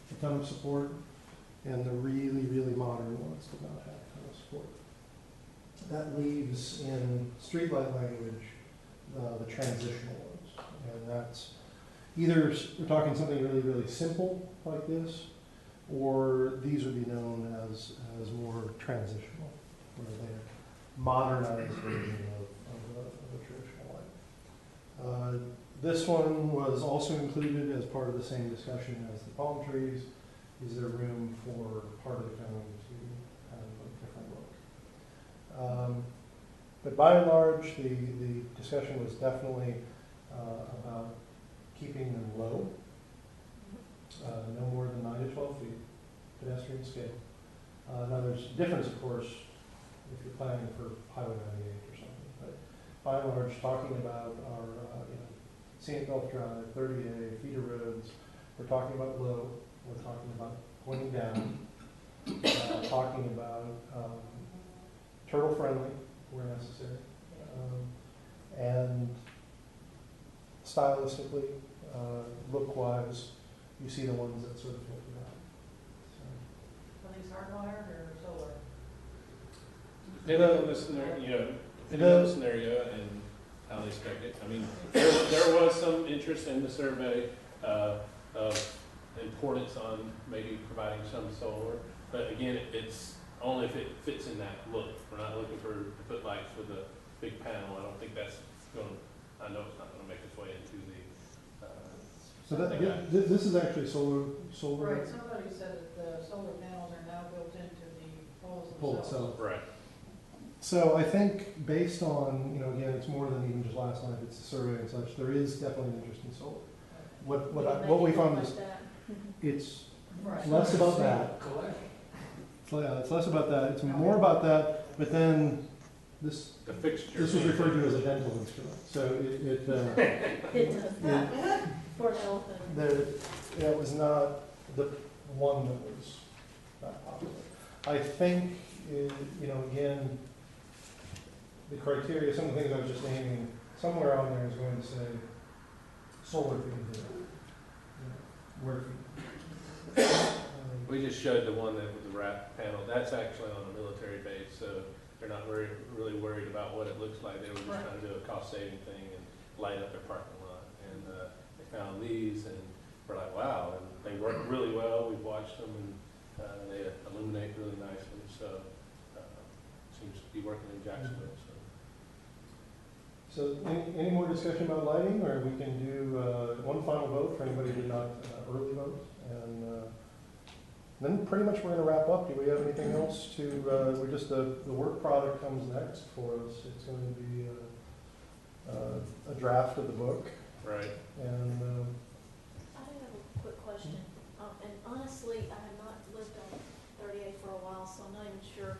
a ton of support, and the really, really modern ones did not have a ton of support. That leaves in streetlight language the transitional ones, and that's either we're talking something really, really simple like this, or these would be known as more transitional, where they're modernized version of a traditional light. This one was also included as part of the same discussion as the palm trees. Is there room for part of the cone to have a different look? But by and large, the discussion was definitely about keeping them low, no more than 9 to 12 feet, pedestrian scale. Now there's a difference, of course, if you're planning for Highway 98 or something, but by and large, talking about our scenic Gulf Drive, 30A, feeder roads, we're talking about low, we're talking about pointing down, talking about turtle friendly where necessary, and stylistically, look-wise, you see the ones that sort of filter out. Are these hardwired or solar? Depending on the scenario, depending on the scenario and how they spec it. I mean, there was some interest in the survey of importance on maybe providing some solar, but again, it's only if it fits in that look. We're not looking for to put lights with a big panel. I don't think that's going to, I know it's not going to make its way into the. So this is actually solar. Right, somebody said that the solar panels are now built into the poles themselves. Itself. Right. So I think based on, again, it's more than even just last night, it's a survey and such, there is definitely an interest in solar. What we found is it's less about that. It's less about that. It's more about that, but then this was referred to as a dental instrument. So it does not. For an elephant. It was not the one that was that popular. I think, again, the criteria, some of the things I was just naming, somewhere on there is going to say solar feed. Where we just showed the one that with the wrap panel. That's actually on a military base, so they're not really worried about what it looks like. They were just trying to do a cost-saving thing and light up their parking lot. And they found these, and we're like, wow! And they work really well. We've watched them, and they illuminate really nicely. So seems to be working in Jacksonville. So any more discussion about lighting, or we can do one final vote for anybody who did not early vote, and then pretty much we're going to wrap up. Do we have anything else to? We're just the work product comes next for us. It's going to be a draft of the book, right? And I do have a quick question, and honestly, I have not lived on 38 for a while, so I'm not even sure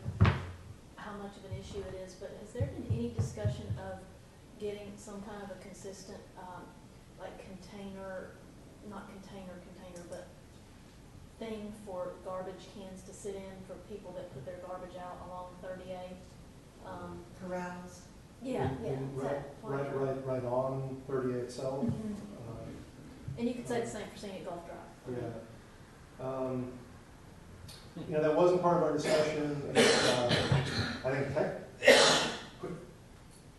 how much of an issue it is. But has there been any discussion of getting some kind of a consistent, like container, but thing for garbage cans to sit in for people that put their garbage out along 30A? Corrals. Yeah, yeah. And it's that right, point. right on 38 itself. Mhm. And you could say the same for Scenic Golf Drive. Yeah. You know, that wasn't part of our discussion. And, I think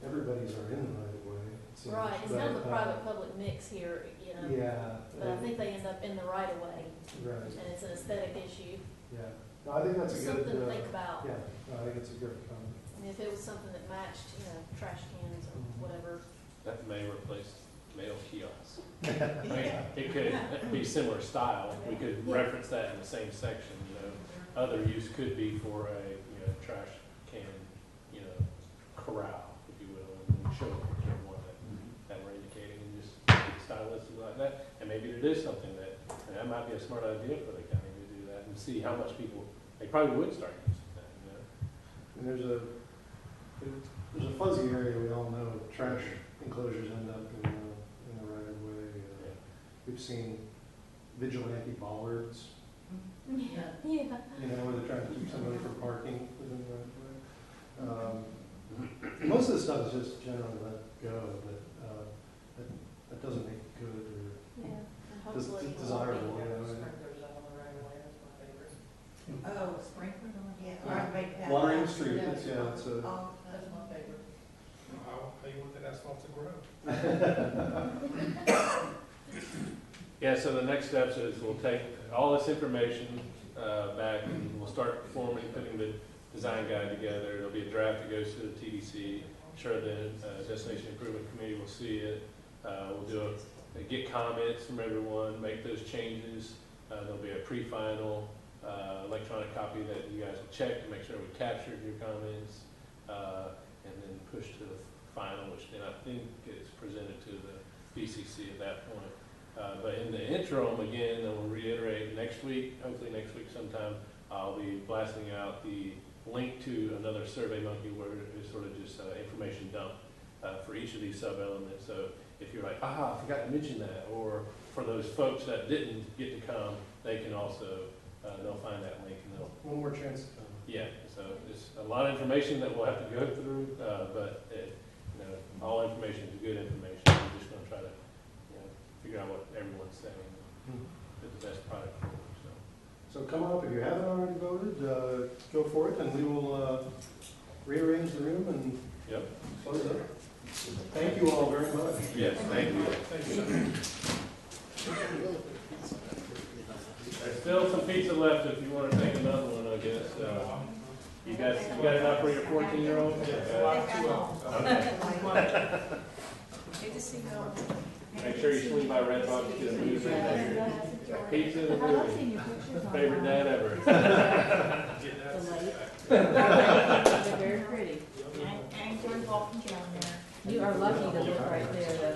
everybody's are in the right of way. It seems, Right, it's but, kind of a private-public mix here, you know. Yeah. But I think they end up in the right of way, Right. and it's an aesthetic issue. Yeah. No, I think that's a good. Something to think about. Yeah. No, I think it's a good comment. I mean, if it was something that matched, you know, trash cans or whatever. That may replace mail kiosks. I mean, it could be similar style. We could reference that in the same section, you know. Other use could be for a, you know, trash can, you know, corral, if you will, and show one that we're indicating and just stylistic like that. And maybe it is something that might be a smart idea for the county to do that and see how much people, they probably would start using that, you know. And there's a fuzzy area we all know. Trash enclosures end up in the right of way. We've seen vigilante bollards. Yeah. You know, where they're trying to keep somebody from parking within the right of way. Most of the stuff is just generally let go, but that doesn't make it good or Yeah. And hopefully. desirable. You know. Sprinklers up on the right of way, that's my favorite. Oh, sprinklers on, yeah, or a bike path. Watering the street. Yeah. It's a. Oh, That's my favorite. How you want that asphalt to grow? Yeah, so the next steps is we'll take all this information back and we'll start forming, putting the design guide together. There'll be a draft that goes to the TDC. I'm sure the Destination Improvement Committee will see it. We'll get comments from everyone, make those changes. There'll be a pre-final electronic copy that you guys will check to make sure we captured your comments, and then push to the final, which then I think is presented to the BCC at that point. But in the interim, again, I will reiterate, next week, hopefully next week sometime, I'll be blasting out the link to another SurveyMonkey where it's sort of just information dump for each of these sub-elements. So if you're like, I forgot to mention that, or for those folks that didn't get to come, they can also, they'll find that link and they'll. One more chance to come. Yeah, so it's a lot of information that we'll have to go through, but you know, all information is good information. We're just going to try to, you know, figure out what everyone's saying, get the best product forward. So come on up, if you haven't already voted, go for it, and we will rearrange the room and close up. Thank you all very much. Yes, thank you. Thank you. There's still some pizza left if you want to take another one, I guess. You got enough for your 14-year-old? Good to see you. Make sure you swing by Red Box to get a movie. Pizza and a movie. Favorite dad ever. They're very pretty. I enjoyed walking down there. You are lucky to live right there,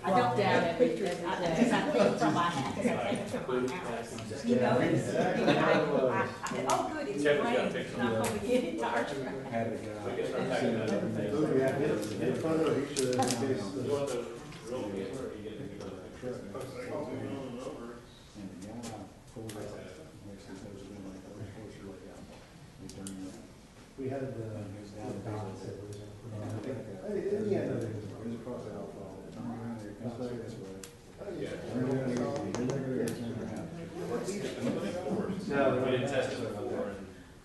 I walk don't down have every pictures, day. because I take it from my house, because I take it from my house. You know, it's, oh, good, it's Kevin's got rain, pictures. and I'm gonna get it dark. Had a guy. We can start packing that up. Yeah, hit front of each of them in case You the. want those real pizza or you get the good And the guy pulled out, next to those of them, like, those closer like that. He turned around. We had His dad balance was that was in. in In the end of it. It was across the outfall. Turn around there, come straight this way. Yeah. Turn around there, turn around. No, We didn't test it before.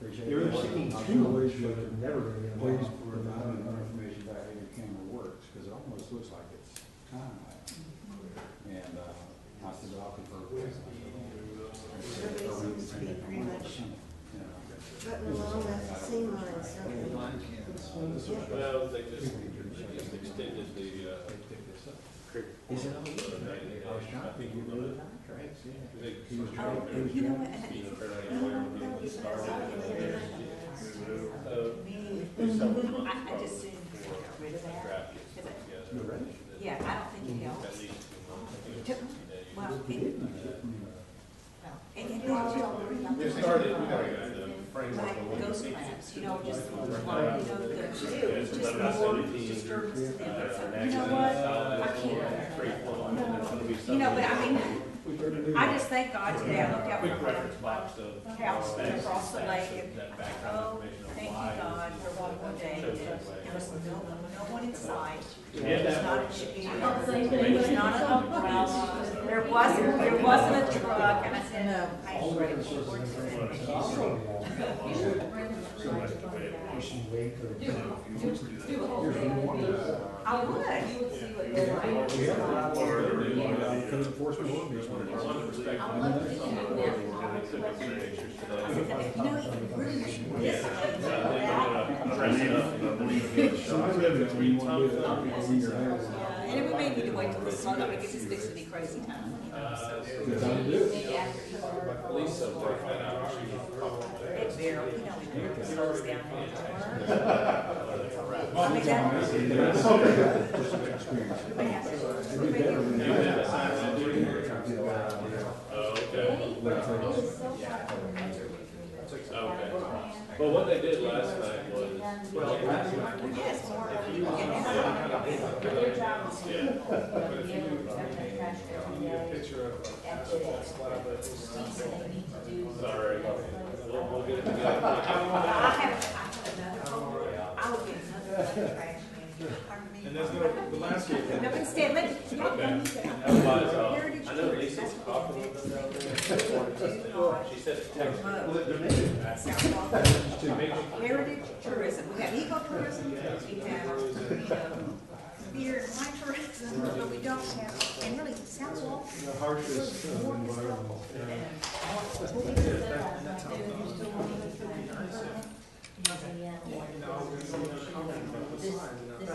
Appreciate You were it. seeking I'm two, always which would have never been. pleased for providing more information about how your camera works, because it almost looks like it's time lapse. And, I said, I'll confer with this. Everybody seems to be pretty much cutting along that same line, so. Well, they just extended the, Is it on? I think you did it. He was trying. You know what? I just soon got rid of that. Yeah, I don't think it helps. Well, it all We started, we got a framework. like ghost plants, you know, just, you know, it's just more disturbance to them. So, you know what, I can't. You know, but I mean, I just thank God today, I looked out Quick my reference box of. house across the lake, and That I background oh, information of thank you why God this for is- one more day. shows There that way. was no one in sight. Yeah, It was that not, works. it was not an umbrella, there wasn't a truck, and I said, no, I ain't ready for I would. Code enforcement ordinance. One perspective, some of the board, they took a few pictures today. You know, it really, this, Dress it up. Some evidence when you want to do it, when you're there. and it would maybe to wait till the sun up, because it's fixing to be crazy time. Good time to do it. Lisa worked that out. It's barely, you know, it slows down. I mean, Okay. Well, what they did last night was. yes, more. Sorry. We'll get it I together. have another, I will get another trash man. Pardon me. And there's the landscape. No, instead, let's. Otherwise, I know Lisa's talking with them down there. She said it's text. Heritage tourism, we have ecotourism, we have, beer and wine tourism, but we don't have, and really, South Walk. The harshest environment.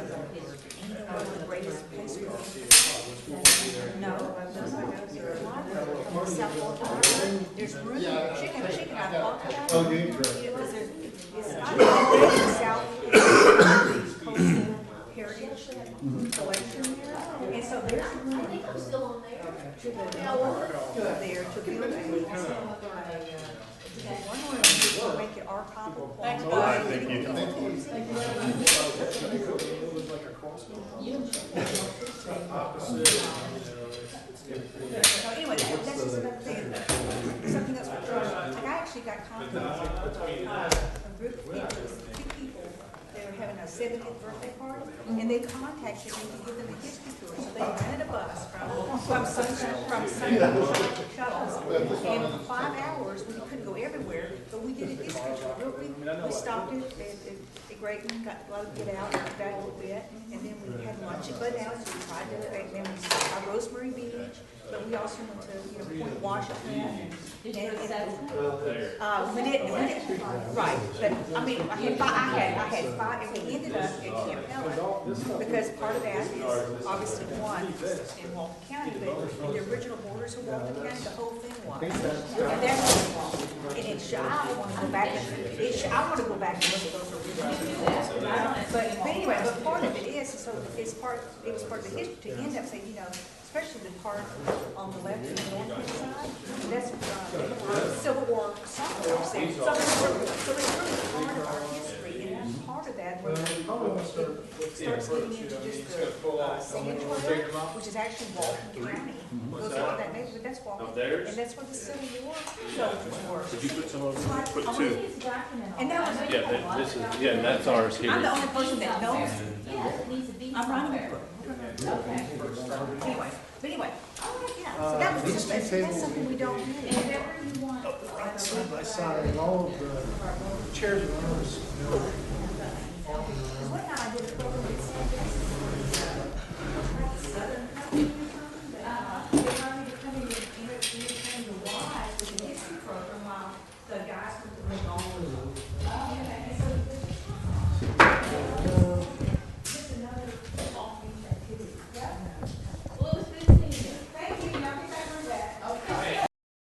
The greatest place to go. No, those are South Walk. There's room, chicken, I walked about. Oh, game trail. Because there's, it's not the South Coastal Heritage Collection there, and so there's room. I'm still on there. To the, there, to build one way to make it archival. Thanks, Alright, thank you. So anyway, that's just another thing, something else for children. Like I actually got contacted a group of people, 2 people, they were having a 70th birthday party, and they contacted me to give them a history tour. So they rented a bus from Sunshine Shuttles, and for 5 hours, we couldn't go everywhere, but we did a history tour. We stopped at Grayton, got a lot of get out, got back a little bit, and then we had lunch at Bud House, we tried to, and then we saw Rosemary Beach, but we also went to, Point Washington. Did you go to Seven? We didn't, right, but, I mean, I had 5, and we ended up at Camp Helen, because part of that is obviously one in Walton County, but in the original borders of Walton County, the whole thing was. And that was, and I want to go back, I want to go back and look at those original. But anyway, but part of it is, so it's part, it was part of the history, to end up saying, especially the part on the left and the north side, that's, Civil War, Civil War, so it's really part of our history, and part of that, where it starts getting into just the sand trail, which is actually Walton County. Goes all that neighborhood, that's Walton, and that's where the Civil War soldiers were. Did you put some of them? Put Put 2. And that was. Yeah, this is, yeah, and that's ours here. I'm the only person that knows. Yeah, it needs to be I'm running somewhere. it. Okay. Anyway, yeah, so that was just, that's something we don't do. And whatever you want. Side by side, all of the chairs and owners,